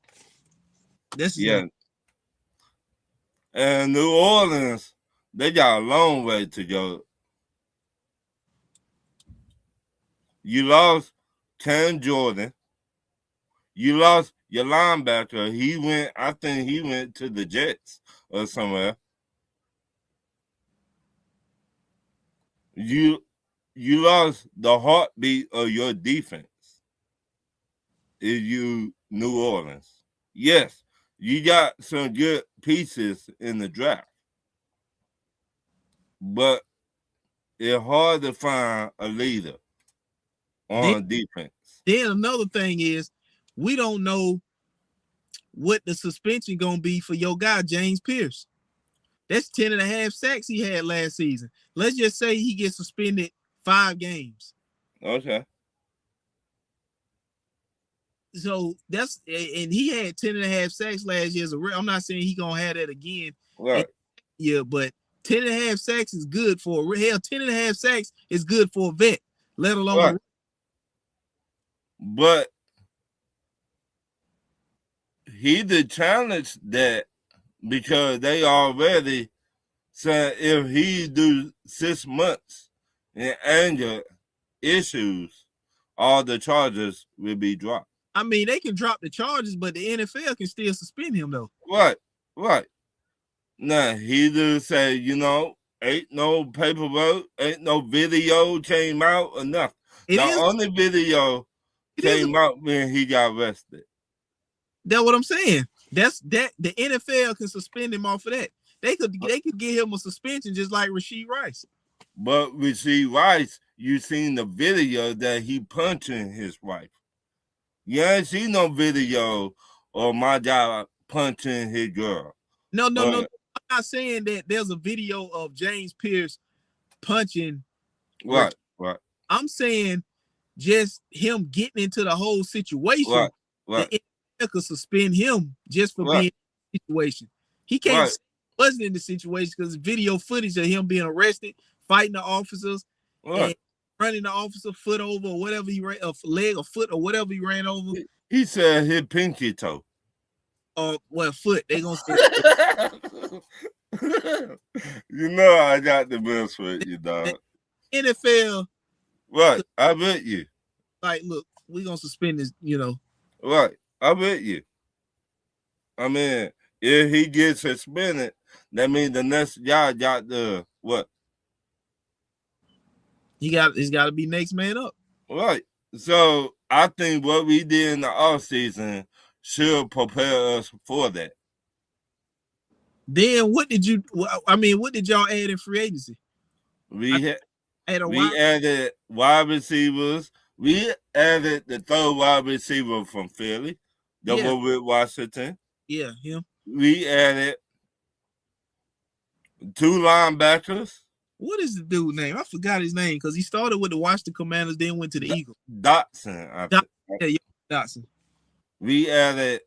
That's yeah. And New Orleans, they got a long way to go. You lost Cam Jordan. You lost your linebacker. I think he went to the Jets or somewhere. You lost the heartbeat of your defense. Is you New Orleans. Yes, you got some good pieces in the draft. But it's hard to find a leader on defense. Then another thing is, we don't know what the suspension gonna be for your guy James Pierce. That's 10.5 sacks he had last season. Let's just say he gets suspended 5 games. Okay. So and he had 10.5 sacks last year. I'm not saying he gonna have that again. Right. Yeah, but 10.5 sacks is good for 10.5 sacks is good for a vet, let alone. Right. But he did challenge that because they already said if he do 6 months in anger issues, all the charges will be dropped. I mean, they can drop the charges, but the NFL can still suspend him though. Right. Now he just say, ain't no paperwork, ain't no video came out or nothing. The only video came out when he got arrested. That's what I'm saying. That's that the NFL can suspend him off of that. They could give him a suspension just like Rashee Rice. But Rashee Rice, you seen the video that he punching his wife. You ain't seen no video of my guy punching his girl. No. I'm not saying that there's a video of James Pierce punching. Right. I'm saying just him getting into the whole situation. Right. The NFL could suspend him just for being in the situation. He can't wasn't in the situation because video footage of him being arrested, fighting the officers, and running the officer foot over or whatever he ran, a leg or foot or whatever he ran over. He said his pinky toe. Foot. They gonna say. You know I got the best with you, dog. NFL. Right, I bet you. Like, look, we gonna suspend this, you know. Right, I bet you. I mean, if he gets suspended, that means the next guy got the what? He's got to be next man up. Right. So I think what we did in the offseason should prepare us for that. Then what did y'all add in free agency? We added wide receivers. We added the third wide receiver from Philly, the one with Washington. Yeah, him. We added 2 linebackers. What is the dude's name? I forgot his name because he started with the Washington Commanders, then went to the Eagles. Dotson. Dotson. We added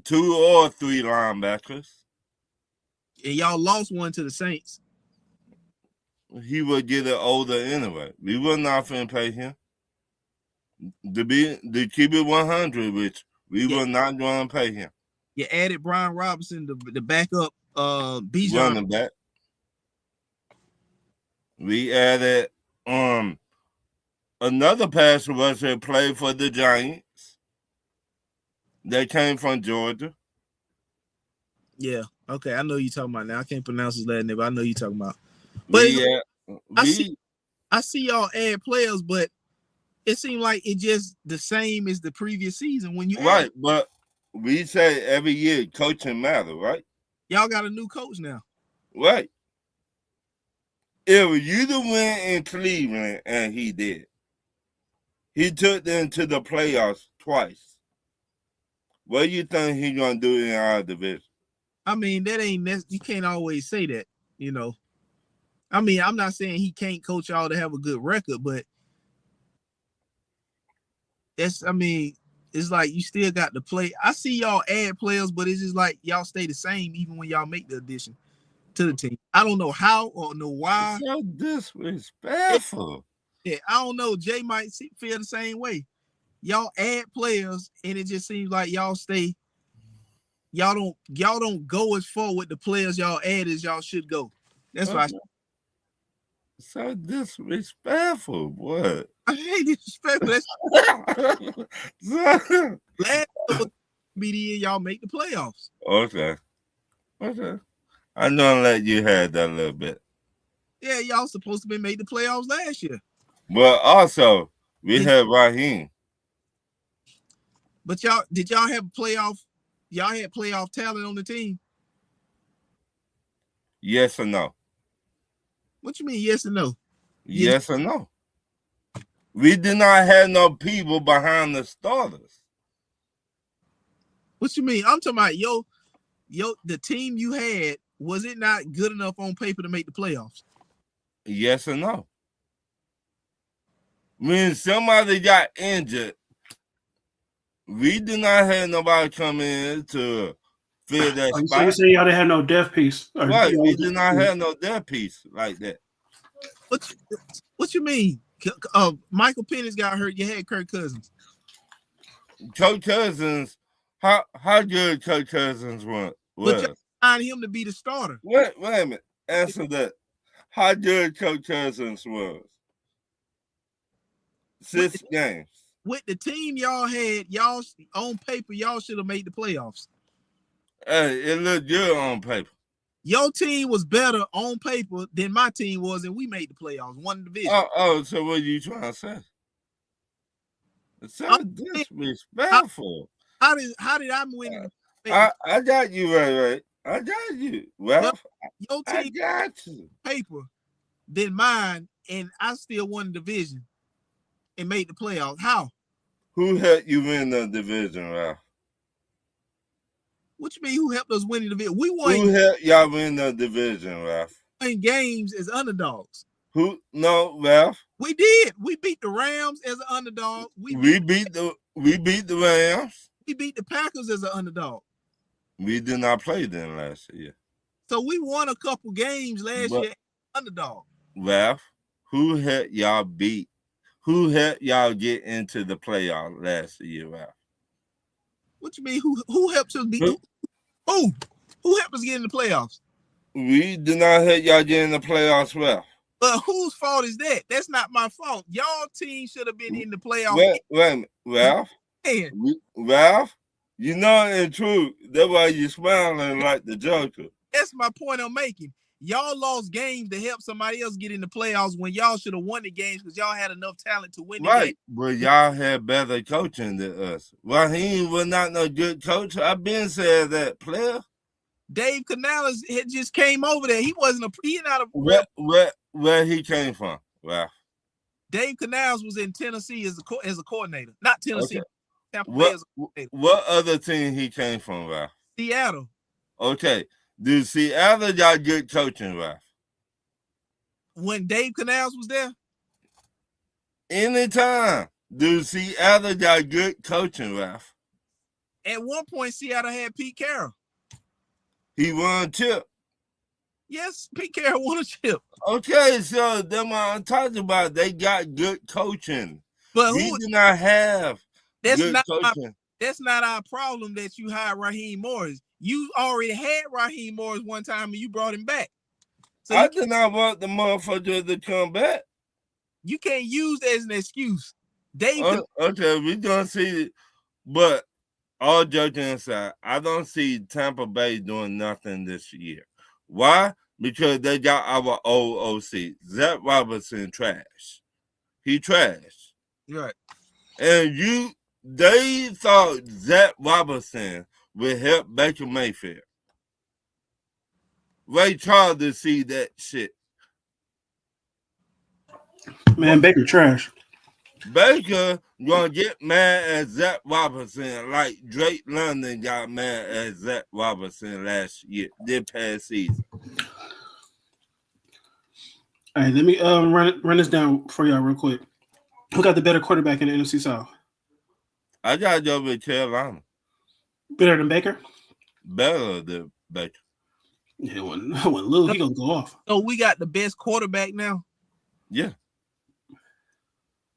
2 or 3 linebackers. And y'all lost one to the Saints. He would get it older anyway. We were not going to pay him. To keep it 100, which we were not going to pay him. You added Brian Robinson, the backup Bijan. Running back. We added another pass rusher played for the Giants. They came from Georgia. Yeah. Okay, I know you're talking about now. I can't pronounce his last name, but I know you're talking about. But I see y'all add players, but it seemed like it just the same as the previous season when you right. But we say every year coaching matter, right? Y'all got a new coach now, right? If you the win in Cleveland, and he did, he took them to the playoffs twice. What do you think he's gonna do in our division? I mean, you can't always say that, you know. I mean, I'm not saying he can't coach y'all to have a good record, but it's like you still got to play. I see y'all add players, but it's just like y'all stay the same even when y'all make the addition to the team. I don't know how or know why. So disrespectful. Yeah, I don't know. Jay might feel the same way. Y'all add players, and it just seems like y'all stay. Y'all don't go as far with the players y'all add as y'all should go. That's why. So disrespectful, boy. I hate disrespectful. Last be the year y'all make the playoffs. Okay. I'm gonna let you have that a little bit. Yeah, y'all supposed to be made the playoffs last year. But also we had Raheem. But did y'all have playoff? Y'all had playoff talent on the team? Yes or no? What you mean, yes or no? Yes or no? We did not have no people behind the starters. What you mean? I'm talking about the team you had, was it not good enough on paper to make the playoffs? Yes or no? When somebody got injured, we did not have nobody come in to fill that spot. So you say y'all didn't have no depth piece. Right, we did not have no depth piece like that. What you mean? Michael Penix got hurt. You had Kirk Cousins. Kirk Cousins, how good Kirk Cousins was? But you signed him to be the starter. Wait a minute. Answer that. How good Kirk Cousins was? 6 games. With the team y'all had, y'all on paper, y'all should have made the playoffs. Hey, it looked good on paper. Your team was better on paper than my team was, and we made the playoffs, won the division. Oh, so what are you trying to say? It's so disrespectful. How did I win it? I got you right. I got you. Well, your I team got you. paper than mine, and I still won the division and made the playoffs. How? Who helped you win the division, Ralph? What you mean? Who helped us win the division? We won. Who helped y'all win the division, Ralph? Playing games as underdogs. Who? No, Ralph. We did. We beat the Rams as an underdog. We beat the Rams. We beat the Packers as an underdog. We did not play them last year. So we won a couple games last year underdog. Ralph, who helped y'all beat? Who helped y'all get into the playoffs last year, Ralph? What you mean? Who helped us beat? Who helped us get in the playoffs? We did not help y'all get in the playoffs, Ralph. But whose fault is that? That's not my fault. Y'all team should have been in the playoffs. Wait, Ralph. Ralph, you know in truth, that's why you smiling like the Joker. That's my point I'm making. Y'all lost games to help somebody else get in the playoffs when y'all should have won the games because y'all had enough talent to win the game. But y'all had better coaching than us. Raheem was not no good coach. I've been saying that, player. Dave Canales had just came over there. He wasn't where he came from, Ralph. Dave Canales was in Tennessee as a coordinator, not Tennessee. Okay. What other team he came from, Ralph? Seattle. Okay. Do Seattle got good coaching, Ralph? When Dave Canales was there? Anytime. Do Seattle got good coaching, Ralph? At one point, Seattle had Pete Carroll. He won a chip. Yes, Pete Carroll won a chip. Okay, so them I'm talking about, they got good coaching. But we do not have good coaching. That's not our problem that you hired Raheem Morris. You already had Raheem Morris one time and you brought him back. So I did not want the motherfucker to come back. You can't use that as an excuse. Okay, we gonna see it. But all joking aside, I don't see Tampa Bay doing nothing this year. Why? Because they got our old OC. Zach Robinson trash. He trash. Right. And they thought Zach Robinson would help Baker Mayfield. Ray Charles to see that shit. Man, Baker trash. Baker gonna get mad at Zach Robinson like Drake London got mad at Zach Robinson this past season. All right, let me run this down for y'all real quick. Who got the better quarterback in the NFC South? I got to go with Carolina. Better than Baker? Better than Baker. Yeah, when Lou, he gonna go off. So we got the best quarterback now? Yeah.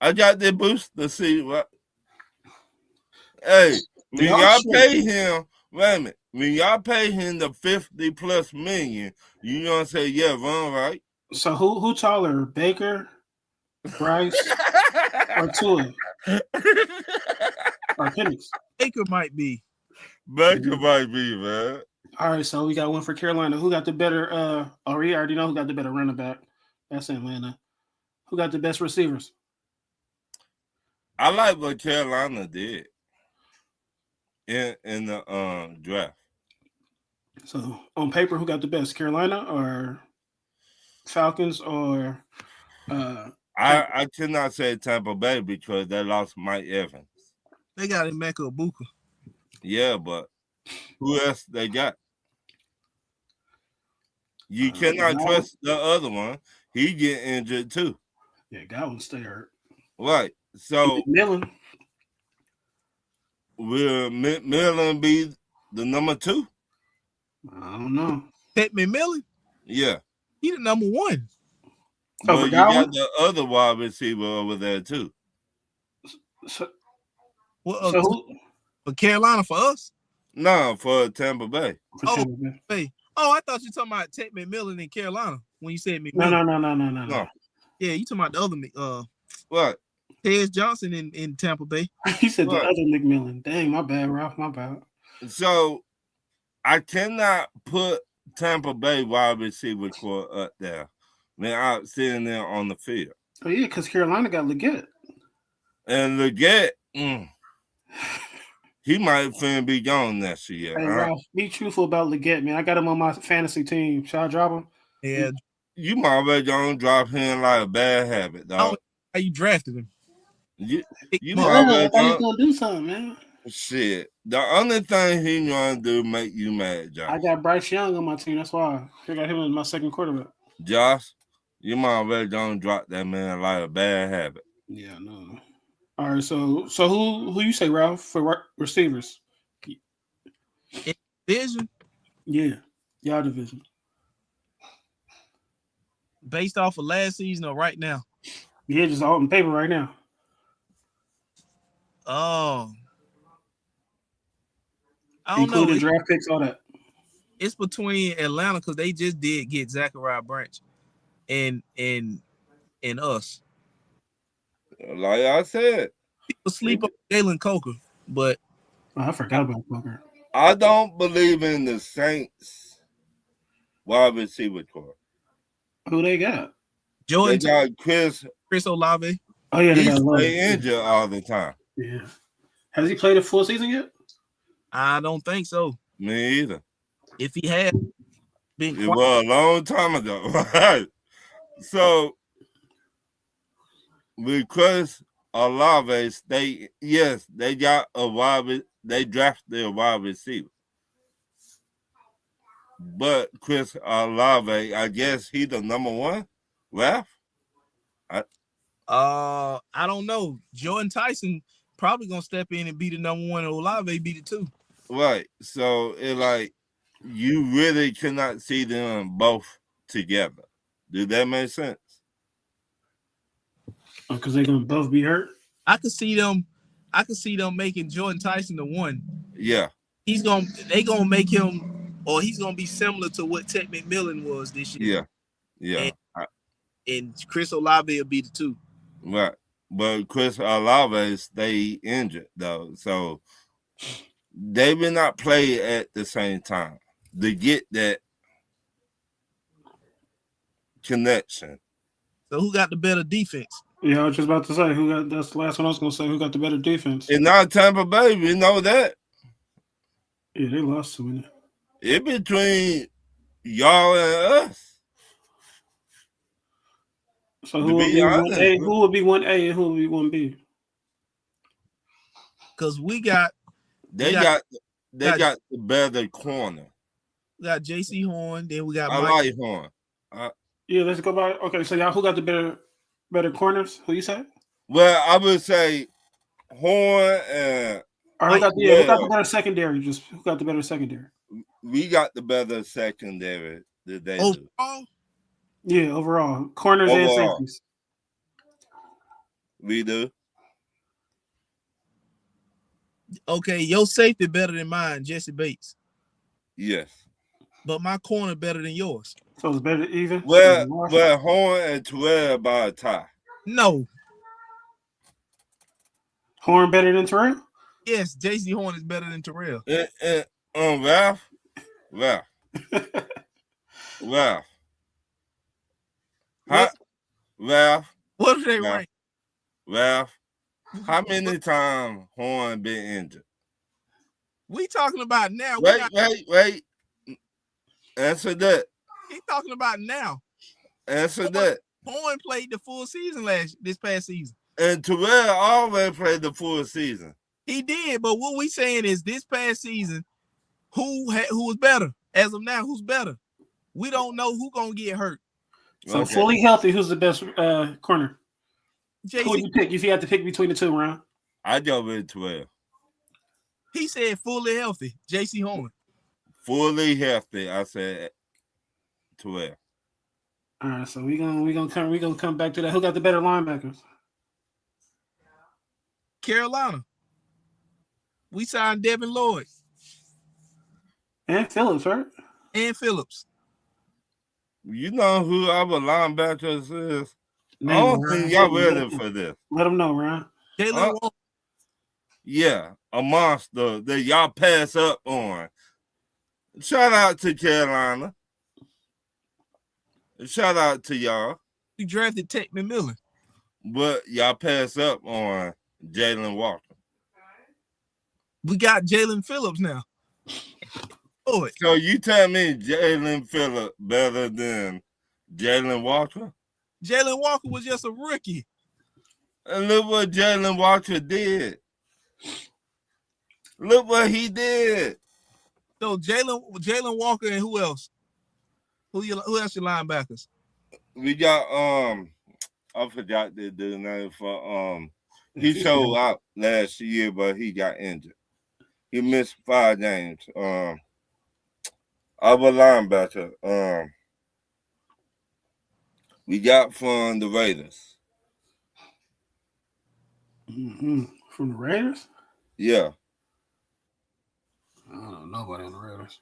I got the boost to see what. Hey, when y'all pay him, wait a minute. When y'all pay him the $50+ million, you gonna say, yeah, run right. So who taller, Baker, Bryce, or Tua? Or Penix? Baker might be. Baker might be, man. All right, so we got one for Carolina. Who got the better? We already know who got the better running back. That's Atlanta. Who got the best receivers? I like what Carolina did in the draft. So on paper, who got the best? Carolina or Falcons or? I cannot say Tampa Bay because they lost Mike Evans. They got Emeka Ibuka. Yeah, but who else they got? You cannot trust the other one. He get injured too. Yeah, Godwin stay hurt. Right. So McMillan. Will McMillan be the number 2? I don't know. Ted McMillan? Yeah. He the number 1. But you got the other wide receiver over there too. So for Carolina for us? No, for Tampa Bay. Tampa Bay. Oh, I thought you were talking about Ted McMillan in Carolina when you said McMillan. No. Yeah, you talking about the other what? Ted Johnson in Tampa Bay. He said the other McMillan. Dang, my bad, Ralph. My bad. So I cannot put Tampa Bay wide receiver core up there. Man, out sitting there on the field. Oh yeah, because Carolina got Leggett. And Leggett He might finna be gone next year. Hey, Ralph, be truthful about Leggett, man. I got him on my fantasy team. Shall I drop him? Yeah. You might well gonna drop him like a bad habit, I dog. don't know how you drafted him. You I might well thought he was gonna do something, man. shit. The only thing he gonna do make you mad, Josh. I got Bryce Young on my team. That's why I got him as my second quarterback. Josh, you might well gonna drop that man like a bad habit. Yeah, no. All right, so who you say, Ralph, for receivers? In division, Yeah, y'all division. based off of last season or right now? Yeah, just all on paper right now. Oh, I don't know. Including draft picks, all that. It's between Atlanta because they just did get Zachariah Branch, and us. Like I said, People sleep on Jalen Coker, but I forgot about Booker. I don't believe in the Saints wide receiver core. Who they got? Jordan They got Chris Olave. Oh yeah, they He got Love. stay injured all the time. Yeah. Has he played a full season yet? I don't think so. Me either. If he had been It quiet, was a long time ago. Right. So with Chris Olave, they got they drafted a wide receiver. But Chris Olave, I guess he's the number one. Ralph? I don't know. Jordan Tyson probably gonna step in and be the number one, and Olave be the two. Right. So it like you really cannot see them both together. Do that make sense? Because they're gonna both be hurt. I could see them making Jordan Tyson the one. Yeah. They gonna make him, or he's gonna be similar to what Ted McMillan was this year. Yeah. And Chris Olave will be the two. Right. But Chris Olave stay injured though. So they will not play at the same time to get that connection. So who got the better defense? Yeah, I was just about to say that's the last one I was gonna say. Who got the better defense? It's not Tampa Bay, we know that. Yeah, they lost to me. It between y'all and us. So who would be one A? Who would be one A and who would be one B? Because we got the better corner. We got J.C. Horn, then we got I Mike. like Horn. Yeah, let's go by. Okay, so y'all, who got the better corners? Who you say? Well, I would say Horn and who got the better secondary? Just who got the better secondary? We got the better secondary that they overall? do. Yeah, overall. Corners and safeties. We do. Okay, your safety better than mine, Jesse Bates. Yes. But my corner better than yours. So it's better even? Well, Horn and Terrell by a tie. No. Horn better than Terrell? Yes, J.C. Horn is better than Terrell. Ralph. Ralph. What are they rank? Ralph, how many times Horn been injured? We talking about now. Wait. Answer that. He talking about now. Answer that. Horn played the full season this past season. And Terrell already played the full season. He did, but what we saying is this past season, who was better? As of now, who's better? We don't know who gonna get hurt. So fully healthy, who's the best corner? JC. Who would you pick if you had to pick between the two, Ron? I go with Terrell. He said fully healthy. J.C. Horn. Fully healthy, I said Terrell. All right, so we gonna come back to that. Who got the better linebackers? Carolina. We signed Devin Lloyd. And Phillips, right? And Phillips. You know who our linebackers is? I don't think y'all ready for this. Let them know, Ron. Jalen Warren. Yeah, a monster that y'all pass up on. Shout out to Carolina. Shout out to y'all. We drafted Ted McMillan. But y'all pass up on Jalen Walker. We got Jalen Phillips now. So you tell me Jalen Phillips better than Jalen Walker? Jalen Walker was just a rookie. And look what Jalen Walker did. Look what he did. So Jalen Walker and who else? Who else your linebackers? We got I forgot the dude name for he showed up last year, but he got injured. He missed 5 games. Our linebacker. We got from the Raiders. Mm-hmm. From the Raiders? Yeah. I don't know nobody on the Raiders.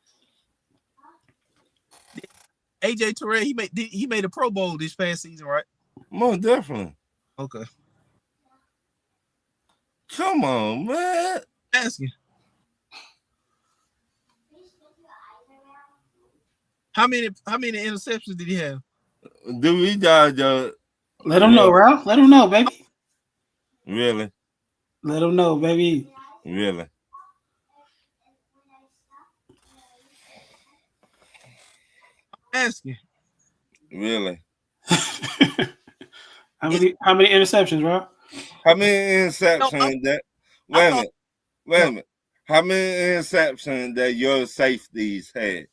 AJ Terrell, he made a Pro Bowl this past season, right? Most definitely. Okay. Come on, man. Asking. How many interceptions did he have? Do we got Let him know, Ralph. Let him know, baby. Really? Let him know, baby. Really? Asking. Really? How many interceptions, Ralph? How many interceptions Wait a minute. How many interceptions that your safeties had?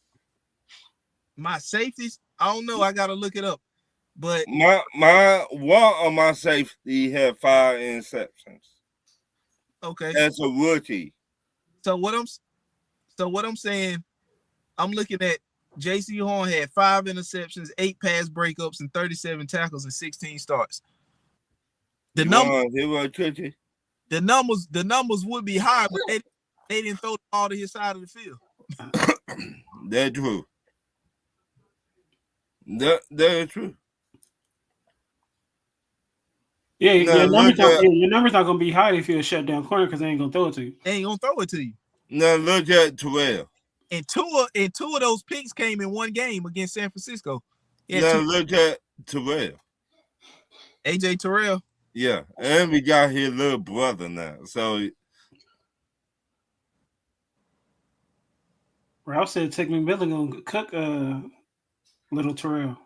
My safeties? I don't know. I gotta look it up. But my one of my safety had 5 interceptions. Okay. As a rookie. So what I'm saying, I'm looking at J.C. Horn had 5 interceptions, 8 pass breakups, and 37 tackles and 16 starts. The numbers would be high, but they didn't throw the ball to his side of the field. That's true. That's true. Yeah, your numbers not gonna be high if you're a shutdown corner because they ain't gonna throw it to you. They ain't gonna throw it to you. Now look at Terrell. And two of those picks came in one game against San Francisco. Now look at Terrell. AJ Terrell. Yeah, and we got his little brother now. So Ralph said Tech McMillan gonna cook little Terrell.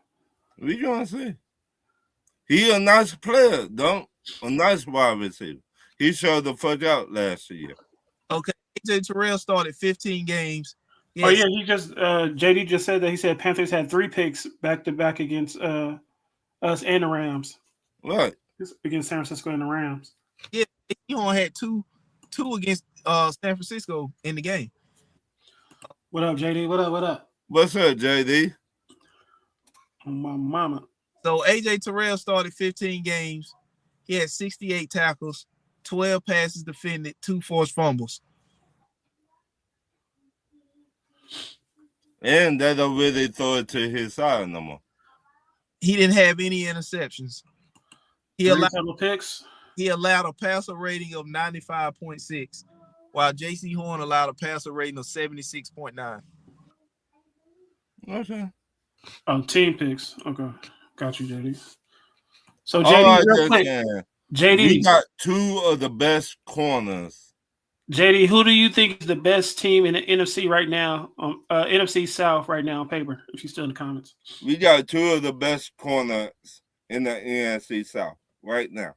We gonna see. He a nice player, a nice wide receiver. He showed the fuck out last year. Okay, AJ Terrell started 15 games. Yes. Oh yeah, he just JD just said that he said Panthers had 3 picks back to back against us and the Rams. Right. Against San Francisco and the Rams. Yeah, he only had two against San Francisco in the game. What up, JD? What up? What's up, JD? My mama. So AJ Terrell started 15 games. He had 68 tackles, 12 passes defended, 2 forced fumbles. And they don't really throw it to his side no more. He didn't have any interceptions. He allowed a passer rating of 95.6, while J.C. Horn allowed a passer rating of 76.9. Okay. Oh, team picks. Okay. Got you, JD. So JD, real quick. JD, we got 2 of the best corners. JD, who do you think is the best team in the NFC right now? NFC South right now on paper, if you're still in the comments. We got 2 of the best corners in the NFC South right now.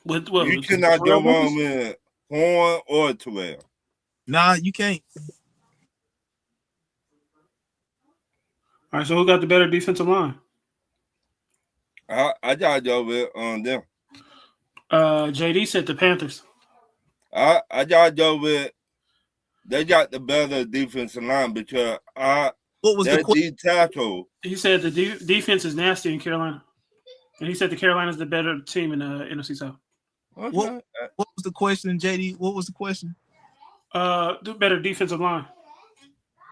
You cannot go wrong with Horn or Terrell. Nah, you can't. All right, so who got the better defensive line? I gotta go with them. JD said the Panthers. I gotta go with they got the better defensive line because what was the tackle? He said the defense is nasty in Carolina, and he said the Carolina's the better team in the NFC South. Okay. What was the question, JD? What was the question? The better defensive line.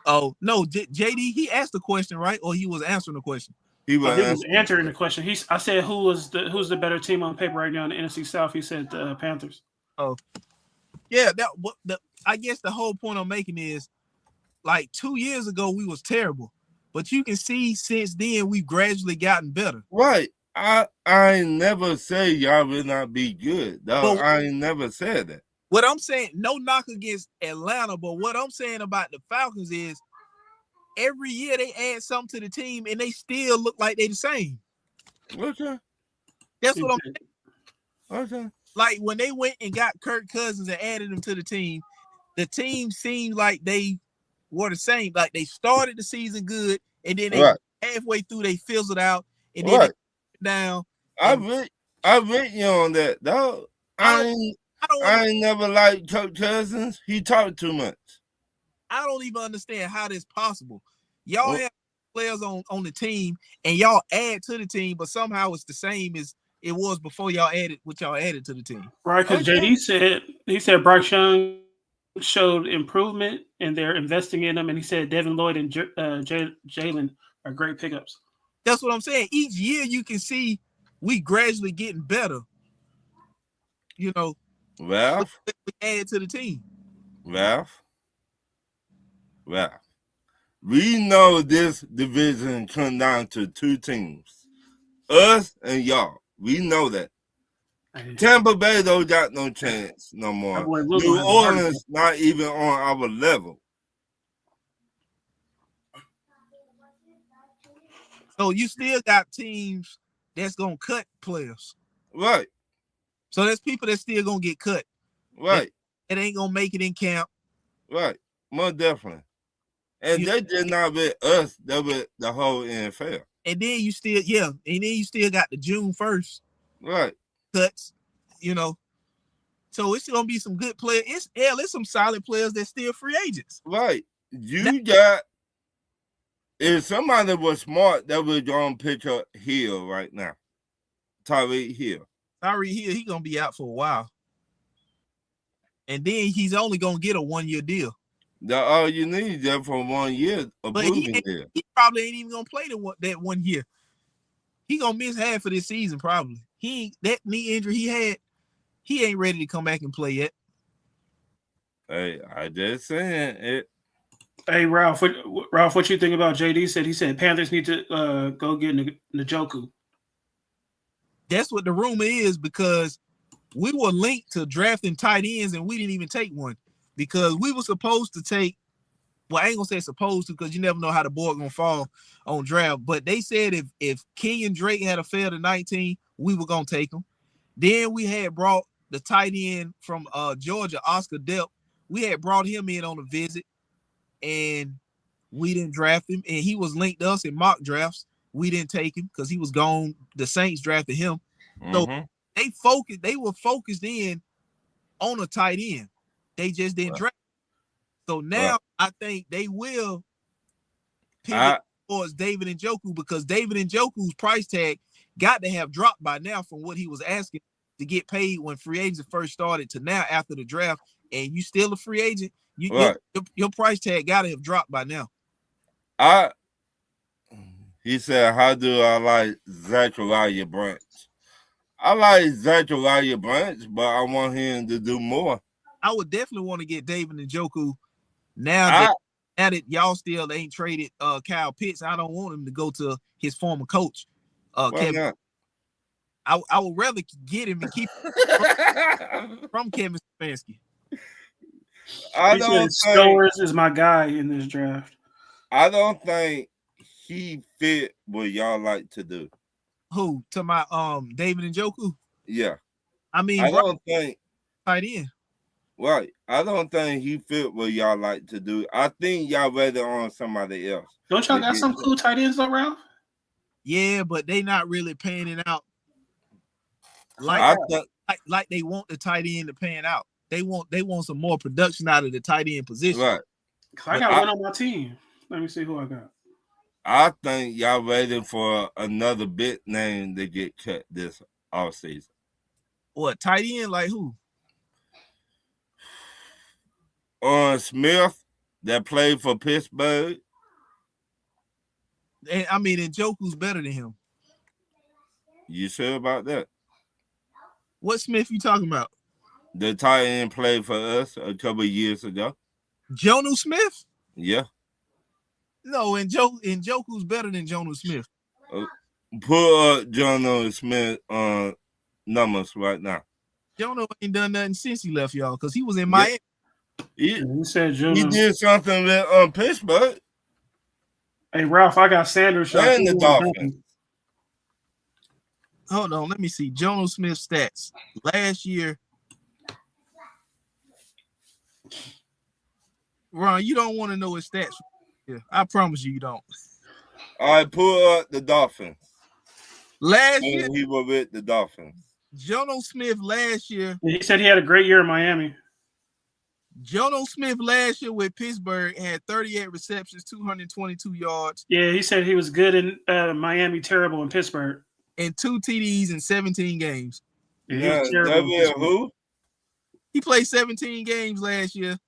Oh no, JD. He asked the question, right? Or he was answering the question. He was answering the question. I said who's the better team on paper right now in the NFC South? He said the Panthers. Oh, yeah. I guess the whole point I'm making is, like 2 years ago we was terrible, but you can see since then we've gradually gotten better. Right. I never say y'all will not be good. Though I never said that. What I'm saying, no knock against Atlanta, but what I'm saying about the Falcons is every year they add something to the team and they still look like they the same. Okay. That's what I'm saying. Okay. Like when they went and got Kirk Cousins and added him to the team seemed like they were the same. Like they started the season good, and then they halfway through they fizzled out, and then they down. I read you on that, dog. I ain't never liked Kirk Cousins. He talked too much. I don't even understand how this possible. Y'all have players on the team, and y'all add to the team, but somehow it's the same as it was before y'all added what y'all added to the team. Right, because JD said Bryce Young showed improvement, and they're investing in him, and he said Devin Lloyd and Jalen are great pickups. That's what I'm saying. Each year you can see we gradually getting better. You know, Ralf, we add to the team. Ralf. We know this division comes down to two teams, us and y'all. We know that. Tampa Bay don't got no chance no more. New Orleans not even on our level. So you still got teams that's gonna cut players. Right. So there's people that still gonna get cut. Right. It ain't gonna make it in camp. Right. Most definitely. And they did not with us, they with the whole NFL. And then you still, got the June 1st. Right. Cuts, you know. So it's gonna be some good players. It's some solid players that's still free agents. Right. If somebody was smart, they would go and pick up Hill right now. Tyreek Hill. He's gonna be out for a while. And then he's only gonna get a 1-year deal. That's all you need there for 1 year of proving there. He probably ain't even gonna play that 1 year. He gonna miss half of this season probably. That knee injury he had, he ain't ready to come back and play yet. Hey, I just saying it. Hey Ralph, what you think about JD? He said Panthers need to go get Njoku. That's what the rumor is, because we were linked to drafting tight ends and we didn't even take one, because we were supposed to take. Well, I ain't gonna say supposed to, because you never know how the board gonna fall on draft. But they said if Kenyon Drake had a failed to 19, we were gonna take him. Then we had brought the tight end from Georgia, Oscar Delp. We had brought him in on a visit, and we didn't draft him. And he was linked to us in mock drafts. We didn't take him because he was gone. The Saints drafted him. So they were focused in on a tight end. They just didn't draft. So now I think they will pivot towards David Njoku, because David Njoku's price tag got to have dropped by now from what he was asking to get paid when free agents first started to now after the draft. And you still a free agent, your price tag got to have dropped by now. He said, how do I like Zachariah Branch? I like Zachariah Branch, but I want him to do more. I would definitely want to get David Njoku now that y'all still ain't traded Kyle Pitts. I don't want him to go to his former coach, Kevin. I would rather get him and keep him from Kevin Stefanski. Stowers is my guy in this draft. I don't think he fit what y'all like to do. Who? To my David Njoku? Yeah. I mean, I don't think tight end. Right. I don't think he fit what y'all like to do. I think y'all rather on somebody else. Don't y'all got some cool tight ends though, Ralph? Yeah, but they not really panning out like they want the tight end to pan out. They want some more production out of the tight end position. Right. I got one on my team. Let me see who I got. I think y'all waiting for another big name to get cut this offseason. What, tight end? Like who? Smith that played for Pittsburgh. And I mean, Njoku's better than him. You sure about that? What Smith you talking about? The tight end played for us a couple of years ago. Jonnu Smith? Yeah. No, Njoku's better than Jonnu Smith. Put Jonnu Smith numbers right now. Jono ain't done nothing since he left y'all because he was in Yeah. Miami. He said he Juno. did something with Pittsburgh Hey, Ralph, I got Sanders. and the Dolphins. Hold on, let me see. Jono Smith stats last year. Ron, you don't want to know his stats. Yeah, I promise you don't. I pull up the Dolphins. Last year, he was with the Dolphins. Jono Smith last year. He said he had a great year in Miami. Jono Smith last year with Pittsburgh had 38 receptions, 222 yards. Yeah, he said he was good in Miami, terrible in Pittsburgh. And 2 TDs in 17 games. Yeah, he was terrible. Who? He played 17 games last year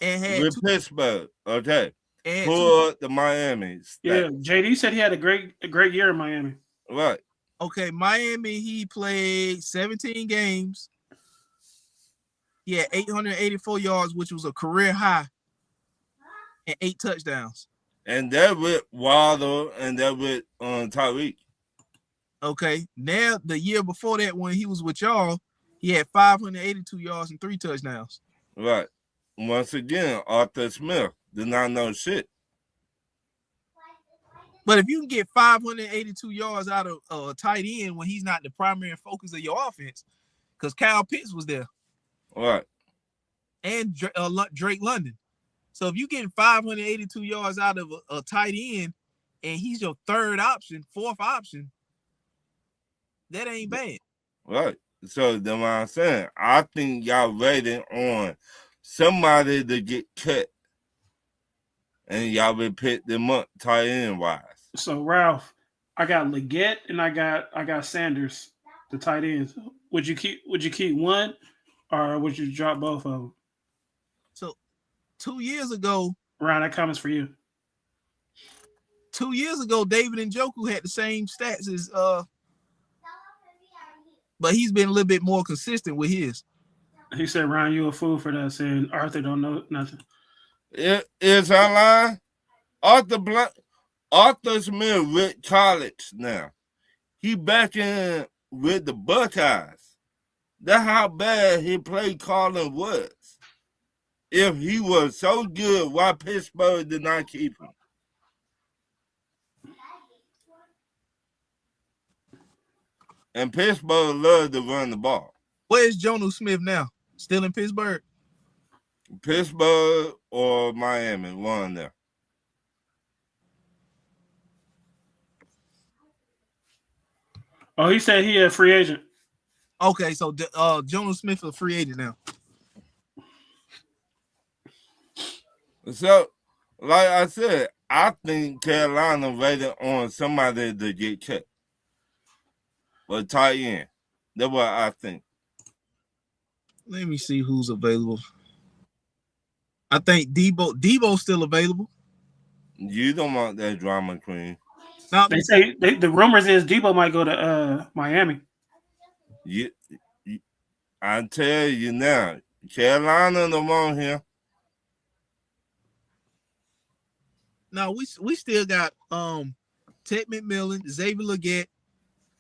and had with Pittsburgh. Okay. And pull up the Miami stats. Yeah, JD said he had a great year in Miami. Right. Okay, Miami, he played 17 games. He had 884 yards, which was a career high, and 8 touchdowns. And that with Waddle and that with Tyreek. Okay, now the year before that, when he was with y'all, he had 582 yards and 3 touchdowns. Right. Once again, Arthur Smith did not know shit. But if you can get 582 yards out of a tight end when he's not the primary focus of your offense, because Kyle Pitts was there. Right. And Drake London. So if you get 582 yards out of a tight end and he's your third option, fourth option, that ain't bad. Right. So that's what I'm saying. I think y'all waiting on somebody to get cut. And y'all will pick them up tight end wise. So Ralph, I got Leggett and I got Sanders, the tight ends. Would you keep one or would you drop both of them? So 2 years ago, Ryan, that comment's for you. 2 years ago, David Njoku had the same stats as but he's been a little bit more consistent with his. He said, Ryan, you a fool for that, saying Arthur don't know nothing. Is I lying? Arthur Smith with college now. He back in with the Buckeyes. That's how bad his play calling was. If he was so good, why Pittsburgh did not keep him? And Pittsburgh loved to run the ball. Where's Jono Smith now? Still in Pittsburgh? Pittsburgh or Miami, one there. Oh, he said he a free agent. Okay, so Jono Smith is a free agent now. So, like I said, I think Carolina waited on somebody to get cut. But tight end. That's what I think. Let me see who's available. I think Debo's still available. You don't want that drama queen. Now, They say the rumors is Debo might go to Miami. I tell you now, Carolina no more here. Now we still got Ted McMillan, Xavier Leggett,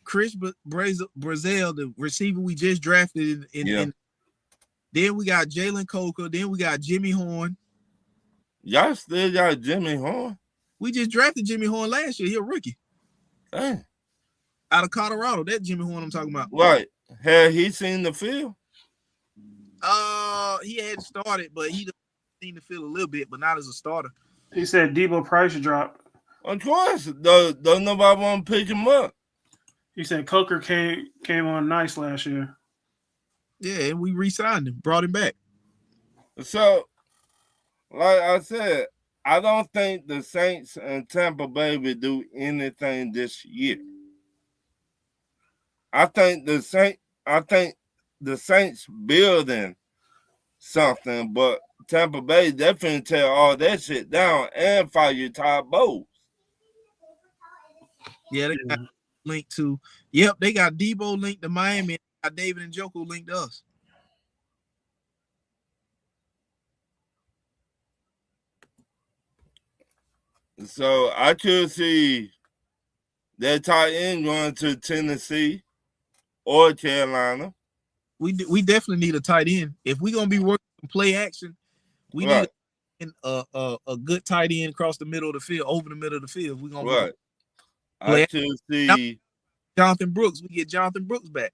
Chris Brazil, the receiver we just drafted in then we got Jalen Coker. Then we got Jimmy Horn. Y'all still got Jimmy Horn? We just drafted Jimmy Horn last year. He a rookie. Dang. Out of Colorado. That Jimmy Horn I'm talking about. Right. Had he seen the field? He had started, but he seen the field a little bit, but not as a starter. He said Debo price drop. Of course. Don't nobody want to pick him up. He said Coker came on nice last year. Yeah, and we re-signed him, brought him back. So, like I said, I don't think the Saints and Tampa Bay will do anything this year. I think the Saints building something, but Tampa Bay definitely tear all that shit down and fire Todd Bowles. Yeah, they got linked to. Yep, they got Debo linked to Miami. Got David Njoku linked to us. So I could see that tight end going to Tennessee or Carolina. We definitely need a tight end. If we're gonna be working play action, we need a good tight end across the middle of the field, over the middle of the field. We're gonna be I play should see Jonathan Brooks. We get Jonathan Brooks back.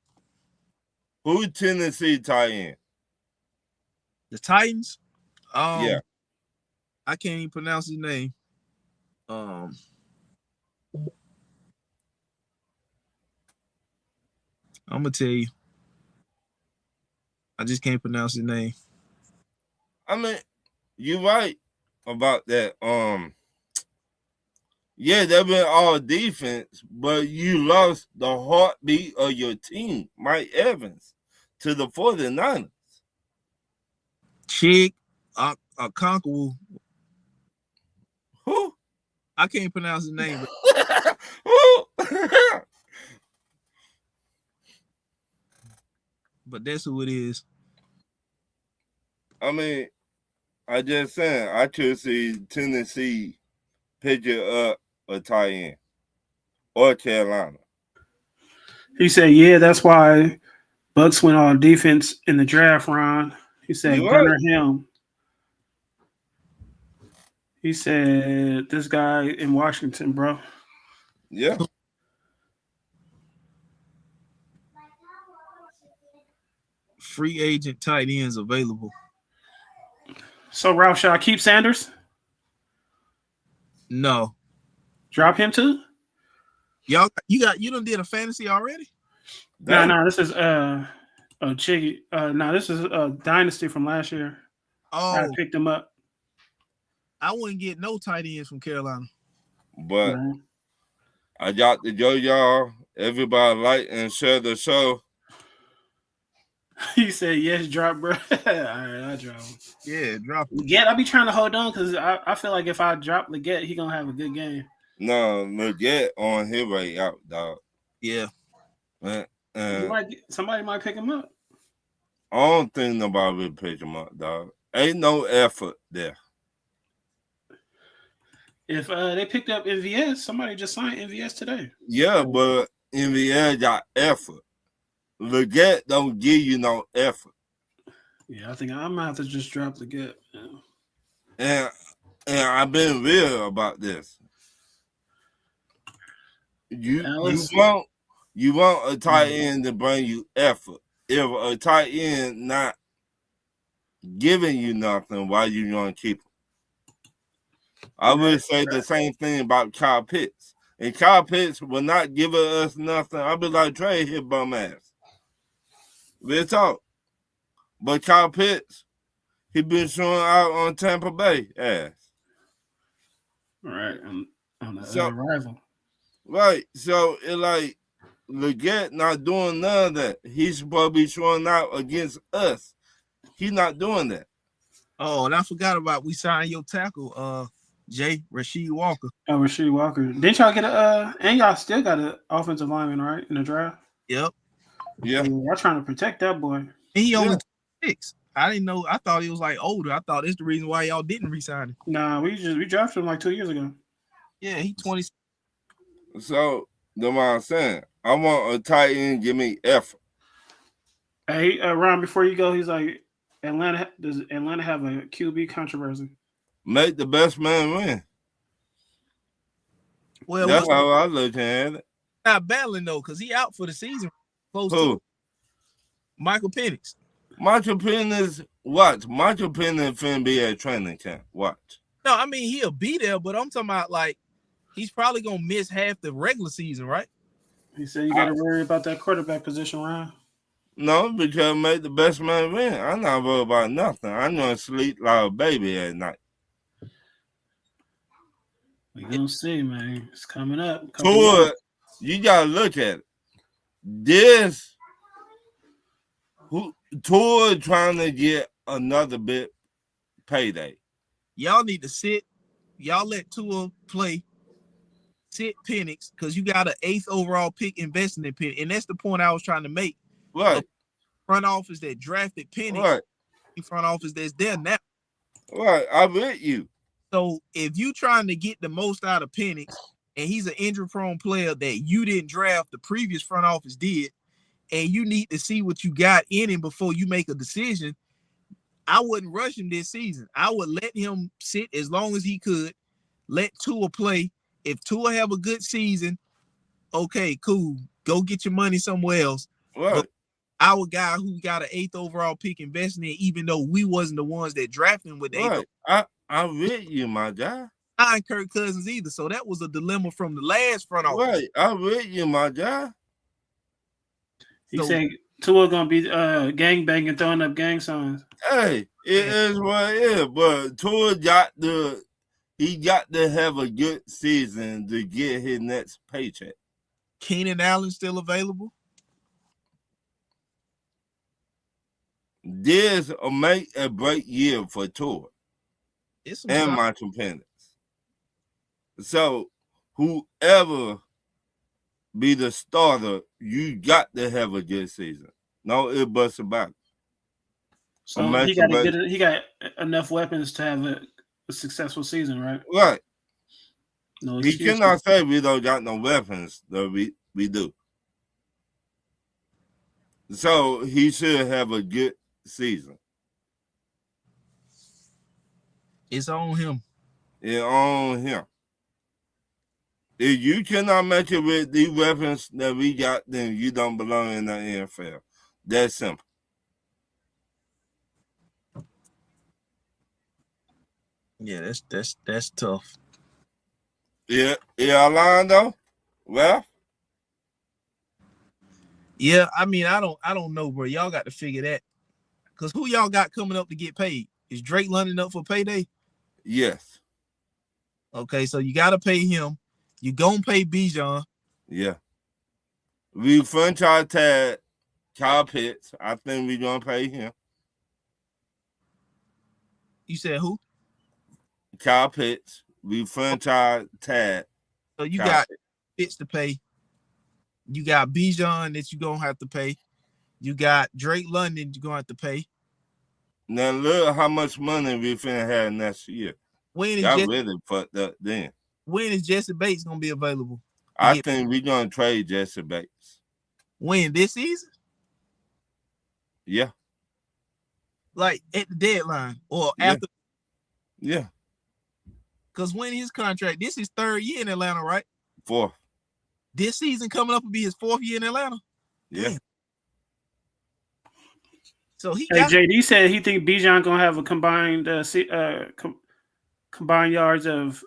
who Tennessee tight end. The Titans. Yeah. I can't even pronounce his name. I'm gonna tell you. I just can't pronounce his name. I mean, you're right about that. Yeah, they've been all defense, but you lost the heartbeat of your team, Mike Evans, to the 49ers. Chig Okonkwo. Who? I can't pronounce his name. Who? But that's who it is. I mean, I just saying, I could see Tennessee picking up a tight end or Carolina. He said, "Yeah, that's why Bucks went on defense in the draft round." He said, You're "Gunnar right. Helm." He said, "This guy in Washington, bro." Yeah. Free agent tight ends available. So, Ralph, should I keep Sanders? No. Drop him too? Y'all, you done did a fantasy already? No, this is Chiggy. No, this is a dynasty from last year. I Oh, picked him up. I wouldn't get no tight ends from Carolina. But I got to go, y'all. Everybody like and share the show. He said, "Yes, drop, bro." All right, I drop him. Yeah, drop him. Leggett, I be trying to hold on because I feel like if I drop Leggett, he gonna have a good game. No, Leggett on his way out, dog. Yeah. Somebody might pick him up. I don't think nobody will pick him up, dog. Ain't no effort there. If they picked up MVS, somebody just signed MVS today. Yeah, but NBA got effort. Leggett don't give you no effort. Yeah, I think I'm gonna have to just drop Leggett. Yeah. And I've been real about this. You want a tight end to bring you effort. If a tight end not giving you nothing, why you gonna keep him? I would say the same thing about Kyle Pitts. And Kyle Pitts will not give us nothing. I'll be like, trade his bum ass. Real talk. But Kyle Pitts, he been showing out on Tampa Bay ass. Right, on the rival. Right. So it like Leggett not doing none of that. He's supposed to be showing out against us. He's not doing that. Oh, and I forgot about we signed your tackle, Rasheed Walker. Oh, Rasheed Walker. Didn't y'all get and y'all still got an offensive lineman, right, in the draft? Yep. Yeah. Y'all trying to protect that boy. And he only 6. I didn't know. I thought he was like older. I thought that's the reason why y'all didn't resign him. Nah, we drafted him like 2 years ago. Yeah, he 20. So that's what I'm saying. I want a tight end give me effort. Hey, Ron, before you go, he's like, does Atlanta have a QB controversy? Make the best man win. Well, that's how I look at it. Not battling though, because he out for the season. Who? To Michael Penix. Michael Penix, watch. Michael Penix finna be at training camp. Watch. No, I mean he'll be there, but I'm talking about like he's probably gonna miss half the regular season, right? He said you got to worry about that quarterback position, Ron. No, because make the best man win. I'm not worried about nothing. I'm gonna sleep like a baby at night. We gonna see, man. It's coming up. You gotta look at it. This Tua trying to get another bit payday. Y'all need to sit. Y'all let Tua play. Sit Penix because you got an 8th overall pick investing in Penix, and that's the point I was trying to make. Right. Front office that drafted Penix. Right. Front office that's there now. Right. I'm with you. So if you trying to get the most out of Penix, and he's an injury-prone player that you didn't draft, the previous front office did, and you need to see what you got in him before you make a decision, I wouldn't rush him this season. I would let him sit as long as he could. Let Tua play. If Tua have a good season, okay, cool. Go get your money somewhere else. Right. But our guy who got an 8th overall pick investing in, even though we wasn't the ones that drafted him with the 8th. Right. I'm with you, my guy. I ain't Kirk Cousins either. So that was a dilemma from the last front office. Right. I'm with you, my guy. He said Tua gonna be gang banging, throwing up gang signs. Hey, it is what it is. But Tua got to have a good season to get his next paycheck. Keenan Allen still available? This a make or break year for Tua and my companions. So whoever be the starter, you got to have a good season. No ifs, buts about it. So he got enough weapons to have a successful season, right? Right. No he excuse. cannot say we don't got no weapons, though we do. So he should have a good season. It's on him. It's on him. If you cannot match it with the weapons that we got, then you don't belong in the NFL. That's simple. Yeah, that's tough. Yeah, Orlando. Well, yeah, I mean, I don't know, bro. Y'all got to figure that. Cause who y'all got coming up to get paid? Is Drake London up for payday? Yes. Okay, so you got to pay him. You gonna pay Bijan? Yeah. We franchise tag Kyle Pitts. I think we gonna pay him. You said who? Kyle Pitts. We franchise tag. So you got Pitts to pay. You got Bijan that you gonna have to pay. You got Drake London you're gonna have to pay. Now look how much money we finna have next year. Y'all really fucked up then. When is Jesse Bates gonna be available? I think we're gonna trade Jesse Bates. When, this season? Yeah. Like at the deadline or Yeah. after? Yeah. Because when his contract, this is 3rd year in Atlanta, right? 4th. This season coming up will be his 4th year in Atlanta. Yeah. Damn. So he JD said he think Bijan gonna have a combined combined yards of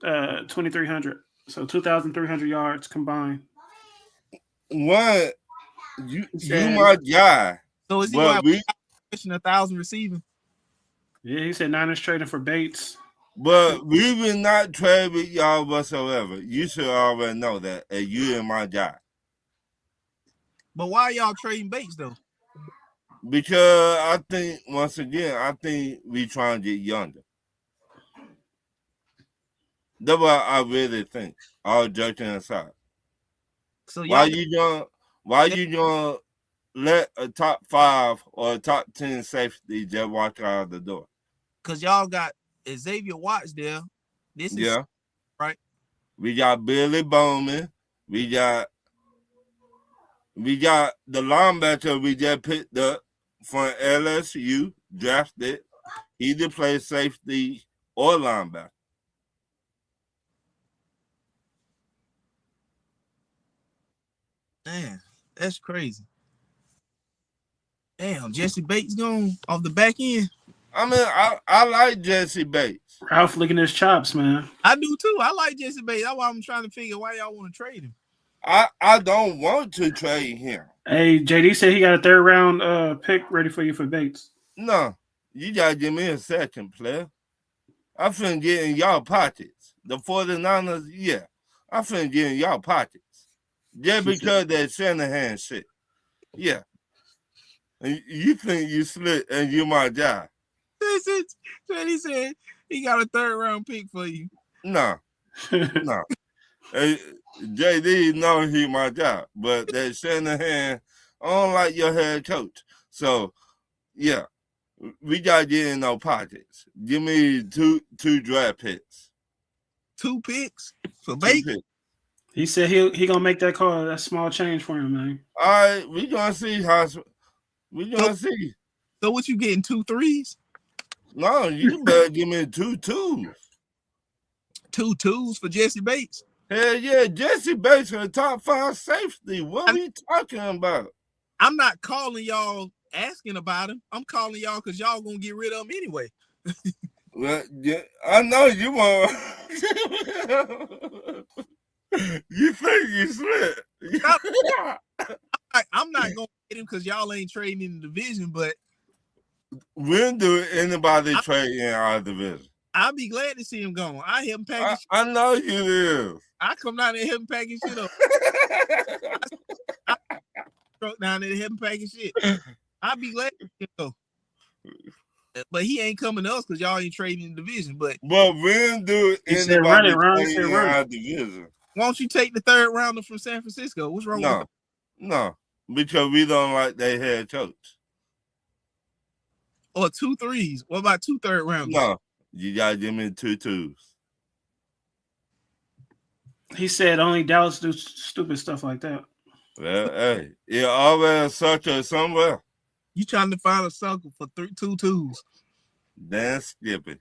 2,300. So 2,300 yards combined. What? You my guy. So is he gonna have 1,000 receiving? Yeah, he said Niners trading for Bates. But we will not trade with y'all whatsoever. You should already know that. And you and my guy. But why are y'all trading Bates though? Because I think, once again, we trying to get younger. That's what I really think. All joking aside. So why you gonna let a top 5 or a top 10 safety just walk out of the door? Because y'all got Xavier Watts there. This is right. We got Billy Bowman. We got the linebacker we just picked up from LSU, drafted. He either play safety or linebacker. Man, that's crazy. Damn, Jesse Bates gone off the back end. I mean, I like Jesse Bates. Ralph licking his chops, man. I do too. I like Jesse Bates. That's why I'm trying to figure why y'all want to trade him. I don't want to trade him. Hey, JD said he got a 3rd round pick ready for you for Bates. No, you gotta give me a second, player. I finna get in y'all pockets. The 49ers, yeah. I finna get in y'all pockets. Just because that Shanahan shit. Yeah. And you think you slick and you my guy. He said he got a 3rd round pick for you. No. No. Hey, JD know he my job, but that Shanahan, I don't like your head coach. So, yeah, we got to get in those pockets. Give me two draft picks. 2 picks for Bates? He said he gonna make that call. That small change for him, man. All right, we gonna see how we gonna see. So what you getting 2 threes? No, you better give me 2 twos. 2 twos for Jesse Bates? Hell yeah, Jesse Bates in the top 5 safety. What are we talking about? I'm not calling y'all asking about him. I'm calling y'all because y'all gonna get rid of him anyway. Well, yeah, I know you want. You think you slip? I'm not gonna get him because y'all ain't trading in the division, but when do anybody trade in our division? I'll be glad to see him gone. I help him package. I know you is. I come down there and help him package shit up. I truck down there to help him package shit. I'll be glad to see him go. But he ain't coming to us because y'all ain't trading in the division. But when do anybody trade in our division? Why don't you take the 3rd rounder from San Francisco? What's wrong with that? No, because we don't like their head coach. Or 2 threes. What about 2 third rounders? No, you gotta give me 2 twos. He said only Dallas do stupid stuff like that. Well, hey, it always such a somewhere. You trying to find a sucker for 2 twos? Then skip it.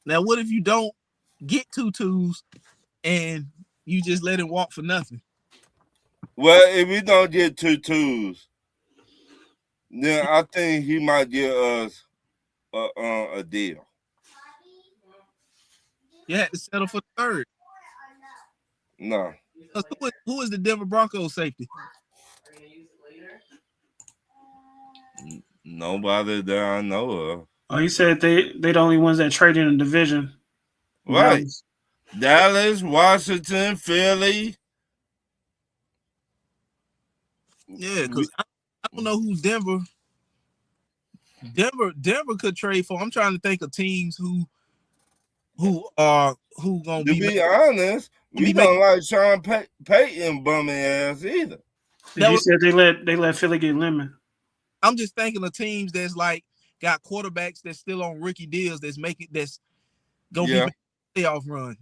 Now, what if you don't get 2 twos and you just let him walk for nothing? Well, if we don't get 2 twos, then I think he might give us a deal. You had to settle for the 3rd. No. Who is the Denver Broncos safety? Nobody that I know of. Oh, he said they the only ones that trade in the division. Right. Dallas, Washington, Philly. Yeah, because I don't know who Denver could trade for. I'm trying to think of teams who gonna be. To be honest, we don't like Sean Payton bumming ass either. You said they let Philly get Lemon. I'm just thinking of teams that's like got quarterbacks that's still on rookie deals that's gonna be a playoff run.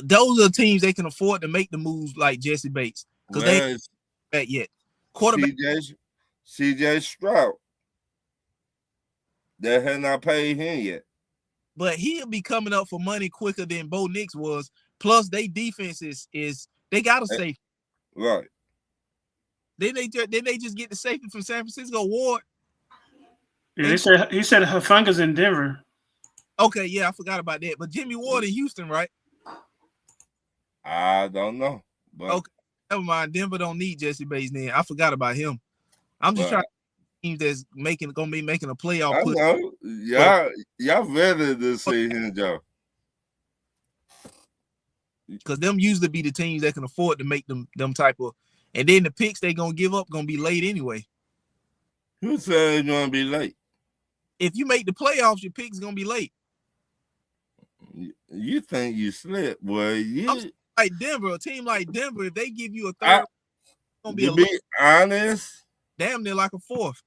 Those are teams they can afford to make the moves like Jesse Bates because they ain't that yet. Quarterback CJ Stroud. They have not paid him yet. But he'll be coming up for money quicker than Bo Nix was. Plus, they defense is they got a safety. Right. Did they just get the safety from San Francisco, Ward? Yeah, he said Hufunga's in Denver. Okay, yeah, I forgot about that. But Jimmy Ward in Houston, right? I don't know. But okay, never mind. Denver don't need Jesse Bates then. I forgot about him. I'm just trying to teams that's gonna be making a playoff push. I know. Y'all ready to see him, Joe. Because them usually be the teams that can afford to make them type of, and then the picks they gonna give up gonna be late anyway. Who said it's gonna be late? If you make the playoffs, your pick's gonna be late. You think you slipped, boy? Like Denver, a team like Denver, if they give you a 3rd, it's gonna be to be honest, damn near like a 4th.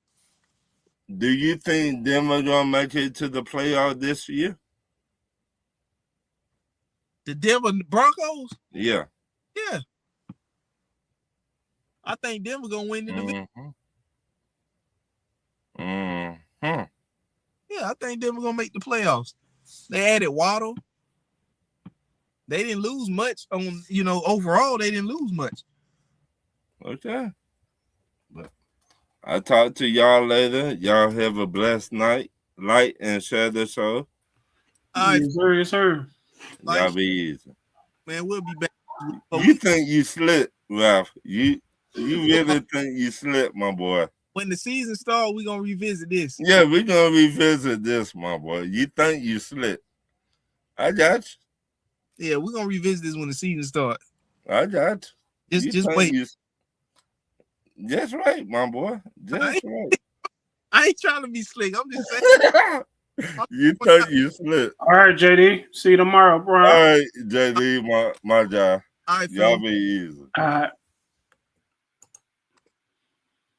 Do you think Denver gonna make it to the playoff this year? The Denver Broncos? Yeah. Yeah. I think Denver gonna win the division. Yeah, I think Denver gonna make the playoffs. They added Waddle. They didn't lose much on, overall they didn't lose much. Okay. But I'll talk to y'all later. Y'all have a blessed night. Like and share the show. All right. Yes, sir. Y'all be easy. Man, we'll be back. You think you slipped, Ralph? You really think you slipped, my boy? When the season starts, we're gonna revisit this. Yeah, we're gonna revisit this, my boy. You think you slipped? I got you. Yeah, we're gonna revisit this when the season starts. I got you. Just wait. Just right, my boy. Just right. I ain't trying to be slick. I'm just saying. You think you slipped. All right, JD. See you tomorrow, bro. All right, JD, my job. All right, y'all be easy. All right.